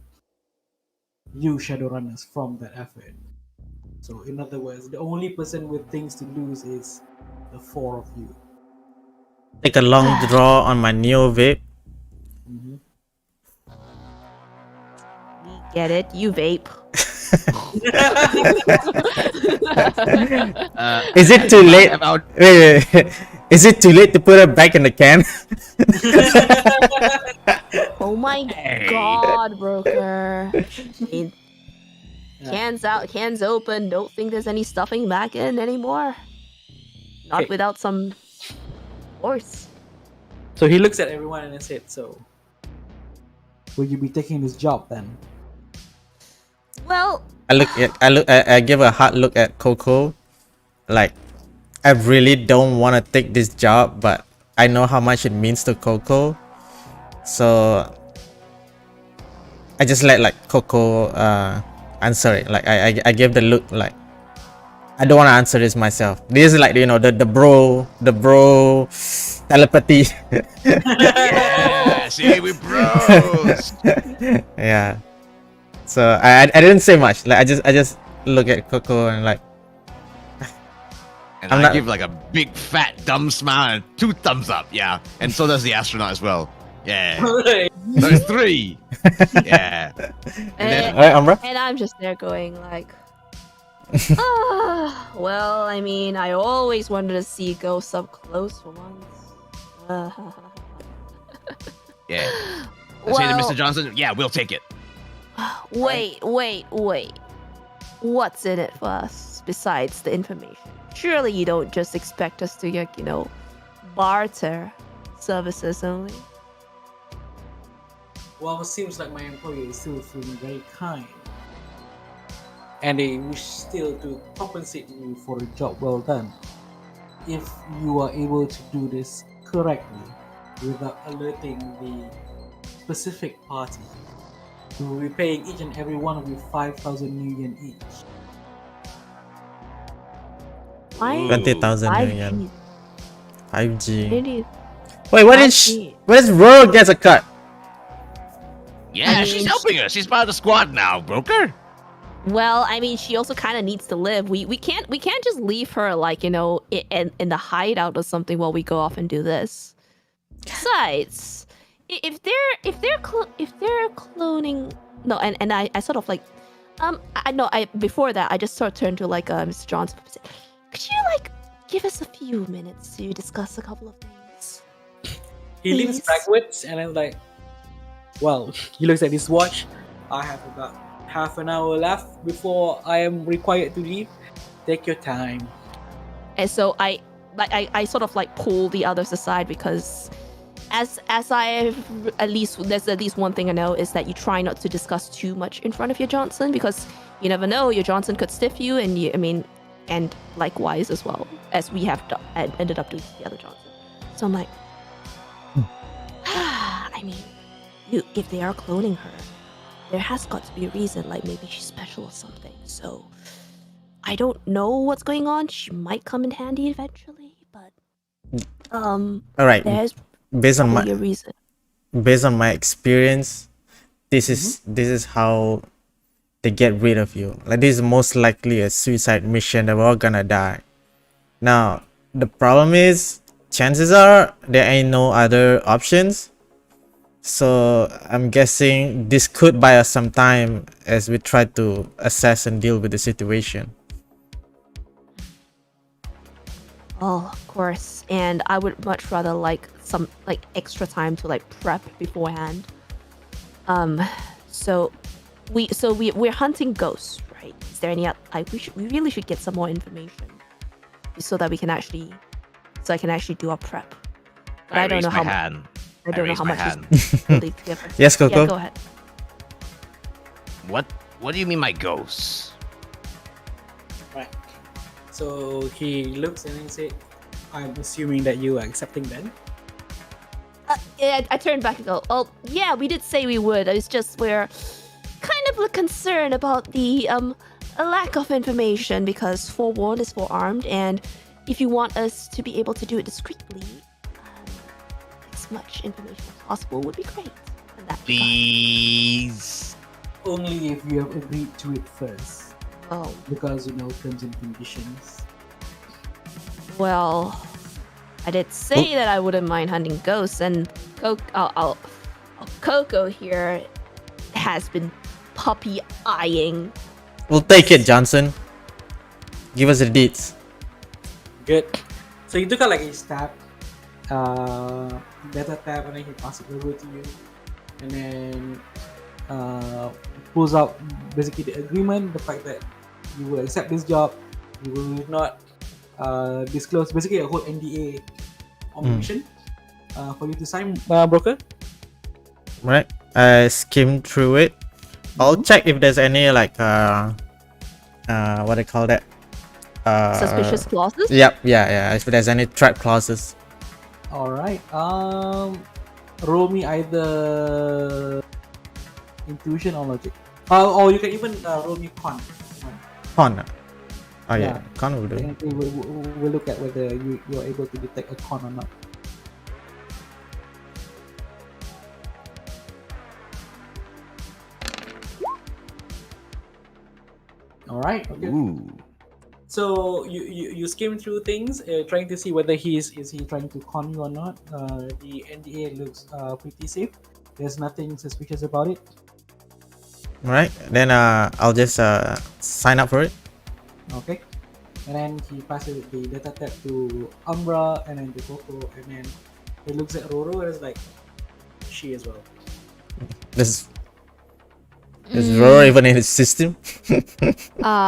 Speaker 5: you Shadowrunners from that effort. So in other words, the only person with things to lose is the four of you.
Speaker 1: Take a long draw on my neo vape.
Speaker 5: Mm-hmm.
Speaker 3: We get it, you vape.
Speaker 1: Is it too late?
Speaker 2: About
Speaker 1: Wait. Is it too late to put her back in the can?
Speaker 3: Oh my God, broker. Cans out, cans open. Don't think there's any stuffing back in anymore. Not
Speaker 5: Okay.
Speaker 3: without some force.
Speaker 5: So he looks at everyone and said, so will you be taking this job then?
Speaker 3: Well,
Speaker 1: I give a hard look at Coco. Like, I really don't want to take this job, but I know how much it means to Coco. So I just let like Coco answer it. Like I give the look like I don't want to answer this myself. This is like, you know, the bro telepathy.
Speaker 2: yeah, see, we bros.
Speaker 1: Yeah. So I didn't say much. Like I just look at Coco and like
Speaker 2: And
Speaker 1: I'm
Speaker 2: I
Speaker 1: not-
Speaker 2: give like a big fat dumb smile and 2 thumbs up, yeah. And so does the astronaut as well. Yeah. There's 3. Yeah.
Speaker 3: and,
Speaker 1: Alright, Umbra.
Speaker 3: and I'm just there going like, well, I mean, I always wanted to see ghosts up close for once.
Speaker 2: Yeah. I say to
Speaker 3: Well,
Speaker 2: Mr. Johnson, yeah, we'll take it.
Speaker 3: wait. What's in it for us besides the information? Surely you don't just expect us to, like, you know, barter services only.
Speaker 5: Well, it seems like my employer is still feeling very kind. And they wish still to compensate you for a job well done. If you are able to do this correctly without alerting the specific party, we will be paying each and every one of you 5,000 new yen each.
Speaker 3: Why?
Speaker 1: 20,000
Speaker 3: 5G.
Speaker 1: million. 5G.
Speaker 3: Really?
Speaker 1: Wait, what is
Speaker 3: 5G.
Speaker 1: what is Roro gets a cut?
Speaker 2: Yeah,
Speaker 3: I
Speaker 2: she's
Speaker 3: mean,
Speaker 2: helping us. She's part of the squad now, broker.
Speaker 3: Well, I mean, she also kind of needs to live. We can't just leave her, like, you know, in the hideout or something while we go off and do this. Besides, if they're cloning, no, and I sort of like, before that I just sort of turned to like Mr. Johnson and said, could you like give us a few minutes to discuss a couple of things?
Speaker 5: He leans
Speaker 3: Please.
Speaker 5: backwards and I'm like, well, he looks at his watch. I have about half an hour left before I am required to leave. Take your time.
Speaker 3: And so I sort of like pull the others aside because as I there's at least one thing I know is that you try not to discuss too much in front of your Johnson because you never know, your Johnson could stiff you and likewise as well as we have ended up doing to the other Johnson. So I'm like, I mean, if they are cloning her, there has got to be a reason, like maybe she's special or something. So I don't know what's going on. She might come in handy eventually, but
Speaker 1: All right.
Speaker 3: there's
Speaker 1: Based on
Speaker 3: probably a
Speaker 1: my
Speaker 3: reason.
Speaker 1: experience, this is how they get rid of you. Like, this is most likely a suicide mission that we're all gonna die. Now the problem is chances are there ain't no other options. So I'm guessing this could buy us some time as we try to assess and deal with the situation.
Speaker 3: Oh, of course. And I would much rather like some like extra time to like prep beforehand. So we're hunting ghosts, right? Is there any like we really should get some more information so that I can actually do our prep. But I don't know how much. I don't know how much is really clear.
Speaker 1: Yes, Coco.
Speaker 3: Yeah, go ahead.
Speaker 2: What do you mean my ghosts?
Speaker 5: Right. So he looks and he said, "I'm assuming that you are accepting then."
Speaker 3: I turned back and go, "Oh, yeah, we did say we would. It's just we're kind of concerned about the a lack of information because forewarned is forearmed, and if you want us to be able to do it discreetly, as much information as possible would be great." And that
Speaker 2: Please.
Speaker 5: Only if you have agreed to it first,
Speaker 3: oh,
Speaker 5: because you know terms and conditions.
Speaker 3: well, I did say that I wouldn't mind hunting ghosts, and Coco here has been puppy eyeing.
Speaker 1: We'll take it, Johnson. Give us the deeds.
Speaker 5: Good. So you took out like a stab, beta tab, and then he passes it over to you, and then pulls out basically the agreement, the fact that you will accept this job, you will not disclose basically a whole NDA on the mission for you to sign, broker.
Speaker 1: Right. I skimmed through it. I'll check if there's any like what do you call that?
Speaker 3: Suspicious clauses?
Speaker 1: Yep. Yeah. If there's any trap clauses.
Speaker 5: All right. Roll me either intuition or logic. Or you can even roll me con.
Speaker 1: Con. Oh yeah.
Speaker 5: Yeah.
Speaker 1: Con will do.
Speaker 5: And we'll look at whether you're able to detect a con or not. All right. Okay.
Speaker 2: Ooh.
Speaker 5: So you skim through things, trying to see whether is he trying to con you or not. The NDA looks pretty safe. There's nothing suspicious about it.
Speaker 1: Right. Then I'll just sign up for it.
Speaker 5: Okay. And then he passes the data tab to Umbra and then to Coco, and then he looks at Roro and is like, she as well.
Speaker 1: Is Roro even in his system?
Speaker 4: Does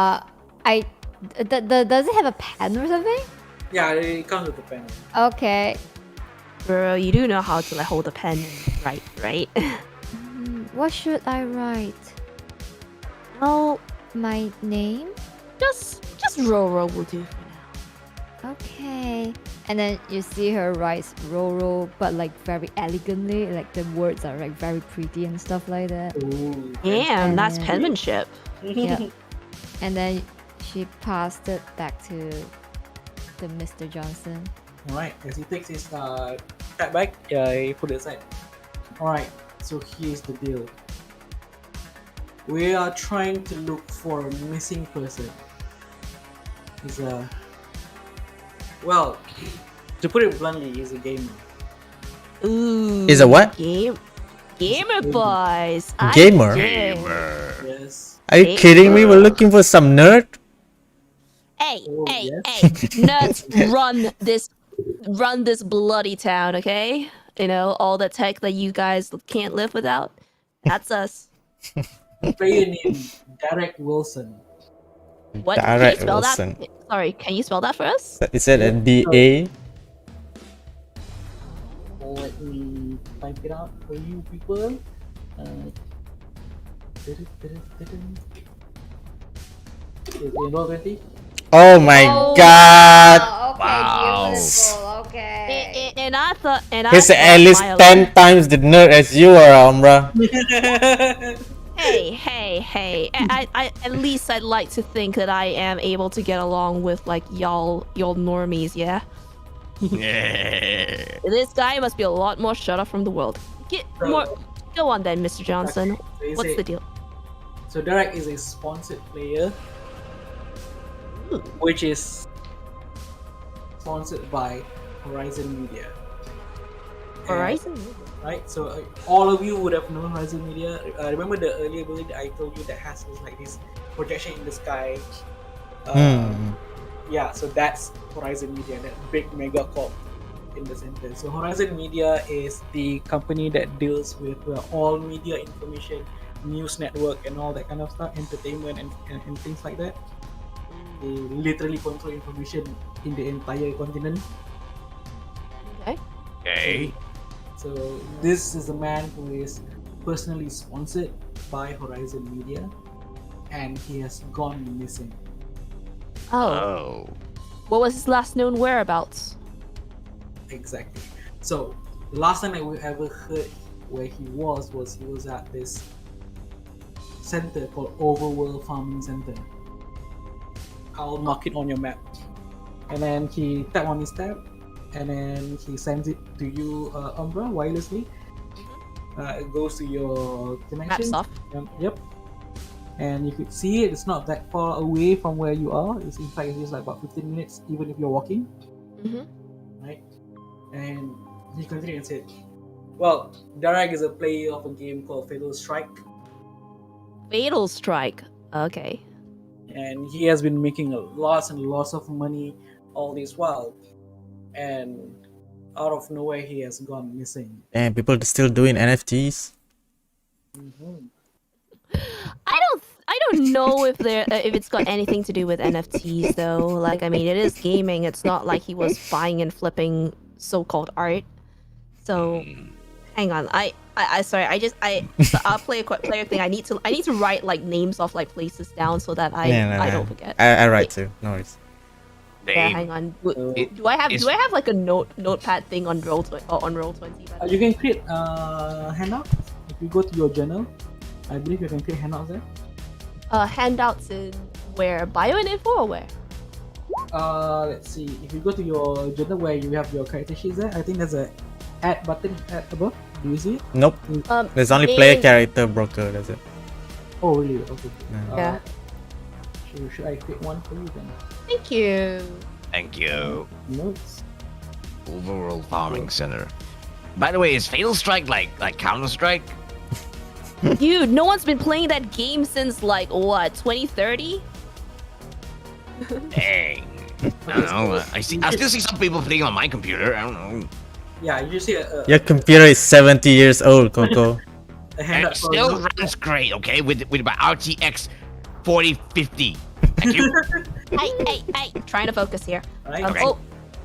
Speaker 4: it have a pen or something?
Speaker 5: Yeah, it comes with the pen.
Speaker 4: Okay.
Speaker 3: Girl, you do know how to like hold a pen and write, right?
Speaker 4: What should I write?
Speaker 3: Oh,
Speaker 4: My name?
Speaker 3: just Roro will do for now.
Speaker 4: Okay. And then you see her write Roro, but like very elegantly, like the words are like very pretty and stuff like that.
Speaker 5: Ooh.
Speaker 3: Damn, that's
Speaker 4: Yeah.
Speaker 3: penmanship.
Speaker 4: Yeah. And then she passed it back to Mr. Johnson.
Speaker 5: Alright, as he takes his tab back, he put it aside. Alright, so here's the deal. We are trying to look for a missing person. He's well, to put it bluntly, he's a gamer.
Speaker 3: Ooh.
Speaker 1: Is a what?
Speaker 3: Gamer boys. I
Speaker 1: Gamer?
Speaker 3: dig.
Speaker 5: Yes.
Speaker 1: Are you kidding me? We're looking for some nerd.
Speaker 3: Hey,
Speaker 5: Oh,
Speaker 3: hey,
Speaker 5: yes.
Speaker 3: hey! Nerds run this bloody town, okay? You know all the tech that you guys can't live without. That's us.
Speaker 5: Player named Derek Wilson.
Speaker 3: What? Can you
Speaker 1: Derek
Speaker 3: spell
Speaker 1: Wilson.
Speaker 3: that? Sorry, can you spell that for us?
Speaker 1: Is it a DA?
Speaker 5: Let me type it out for you people. Is enroll ready?
Speaker 1: Oh my
Speaker 4: Oh,
Speaker 1: god!
Speaker 4: Okay,
Speaker 2: Wow.
Speaker 4: beautiful. Okay.
Speaker 3: And I thought,
Speaker 1: He's
Speaker 3: thought
Speaker 1: at least
Speaker 3: my
Speaker 1: 10 times the nerd as you are, Umbra.
Speaker 3: Hey! I at least I'd like to think that I am able to get along with like y'all normies, yeah.
Speaker 2: Yeah.
Speaker 3: This guy must be a lot more shut off from the world. Go on then, Mr. Johnson.
Speaker 5: So you
Speaker 3: What's
Speaker 5: say-
Speaker 3: the deal?
Speaker 5: So Derek is a sponsored player, which is sponsored by Horizon Media.
Speaker 3: Horizon.
Speaker 5: Right, so all of you would have known Horizon Media. Remember the earlier build that I told you that has this projection in the sky. Yeah, so that's Horizon Media, that big mega corp in the center. So Horizon Media is the company that deals with all media information, news network, and all that kind of stuff, entertainment and things like that. They literally control information in the entire continent.
Speaker 3: Okay.
Speaker 2: Okay.
Speaker 5: So this is a man who is personally sponsored by Horizon Media, and he has gone missing.
Speaker 3: Oh. What was his last known whereabouts?
Speaker 5: Exactly. So the last time that we ever heard where he was at this center called Overworld Farming Center. I'll mark it on your map. And then he tap on his tab, and then he sends it to you, Umbra, wirelessly. It goes to your connection.
Speaker 3: Map stuff.
Speaker 5: Yep. And you could see it. It's not that far away from where you are. It's in fact it's just like about 15 minutes, even if you're walking. Right. And he continued and said, "Well, Darag is a player of a game called Fatal Strike.
Speaker 3: Fatal Strike. Okay.
Speaker 5: And he has been making lots and lots of money all this while. And out of nowhere, he has gone missing."
Speaker 1: And people still doing NFTs.
Speaker 3: I don't know if it's got anything to do with NFTs though. Like, I mean, it is gaming. It's not like he was buying and flipping so-called art. So, hang on. I'll play a quick player thing. I need to write like names of like places down so that I don't forget.
Speaker 1: I write too. No worries.
Speaker 3: Yeah, hang on. Do I have like a notepad thing on Roll20?
Speaker 5: You can create handout. If you go to your journal, I believe you can create handouts there.
Speaker 3: Handouts in where? Bio and info or where?
Speaker 5: Let's see. If you go to your journal where you have your character sheets there, I think there's a add button at above. Do you see it?
Speaker 1: Nope. There's only player, character, broker. That's it.
Speaker 5: Oh really? Okay.
Speaker 3: Yeah.
Speaker 5: Should I create one for you then?
Speaker 3: Thank you.
Speaker 2: Thank you.
Speaker 5: Notes.
Speaker 2: Overworld Farming Center. By the way, is Fatal Strike like Counter-Strike?
Speaker 3: Dude, no one's been playing that game since like what, 2030?
Speaker 2: Dang. I don't know. I still see some people playing on my computer. I don't know.
Speaker 5: Yeah, you just see
Speaker 1: Your computer is 70 years old, Coco.
Speaker 5: a
Speaker 2: And
Speaker 5: handout
Speaker 2: it
Speaker 5: for
Speaker 2: still
Speaker 5: notes.
Speaker 2: runs great, okay? With my RTX 4050. Thank you.
Speaker 3: Hey, trying to focus here.
Speaker 5: Right?
Speaker 2: Okay.
Speaker 3: Oh,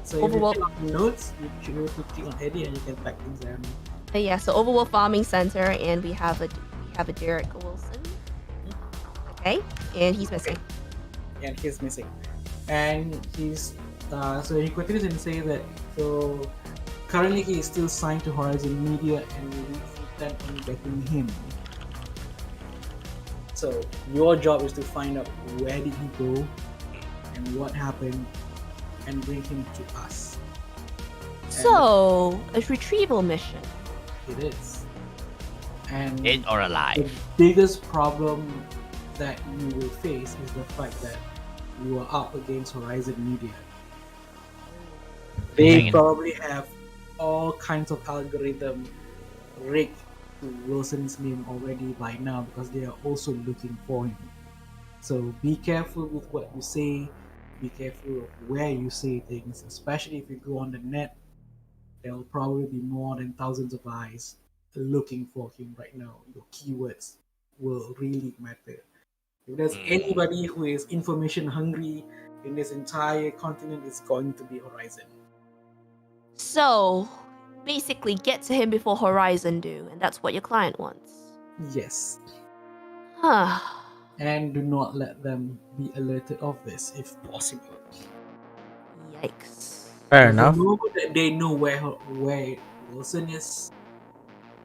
Speaker 5: So if you
Speaker 3: Overworld.
Speaker 5: click on notes, you should go to click on edit and you can type things there.
Speaker 3: yeah. So Overworld Farming Center, and we have a Derek Wilson. Okay, and he's missing.
Speaker 5: And he's missing. And he's so he continues and say that so currently he is still signed to Horizon Media and we intend on getting him. So your job is to find out where did he go and what happened and bring him to us.
Speaker 3: So a retrieval mission.
Speaker 5: It is. And
Speaker 2: Dead or
Speaker 5: the
Speaker 2: alive?
Speaker 5: biggest problem that you will face is the fact that you are up against Horizon Media.
Speaker 2: Dang
Speaker 5: They
Speaker 2: it.
Speaker 5: probably have all kinds of algorithm rigged to Wilson's name already by now because they are also looking for him. So be careful with what you say, be careful of where you say things, especially if you go on the net. There will probably be more than thousands of eyes looking for him right now. Your keywords will really matter. If there's anybody who is information hungry in this entire continent, it's going to be Horizon.
Speaker 3: So basically, get to him before Horizon do, and that's what your client wants.
Speaker 5: Yes.
Speaker 3: Huh.
Speaker 5: And do not let them be alerted of this if possible.
Speaker 3: Yikes.
Speaker 1: Fair
Speaker 5: If
Speaker 1: enough.
Speaker 5: you know that they know where Wilson is,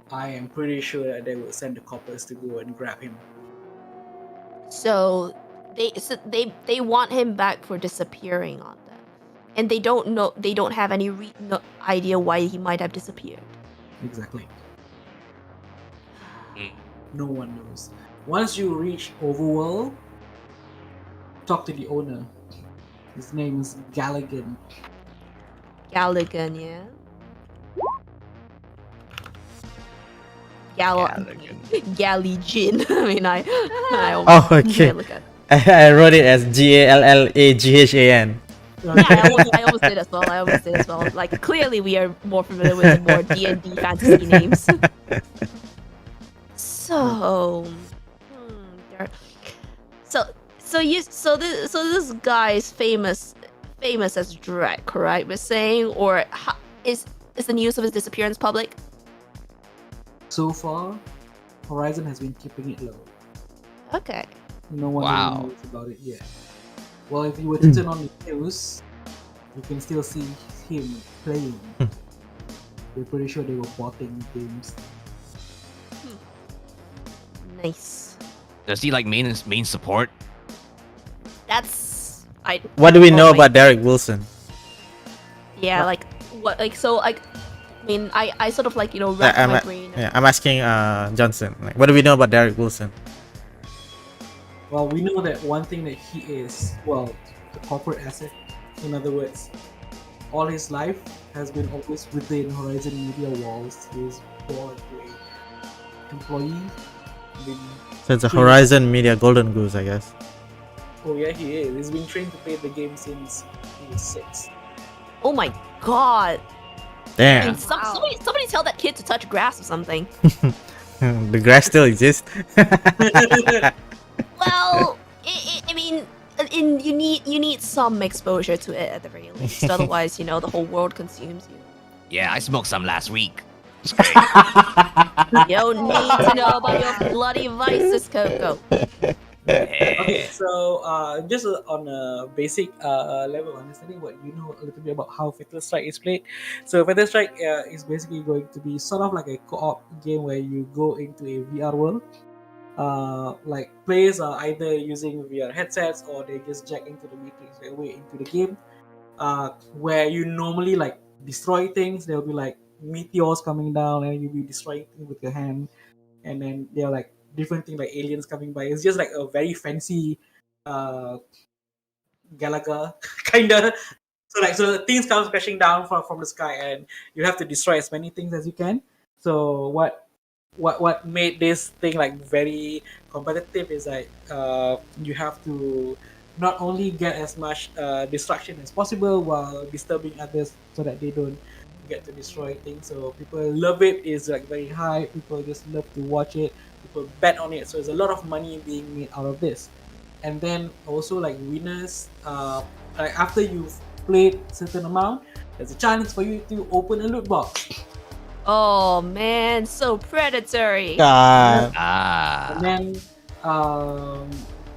Speaker 5: I am pretty sure that they will send the coppers to go and grab him.
Speaker 3: So they want him back for disappearing on them, and they don't know. They don't have any idea why he might have disappeared.
Speaker 5: Exactly. No one knows. Once you reach Overworld, talk to the owner. His name is Galligan.
Speaker 3: Gallagher, yeah.
Speaker 2: Gallagher.
Speaker 3: Galligin. I mean, I
Speaker 1: Oh, okay.
Speaker 3: I look at.
Speaker 1: I wrote it as GALLAGHAN.
Speaker 3: Yeah, I almost did as well. I almost did as well. Like, clearly, we are more familiar with the more D&D fantasy names. So, there- so this guy is famous as Drek, correct? We're saying, or is the news of his disappearance public?
Speaker 6: So far, Horizon has been keeping it low.
Speaker 3: Okay.
Speaker 6: No one
Speaker 2: Wow.
Speaker 6: really knows about it yet. Well, if you were to turn on the news, you can still see him playing. We're pretty sure they were botting games.
Speaker 3: Nice.
Speaker 2: Does he like main support?
Speaker 3: That's
Speaker 1: What do we know
Speaker 3: my-
Speaker 1: about Derek Wilson?
Speaker 3: Yeah, like what? Like so, like. I mean, I sort of like wrap my brain.
Speaker 1: Yeah, I'm asking Johnson. Like, what do we know about Derek Wilson?
Speaker 6: Well, we know that one thing that he is, well, a corporate asset. In other words, all his life has been always within Horizon Media walls. He is born to an employee.
Speaker 1: So it's a Horizon Media Golden Goose, I guess.
Speaker 6: Oh yeah, he is. He's been trained to play the game since he was 6.
Speaker 3: Oh my god! I
Speaker 1: Damn.
Speaker 3: mean, somebody tell that kid to touch grass or something.
Speaker 1: The grass still exists.
Speaker 3: Well, I mean, you need some exposure to it at the very least. Otherwise, the whole world consumes you.
Speaker 2: Yeah, I smoked some last week.
Speaker 3: You don't need to know about your bloody vices, Coco.
Speaker 6: Okay, so just on a basic level of understanding, what you know a little bit about how Fatal Strike is played. So Fatal Strike is basically going to be sort of like a co-op game where you go into a VR world. Like players are either using VR headsets or they just jack into the matrix their way into the game. Where you normally like destroy things, there'll be like meteors coming down and you'll be destroying things with your hand, and then they're like different things like aliens coming by. It's just like a very fancy Galaga kind of. So things come crashing down from the sky, and you have to destroy as many things as you can. So what made this thing like very competitive is like you have to not only get as much destruction as possible while disturbing others so that they don't get to destroy things. So people love it. It's like very high. People just love to watch it. People bet on it. So there's a lot of money being made out of this. And then also like winners, like after you've played certain amount, there's a chance for you to open a loot box.
Speaker 3: Oh man, so predatory.
Speaker 1: God.
Speaker 2: Ah.
Speaker 6: And then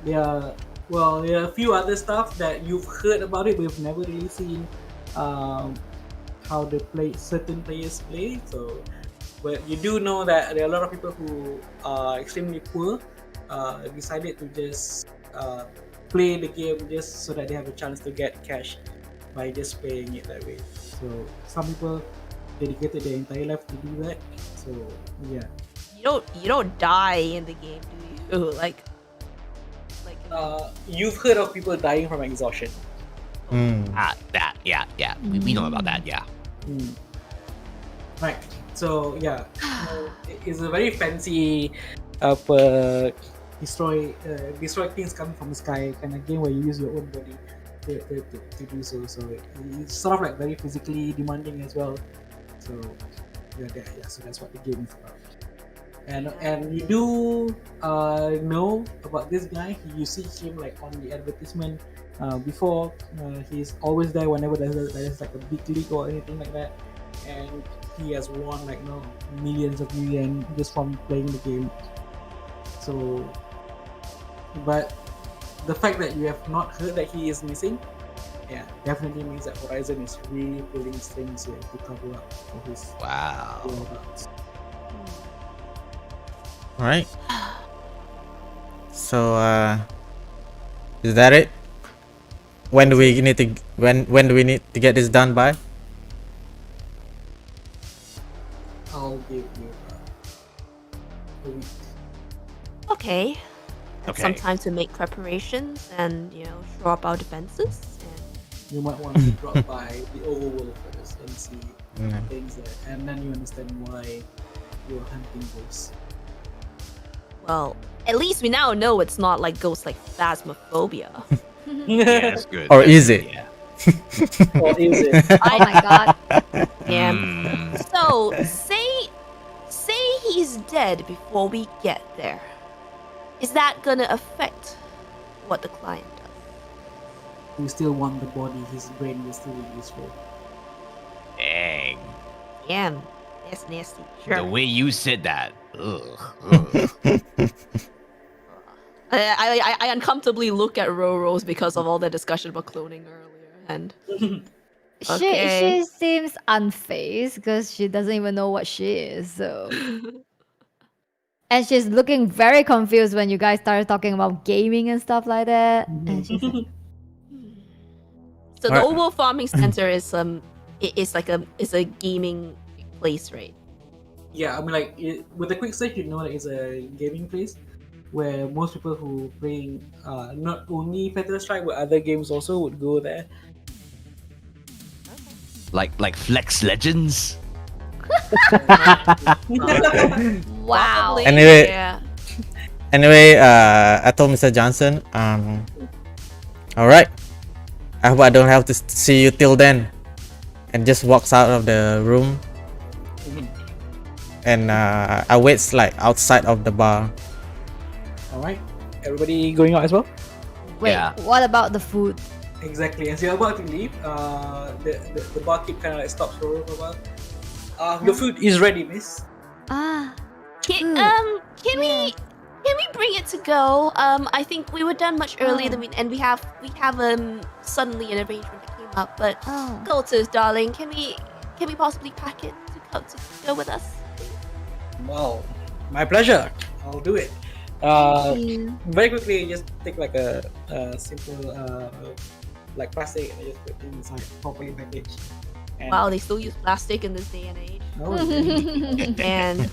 Speaker 6: there are a few other stuff that you've heard about it, but you've never really seen how certain players play. So, but you do know that there are a lot of people who are extremely poor, decided to just play the game just so that they have a chance to get cash by just playing it that way. So some people dedicated their entire life to do that. So yeah.
Speaker 3: You don't die in the game, do you? Like
Speaker 6: You've heard of people dying from exhaustion.
Speaker 2: That, yeah. We know about that, yeah.
Speaker 6: Right. So yeah, it's a very fancy destroy things coming from the sky kind of game where you use your own body to do so. So it's sort of like very physically demanding as well. So so that's what the game is about. And you do know about this guy. You see him like on the advertisement before. He's always there whenever there's like a big league or anything like that. And he has won like millions just from playing the game. So, but the fact that you have not heard that he is missing, definitely means that Horizon is really pulling strings here to cover up for his
Speaker 2: Wow.
Speaker 6: whereabouts.
Speaker 1: All right. So, is that it? When do we need to get this done by?
Speaker 6: I'll give you a week.
Speaker 3: okay. Have
Speaker 2: Okay.
Speaker 3: some time to make preparations and shore up our defenses. And
Speaker 6: you might want to drop by the overworld first and see things there, and then you understand why you're hunting ghosts.
Speaker 3: Well, at least we now know it's not like ghosts like phasmophobia.
Speaker 2: Yeah, that's good.
Speaker 1: Or
Speaker 2: That's
Speaker 1: is
Speaker 2: good,
Speaker 1: it?
Speaker 2: Yeah.
Speaker 5: Or is it?
Speaker 4: Oh my god.
Speaker 3: Damn.
Speaker 2: Mm.
Speaker 3: So say he's dead before we get there. Is that gonna affect what the client does?
Speaker 6: We still want the body, his brain will still be useful.
Speaker 2: Dang.
Speaker 3: Damn, that's nasty.
Speaker 2: The
Speaker 3: Sure.
Speaker 2: way you said that. Ugh.
Speaker 3: I uncomfortably look at Roro's because of all the discussion about cloning earlier, and Okay.
Speaker 4: She seems unfazed because she doesn't even know what she is. So, and she's looking very confused when you guys started talking about gaming and stuff like that. And she's like,
Speaker 3: so the
Speaker 1: Alright.
Speaker 3: overall farming center is a gaming place, right?
Speaker 6: Yeah, I mean, like with a quick search, you know that it's a gaming place where most people who playing not only Fatal Strike but other games also would go there.
Speaker 2: Like Flex Legends.
Speaker 4: wow.
Speaker 3: Probably,
Speaker 1: Anyway,
Speaker 3: yeah.
Speaker 1: Anyway, I told Mr. Johnson, all right. I hope I don't have to see you till then. And just walks out of the room. And I waits like outside of the bar.
Speaker 6: All right,
Speaker 5: Everybody going out as well?
Speaker 4: Wait,
Speaker 2: Yeah.
Speaker 4: what about the food?
Speaker 6: exactly. As you're about to leave, the barkeep kind of like stops for a while. Your food is ready, miss.
Speaker 4: Ah,
Speaker 3: Can,
Speaker 4: food.
Speaker 3: can we bring it to go? I think we were done much earlier than we have suddenly an arrangement that came up. But
Speaker 4: Oh.
Speaker 3: Goltus, darling, can we possibly pack it to go with us?
Speaker 5: Wow, my pleasure. I'll do it.
Speaker 4: Thank you.
Speaker 5: Very quickly, just take like a simple like plastic and just put it inside, properly packaged. And
Speaker 3: Wow, they still use plastic in this day and age.
Speaker 6: Oh,
Speaker 3: And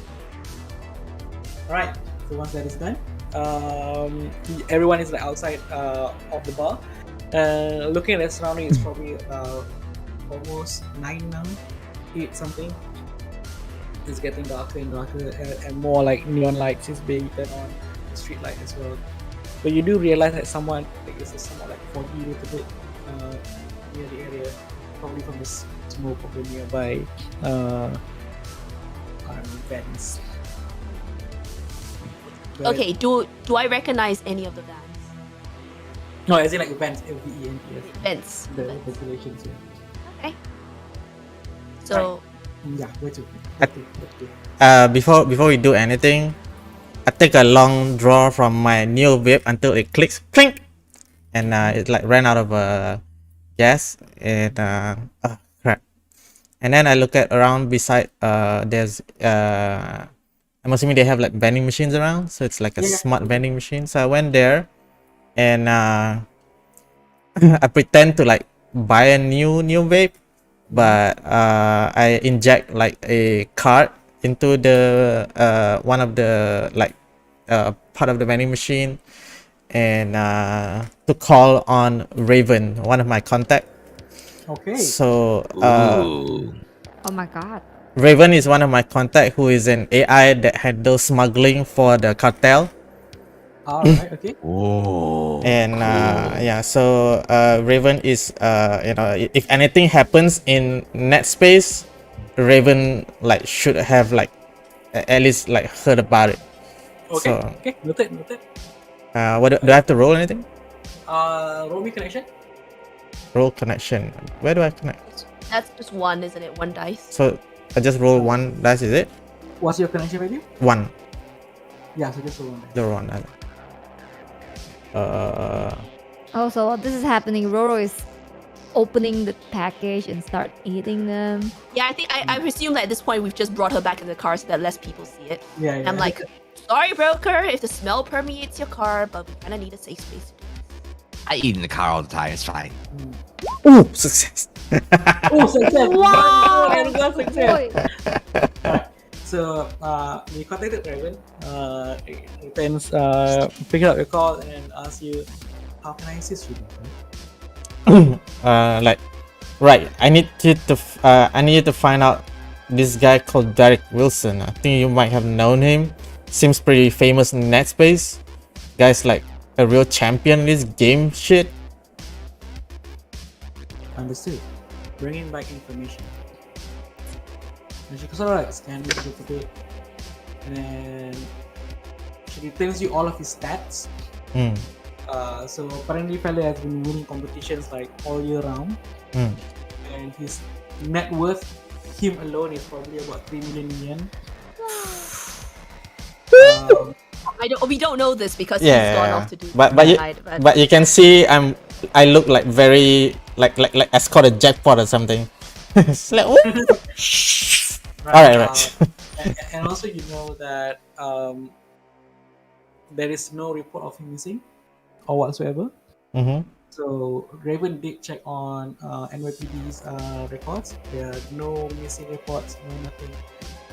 Speaker 6: all right. So once that is done,
Speaker 5: everyone is like outside of the bar. Looking at the surrounding, it's probably almost 9 now, 8 something. It's getting darker and darker, and more like neon lights is being turned on, street light as well. But you do realize that someone, like it's somewhat like foggy a little bit near the area, probably from the smoke of the nearby vents. But-
Speaker 3: okay, do I recognize any of the vans?
Speaker 6: No, as in like vents, VENTS.
Speaker 3: Vents.
Speaker 6: The populations. Yeah.
Speaker 3: Okay. So
Speaker 6: Yeah, where to?
Speaker 1: Before we do anything, I take a long draw from my new vape until it clicks, clink, and it like ran out of gas. And oh crap! And then I look at around beside. There's I'm assuming they have like vending machines around, so it's like a
Speaker 6: Yeah.
Speaker 1: smart vending machine. So I went there, and I pretend to like buy a new vape, but I inject like a card into the one of the like part of the vending machine, and to call on Raven, one of my contact.
Speaker 6: Okay.
Speaker 1: So
Speaker 2: Ooh.
Speaker 4: Oh my god.
Speaker 1: Raven is one of my contact who is an AI that handles smuggling for the cartel.
Speaker 6: All right. Okay.
Speaker 2: Oh.
Speaker 1: And
Speaker 2: cool.
Speaker 1: yeah, so Raven is if anything happens in net space, Raven like should have like at least like heard about it.
Speaker 6: Okay.
Speaker 1: So
Speaker 6: Okay. Noted. Noted.
Speaker 1: what do I have to roll anything?
Speaker 6: Roll me connection.
Speaker 1: Roll connection. Where do I connect?
Speaker 3: that's just one, isn't it? One dice.
Speaker 1: So I just roll one dice, is it?
Speaker 6: What's your connection value?
Speaker 1: One.
Speaker 6: Yeah. So just roll one.
Speaker 1: The one.
Speaker 4: Also, while this is happening, Roro is opening the package and start eating them.
Speaker 3: Yeah, I think I presume that at this point we've just brought her back in the car so that less people see it.
Speaker 6: Yeah.
Speaker 3: And I'm like, sorry, broker, if the smell permeates your car, but we kind of need a safe space.
Speaker 2: I eat in the car all the time. It's fine.
Speaker 1: Ooh, success.
Speaker 6: Oh, success!
Speaker 4: Wow!
Speaker 6: And one success.
Speaker 4: Oi.
Speaker 6: So we contacted Raven. Depends. Pick up your call and ask you, how can I assist you?
Speaker 1: Like, right. I need you to find out this guy called Derek Wilson. I think you might have known him. Seems pretty famous in net space. Guy's like a real champion in this game shit.
Speaker 6: Understood. Bringing back information. And she sort of like scans it a little bit, and then she tells you all of his stats.
Speaker 1: Mm.
Speaker 6: So apparently, fella has been winning competitions like all year round,
Speaker 1: Mm.
Speaker 6: and his net worth, him alone, is probably about 3 million yen.
Speaker 3: We don't know this because
Speaker 1: Yeah,
Speaker 3: he's gone off to do.
Speaker 1: but you can see I look like very like I scored a jackpot or something. It's like, Alright.
Speaker 6: And also, you know that there is no report of him missing or whatsoever.
Speaker 1: Mm-hmm.
Speaker 6: So Raven did check on NYPD's records. There are no missing reports, no nothing,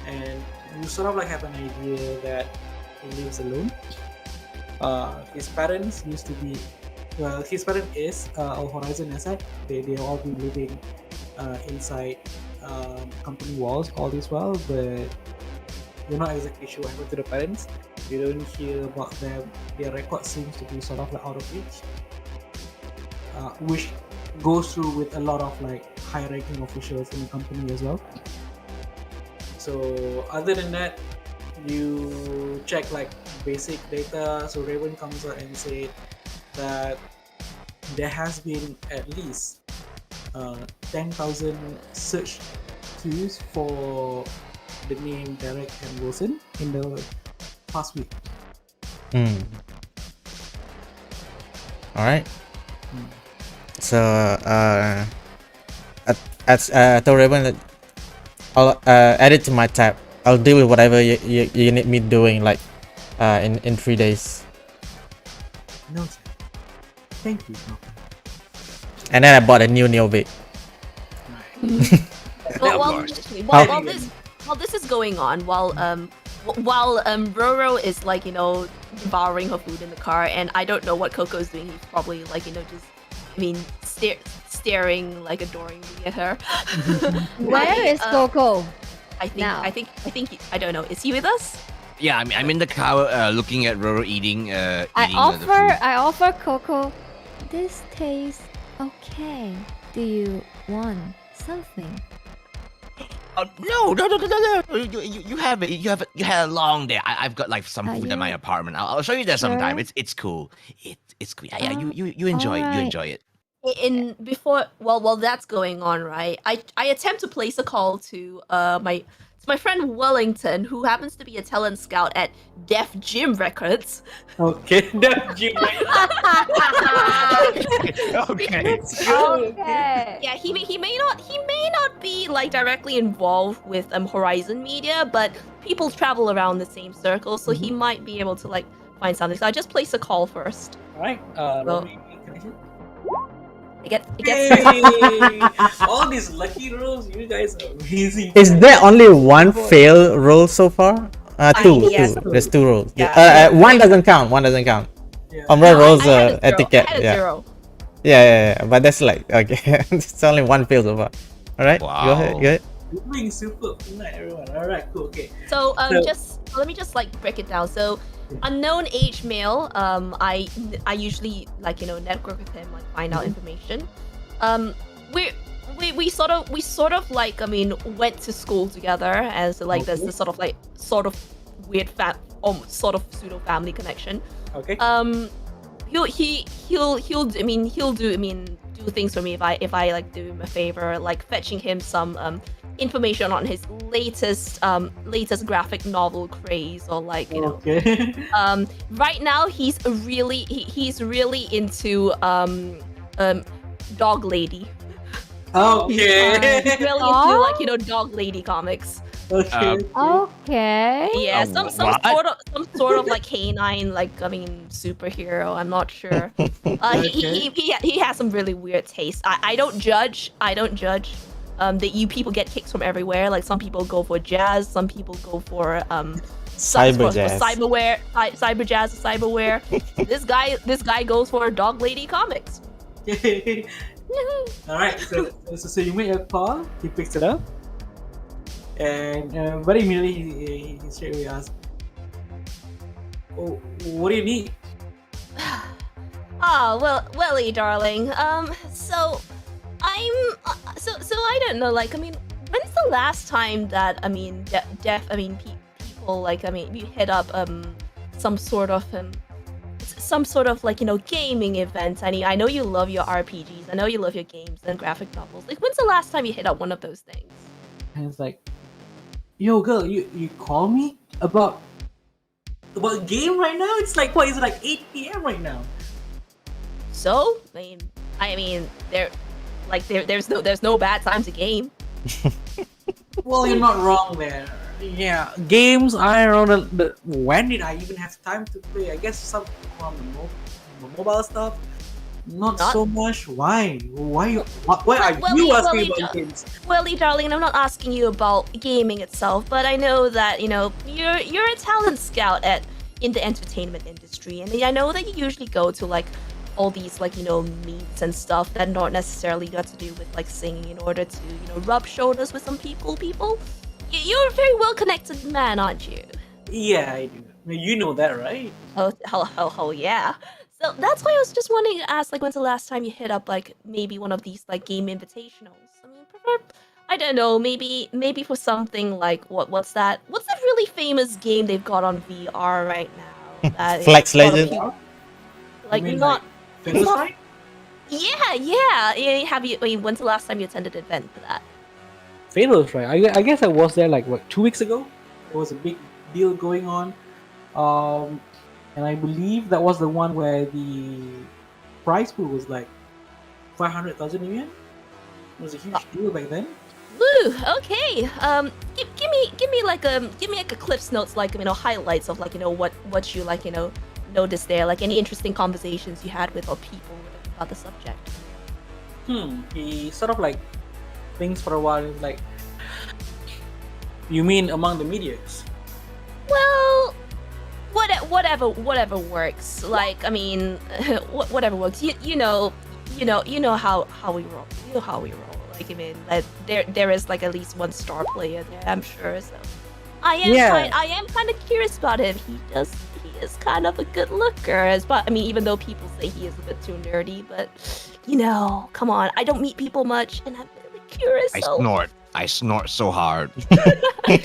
Speaker 6: and you sort of like have an idea that he lives alone. His parents used to be, his parent is a Horizon asset. They all been living inside company walls all this while, but you're not exactly sure what happened to the parents. You don't hear about them. Their record seems to be sort of like out of reach. Which goes through with a lot of like high-ranking officials in the company as well. So other than that, you check like basic data. So Raven comes out and said that there has been at least 10,000 search queues for the name Derek and Wilson in the past week.
Speaker 1: Alright. So I told Raven that I'll add it to my tab. I'll deal with whatever you need me doing, like in 3 days.
Speaker 6: No, sir. Thank you.
Speaker 1: And then I bought a new Neobit.
Speaker 3: While this is going on, while Roro is like, you know, devouring her food in the car, and I don't know what Coco is doing. He's probably like, you know, just, I mean, staring like adoringly at her.
Speaker 4: Where is Coco?
Speaker 3: I think I don't know. Is he with us?
Speaker 2: Yeah, I'm in the car looking at Roro eating.
Speaker 4: I offer Coco. This tastes okay. Do you want something?
Speaker 2: No. You have it. You had a long day. I've got like some food in my apartment. I'll show you there sometime. It's cool. It's cool. Yeah. You enjoy it. You enjoy it.
Speaker 3: While that's going on, right? I attempt to place a call to my friend Wellington, who happens to be a talent scout at Def Gym Records.
Speaker 6: Okay, Def Gym
Speaker 2: Okay.
Speaker 4: Okay.
Speaker 3: Yeah, he may not be like directly involved with Horizon Media, but people travel around the same circle, so he might be able to like find something. So I just place a call first.
Speaker 6: Alright, connection.
Speaker 3: It gets
Speaker 6: Hey! All these lucky rolls, you guys are amazing.
Speaker 1: Is there only one fail roll so far? Two.
Speaker 3: Yes.
Speaker 1: There's 2 rolls.
Speaker 3: Yeah.
Speaker 1: One doesn't count.
Speaker 6: Yeah.
Speaker 1: Umbra rolls
Speaker 3: I had a
Speaker 1: etiquette.
Speaker 3: zero. I had a zero.
Speaker 1: Yeah. But that's like okay. It's only one fail so far. All right.
Speaker 2: Wow.
Speaker 1: Go ahead.
Speaker 6: You're doing super tonight, everyone. Alright, cool. Okay.
Speaker 3: So let me just like break it down. So unknown age male, I usually like, you know, network with him, like find out information. We sort of like, I mean, went to school together, and so like there's this sort of weird sort of pseudo family connection.
Speaker 6: Okay.
Speaker 3: He'll do things for me if I like do him a favor, like fetching him some information on his latest graphic novel craze, or like, you know.
Speaker 6: Okay.
Speaker 3: Right now he's really into Dog Lady.
Speaker 6: Okay.
Speaker 3: He's really into like, you know, Dog Lady comics.
Speaker 6: Okay.
Speaker 4: Okay.
Speaker 3: Yeah, some
Speaker 2: what?
Speaker 3: sort of like canine, like, I mean, superhero. I'm not sure. He has some really weird taste. I don't judge. That you people get kicks from everywhere. Like some people go for jazz, some people go for
Speaker 1: Cyber jazz.
Speaker 3: cyber jazz, cyberware. This guy goes for Dog Lady comics.
Speaker 6: All right. So you make a call. He picks it up, and very immediately he straight away asks, "Oh, what do you need?"
Speaker 3: Ah, Welly, darling. So I'm, so I don't know. Like, I mean, when's the last time that people like, you hit up some sort of like, gaming event. I know you love your RPGs. I know you love your games and graphic novels. Like, when's the last time you hit up one of those things?
Speaker 6: And it's like, "Yo, girl, you call me about a game right now? It's like, what is it, like 8 p.m. right now?"
Speaker 3: So, there's no bad time to game.
Speaker 6: Well, you're not wrong there. Yeah, games, I don't know. When did I even have time to play? I guess some on the mobile stuff. Not so much. Why? Why are you asking about games?
Speaker 3: Welly, darling, I'm not asking you about gaming itself, but I know that you're a talent scout in the entertainment industry, and I know that you usually go to like all these like meets and stuff that not necessarily got to do with like singing in order to rub shoulders with some people. You're a very well connected man, aren't you?
Speaker 6: Yeah, I do. You know that, right?
Speaker 3: Oh yeah. So that's why I was just wanting to ask, like, when's the last time you hit up like maybe one of these like game invitationals? I mean, I don't know, maybe for something like what's that really famous game they've got on VR right now? That
Speaker 1: Flex
Speaker 3: a lot of
Speaker 1: Legend?
Speaker 3: people-
Speaker 6: You
Speaker 3: Like
Speaker 6: mean,
Speaker 3: not.
Speaker 6: Fitness
Speaker 3: not-
Speaker 6: Fight?
Speaker 3: Yeah. Have you? When's the last time you attended an event for that?
Speaker 5: Fatal's right. I guess I was there like what
Speaker 6: 2 weeks ago. There was a big deal going on. And I believe that was the one where the prize pool was like 500,000 yen. It was a huge deal back then.
Speaker 3: Woo. Okay. Give me like a Cliff's Notes, like highlights of like what you like noticed there, like any interesting conversations you had with or people about the subject.
Speaker 6: He sort of like thinks for a while. He's like, "You mean among the medias?"
Speaker 3: Well, whatever works. Like, I mean, whatever works. You know how we roll. You know how we roll. Like, I mean, there is like at least one star player there, I'm sure. So, I am kind of curious about him. He is kind of a good looker. But I mean, even though people say he is a bit too nerdy, but come on, I don't meet people much, and I'm really curious.
Speaker 2: I snort so hard.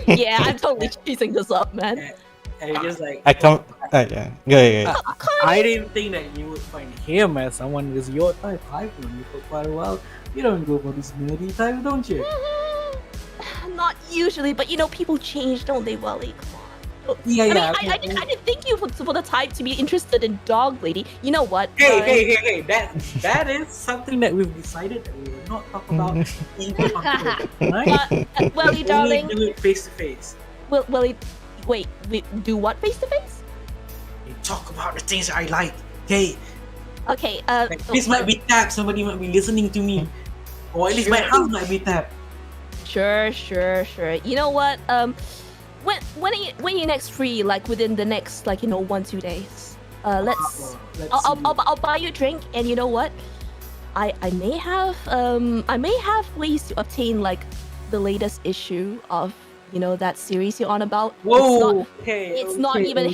Speaker 3: Yeah, I'm totally cheesing this up, man.
Speaker 6: And he's just like,
Speaker 1: I come. Yeah. Go ahead.
Speaker 6: I didn't think that you would find him as someone who's your type. I've known you for quite a while. You don't go for this nerdy type, don't you?
Speaker 3: Not usually, but people change, don't they, Welly? Come on.
Speaker 6: Yeah.
Speaker 3: I didn't think you for the type to be interested in Dog Lady. You know what?
Speaker 6: Hey! That is something that we've decided that we will not talk about even on Twitter, right?
Speaker 3: Welly, darling.
Speaker 6: We do it face to face.
Speaker 3: Welly, wait, do what face to face?
Speaker 6: We talk about the things I like. Okay.
Speaker 3: Okay.
Speaker 6: This might be tapped. Somebody might be listening to me, or at least my house might be tapped.
Speaker 3: Sure. You know what? When you next free, like within the next 1-2 days, I'll buy you a drink, and you know what? I may have ways to obtain like the latest issue of that series you're on about.
Speaker 6: Whoa!
Speaker 3: It's not even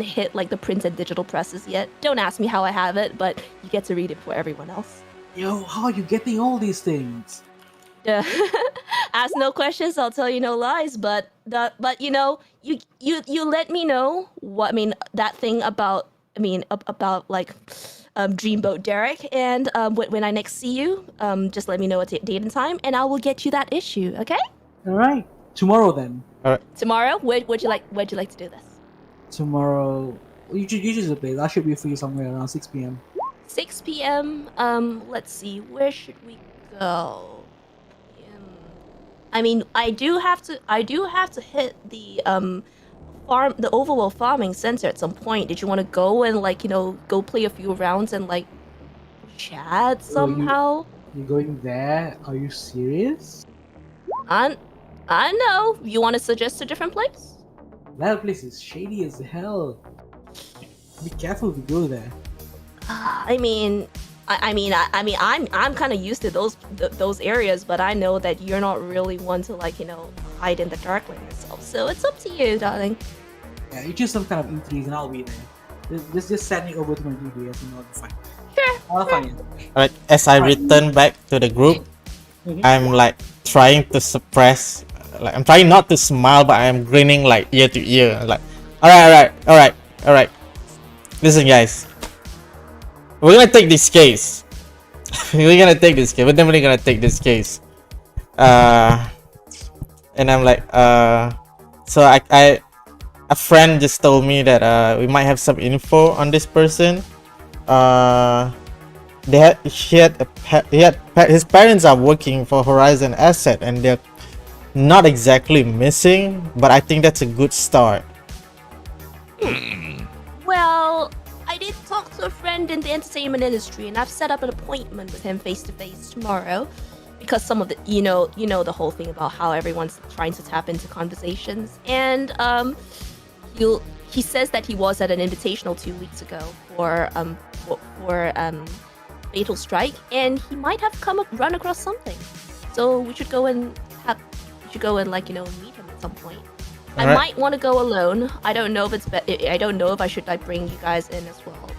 Speaker 3: hit like the print and digital presses yet. Don't ask me how I have it, but you get to read it for everyone else.
Speaker 6: Yo, how are you getting all these things?
Speaker 3: Ask no questions, I'll tell you no lies. But you let me know what that thing about Dreamboat Derek, and when I next see you, just let me know a date and time, and I will get you that issue. Okay?
Speaker 6: All right. Tomorrow then.
Speaker 3: Tomorrow? Where'd you like to do this?
Speaker 6: Tomorrow, you choose a place. I should be free somewhere around 6 p.m.
Speaker 3: 6 p.m. Let's see. Where should we go? I mean, I do have to hit the Overworld Farming Center at some point. Did you want to go and go play a few rounds and chat somehow?
Speaker 6: You're going there? Are you serious?
Speaker 3: I know. You want to suggest a different place?
Speaker 6: That place is shady as hell. Be careful if you go there.
Speaker 3: I mean, I'm kind of used to those areas, but I know that you're not really one to like hide in the dark like yourself. So it's up to you, darling.
Speaker 6: Yeah, you choose some kind of intrigue and I'll be there. Just send me over to my DBS and I'll be fine.
Speaker 3: Sure.
Speaker 6: I'll find you.
Speaker 1: Alright, as I return back to the group, I'm like trying to suppress, like I'm trying not to smile, but I'm grinning like ear to ear. Like, alright. Listen, guys, we're gonna take this case. We're definitely gonna take this case. And I'm like, so a friend just told me that we might have some info on this person. His parents are working for Horizon Asset and they're not exactly missing, but I think that's a good start.
Speaker 3: Well, I did talk to a friend in the entertainment industry, and I've set up an appointment with him face to face tomorrow, because some of the the whole thing about how everyone's trying to tap into conversations, and he says that he was at an invitational 2 weeks ago for Fatal Strike, and he might have run across something. So we should go and meet him at some point. I might want to go alone. I don't know if I don't know if I should like bring you guys in as well, but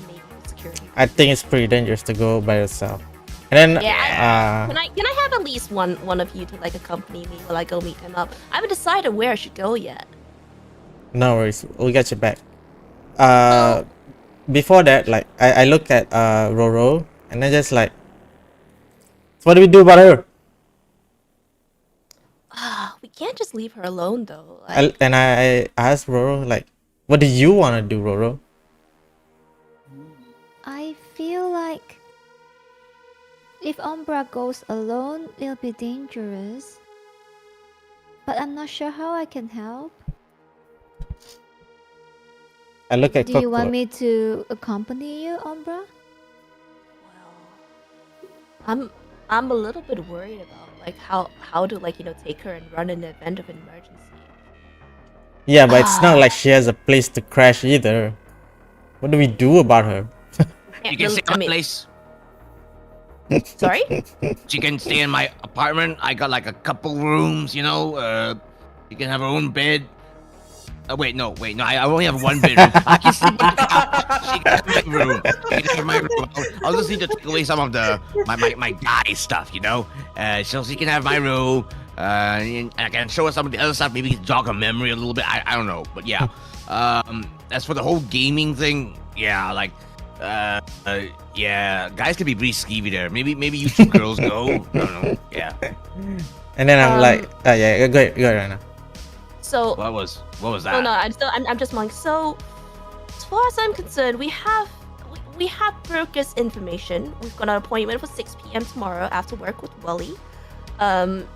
Speaker 3: maybe security.
Speaker 1: I think it's pretty dangerous to go by yourself. And then
Speaker 3: can I have at least one of you to like accompany me while I go meet him up? I haven't decided where I should go yet.
Speaker 1: no worries, we'll get you back. Before that, like I look at Roro and I just like, what do we do about her?
Speaker 3: We can't just leave her alone though. Like,
Speaker 1: I asked Roro like, what do you want to do, Roro?
Speaker 4: I feel like if Umbra goes alone, it'll be dangerous. But I'm not sure how I can help.
Speaker 1: I look at
Speaker 4: Do you
Speaker 1: Coco.
Speaker 4: want me to accompany you, Umbra?
Speaker 3: well, I'm a little bit worried about like how to like take her and run in the event of an emergency.
Speaker 1: Yeah, but it's not like she has a place to crash either. What do we do about her?
Speaker 2: You can stay in my place.
Speaker 3: Sorry?
Speaker 2: She can stay in my apartment. I got like a couple rooms, you can have her own bed. Wait, no, I only have one bedroom. I can sleep on the couch. She can have my room. She can have my room. I'll just need to take away some of my guy stuff, so she can have my room. And I can show her some of the other stuff, maybe jog her memory a little bit. I don't know, but yeah. As for the whole gaming thing, yeah, like, yeah, guys can be pretty skeevy there. Maybe you two girls go. I don't know. Yeah.
Speaker 1: And then I'm like, yeah, go ahead, Raina.
Speaker 3: So
Speaker 2: What was that?
Speaker 3: oh no, I'm just like, so as far as I'm concerned, we have Broker's information. We've got an appointment for 6 p.m. tomorrow after work with Wally. And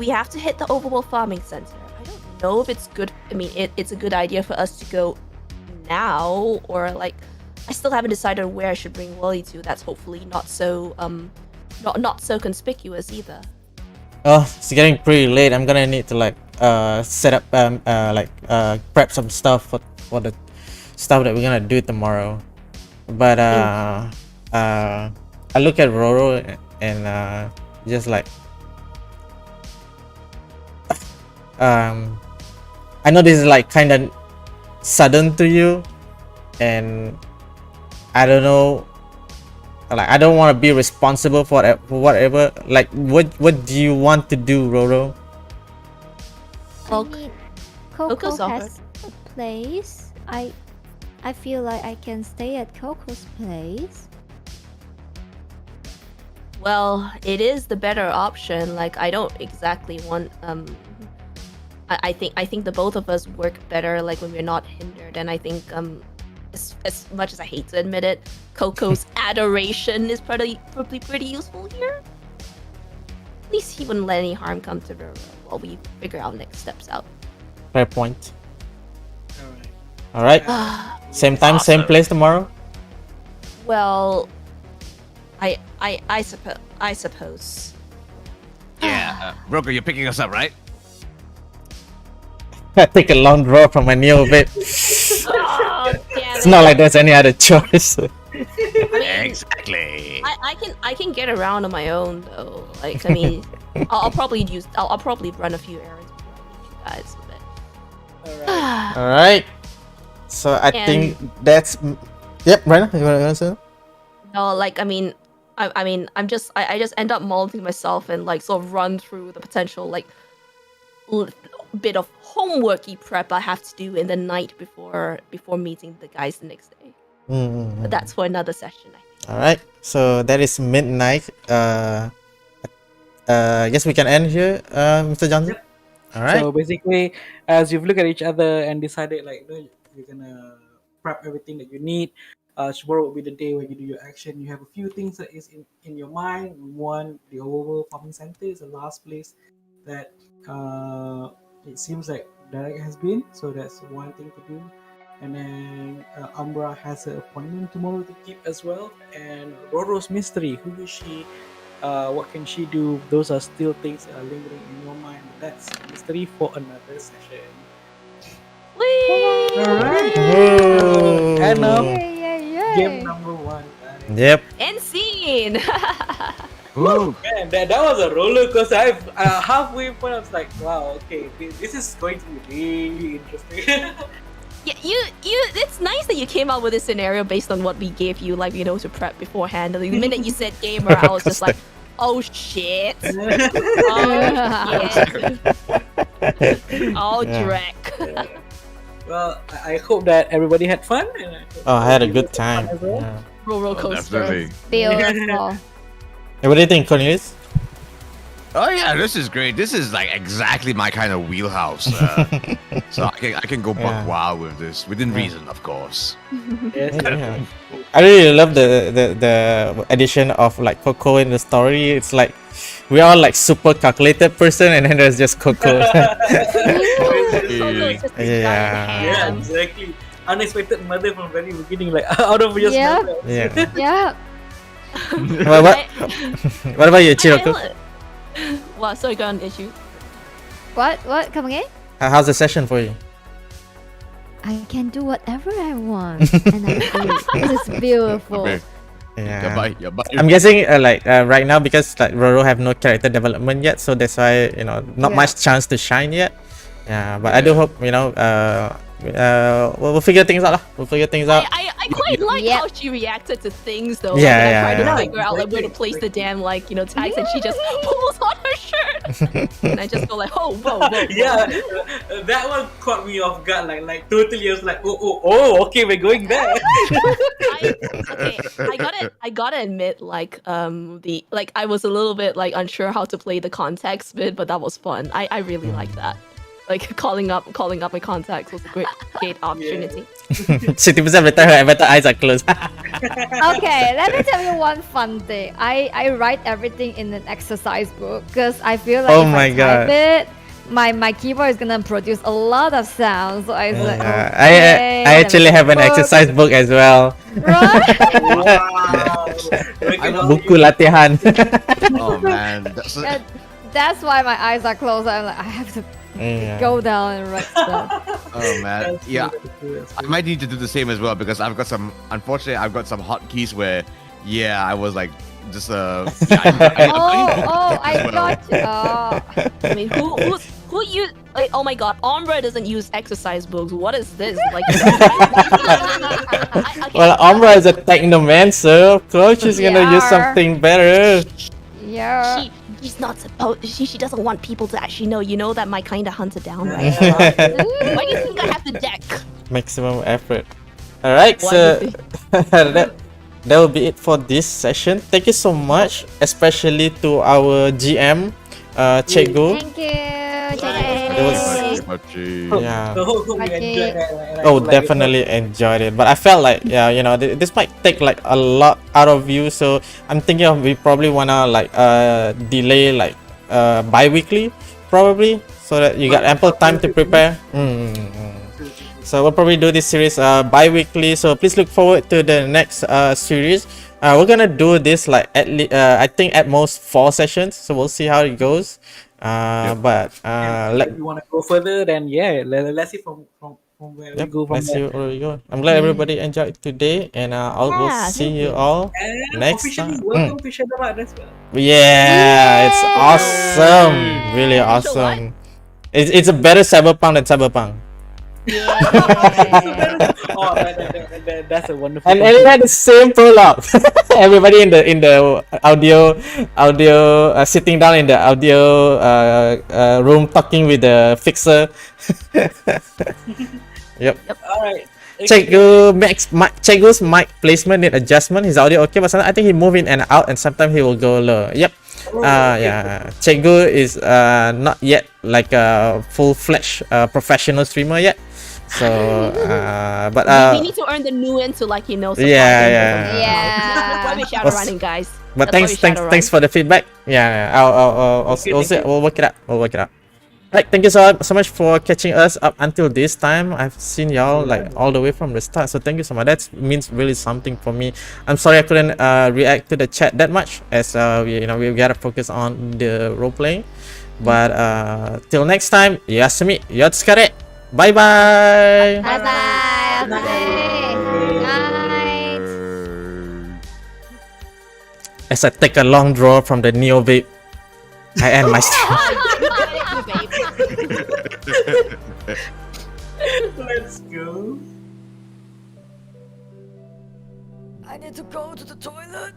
Speaker 3: we have to hit the Overworld Farming Center. I don't know if it's good. I mean, it's a good idea for us to go now, or like, I still haven't decided where I should bring Wally to. That's hopefully not so not so conspicuous either.
Speaker 1: Oh, it's getting pretty late. I'm gonna need to like set up prep some stuff for the stuff that we're gonna do tomorrow. But I look at Roro and just like I know this is like kind of sudden to you, and I don't know, like I don't want to be responsible for whatever. Like, what do you want to do, Roro?
Speaker 4: I mean, Coco
Speaker 3: Coco's
Speaker 4: has a place. I feel like I can stay at Coco's place.
Speaker 3: Well, it is the better option. Like, I don't exactly want I think the both of us work better like when we're not hindered, and I think as much as I hate to admit it, Coco's adoration is probably pretty useful here. At least he wouldn't let any harm come to her while we figure out next steps out.
Speaker 1: Fair point.
Speaker 6: All right.
Speaker 1: All right. Same time, same place tomorrow.
Speaker 3: Well, I suppose.
Speaker 2: Yeah, Broker, you're picking us up, right?
Speaker 1: I take a long draw from my neo bit.
Speaker 3: Oh, damn
Speaker 1: It's not like there's any other choice.
Speaker 3: I
Speaker 2: Exactly.
Speaker 3: I can get around on my own though. Like I mean, I'll probably run a few errands before I meet you guys. But
Speaker 1: All right. So I think that's. Yep, Raina, you want to answer?
Speaker 3: no, like I mean, I just end up molding myself and like sort of run through the potential like bit of homeworky prep I have to do in the night before meeting the guys the next day. But that's for another session, I think.
Speaker 1: All right. So that is midnight. Guess we can end here, Mr. Johnson. All right.
Speaker 6: So basically, as you've looked at each other and decided like, you're gonna prep everything that you need. Tomorrow will be the day when you do your action. You have a few things that is in your mind. One, the overworld farming center is the last place that it seems like Derek has been. So that's one thing to do. And then Umbra has an appointment tomorrow to keep as well. And Roro's mystery, who is she? What can she do? Those are still things that are lingering in your mind. That's a mystery for another session.
Speaker 3: Whee!
Speaker 6: Alright.
Speaker 1: Whoa.
Speaker 6: And
Speaker 4: Yay.
Speaker 6: game number 1.
Speaker 1: Yep.
Speaker 3: End scene.
Speaker 2: Ooh.
Speaker 6: Man, that was a roller coaster. I've halfway point I was like, wow, okay, this is going to be really interesting.
Speaker 3: Yeah, you. It's nice that you came up with this scenario based on what we gave you, like to prep beforehand. The minute you said gamer, I was just like, oh shit. Oh shit. Oh Drek.
Speaker 6: Well, I hope that everybody had fun. And
Speaker 1: I had a good time.
Speaker 6: As well.
Speaker 1: Yeah.
Speaker 3: Roller coaster.
Speaker 2: Definitely.
Speaker 4: Beautiful.
Speaker 1: Hey, what do you think, Cornelius?
Speaker 2: Oh yeah, this is great. This is like exactly my kind of wheelhouse. So I can go buck
Speaker 1: Yeah.
Speaker 2: wild with this within reason, of course.
Speaker 6: Yes.
Speaker 1: Yeah. I really love the addition of like Coco in the story. It's like we are like super calculated person, and then there's just Coco.
Speaker 3: Coco is just this
Speaker 1: Yeah.
Speaker 3: giant
Speaker 6: Yeah,
Speaker 3: ham.
Speaker 6: exactly. Unexpected mother from very beginning, like out of just
Speaker 4: Yeah.
Speaker 6: nowhere.
Speaker 1: Yeah.
Speaker 4: Yeah.
Speaker 1: What about you, Ichiroku?
Speaker 3: Well, sorry, go on, issue.
Speaker 4: What? Come again?
Speaker 1: How's the session for you?
Speaker 4: I can do whatever I want, and I do. This is beautiful.
Speaker 2: Okay.
Speaker 1: Yeah.
Speaker 2: Yeah, bye.
Speaker 1: I'm guessing right now because like Roro have no character development yet, so that's why not
Speaker 4: Yeah.
Speaker 1: much chance to shine yet. Yeah, but I do hope we'll figure things out lah. We'll figure things out.
Speaker 3: I quite like
Speaker 4: Yep.
Speaker 3: how she reacted to things though.
Speaker 1: Yeah,
Speaker 3: like,
Speaker 1: yeah,
Speaker 3: I tried
Speaker 1: yeah.
Speaker 3: to figure out like where to place the damn tags, and she just pulls on her shirt, and I just go like, oh, whoa.
Speaker 6: Yeah, that one caught me off guard. Like totally, I was like, oh, okay, we're going there.
Speaker 3: I gotta admit, I was a little bit like unsure how to play the context bit, but that was fun. I really like that. Like calling up my contacts was a great opportunity.
Speaker 1: 60% of the time her avatar eyes are closed.
Speaker 4: Okay, let me tell you one fun thing. I write everything in an exercise book because I feel like
Speaker 1: Oh
Speaker 4: if
Speaker 1: my
Speaker 4: I type it, my keyboard is gonna produce a lot of sounds. So I was like, okay,
Speaker 1: I actually have an exercise book as well.
Speaker 4: Right?
Speaker 6: Wow.
Speaker 1: Buku latihan.
Speaker 2: Oh man,
Speaker 4: Yeah, that's why my eyes are closed. I'm like, I have to
Speaker 1: Yeah.
Speaker 4: go down and write stuff.
Speaker 2: oh man, yeah. I might need to do the same as well because unfortunately, I've got some hotkeys where, yeah, I was like, just
Speaker 4: I got you. Oh.
Speaker 3: I mean, who use? Like, oh my god, Umbra doesn't use exercise books. What is this? Like,
Speaker 1: Well, Umbra is a technomancer. Of course, she's gonna use
Speaker 4: Yeah.
Speaker 1: something better.
Speaker 4: Yeah.
Speaker 3: she's not supposed. She doesn't want people to actually know. You know that my kind of hunter down, right? Why do you think I have the deck?
Speaker 1: Maximum effort. All right,
Speaker 3: Why
Speaker 1: so
Speaker 3: do you
Speaker 1: that will be it for this session. Thank you so much, especially to our GM, Cikgu.
Speaker 4: Thank you.
Speaker 1: It was- Yeah.
Speaker 6: So hope we
Speaker 4: Okay.
Speaker 6: enjoyed that. and I
Speaker 1: Oh,
Speaker 6: hope, like,
Speaker 1: definitely enjoyed it. But I felt like, yeah, this might take like a lot out of you. So I'm thinking of we probably wanna like delay like bi-weekly, probably, so that you got ample time to prepare. So we'll probably do this series bi-weekly. So please look forward to the next series. We're gonna do this like I think at most 4 sessions. So we'll see how it goes. But
Speaker 6: if you want to go further, then yeah, let's see from from where
Speaker 1: Yep,
Speaker 6: we go from
Speaker 1: let's see
Speaker 6: there.
Speaker 1: where we go. I'm glad everybody enjoyed today, and we'll
Speaker 3: Yeah,
Speaker 1: see
Speaker 3: thank
Speaker 1: you
Speaker 3: you.
Speaker 1: all
Speaker 6: And
Speaker 1: next
Speaker 6: officially
Speaker 1: time.
Speaker 6: welcome to Shadowrun as well.
Speaker 1: Yeah, it's
Speaker 4: Yay!
Speaker 1: awesome, really
Speaker 3: Official what?
Speaker 1: awesome. It's a better cyberpunk than cyberpunk.
Speaker 6: It's a better.
Speaker 4: Yeah.
Speaker 6: Oh,
Speaker 5: That's a wonderful.
Speaker 1: And it had the same prologue. Everybody in the audio sitting down in the audio room talking with the fixer. Yep.
Speaker 6: All right.
Speaker 1: Cikgu's mic placement need adjustment. His audio okay, but sometimes I think he move in and out, and sometimes he will go low. Yep. Yeah. Cikgu is not yet like a full-fledged professional streamer yet. So but
Speaker 3: we need to earn the nuance to like supply
Speaker 1: Yeah,
Speaker 3: them
Speaker 1: yeah.
Speaker 3: with the- That's why we're shadow
Speaker 1: Was-
Speaker 3: running, guys.
Speaker 1: but
Speaker 3: That's why we
Speaker 1: thanks
Speaker 3: Shadowrun.
Speaker 1: for the feedback. Yeah, I'll
Speaker 6: Okay,
Speaker 1: we'll
Speaker 6: thank
Speaker 1: see.
Speaker 6: you.
Speaker 1: We'll work it out. We'll work it out. Right, thank you so much for catching us up until this time. I've seen y'all like all the way from the start, so thank you so much. That means really something for me. I'm sorry I couldn't react to the chat that much, as we gotta focus on the role playing. But till next time, yasumi, yotsukare, bye bye.
Speaker 4: Bye bye. Okay. Night.
Speaker 1: As I take a long draw from the Neo vape, I end my stream.
Speaker 6: Let's go.
Speaker 4: I need to go to the toilet.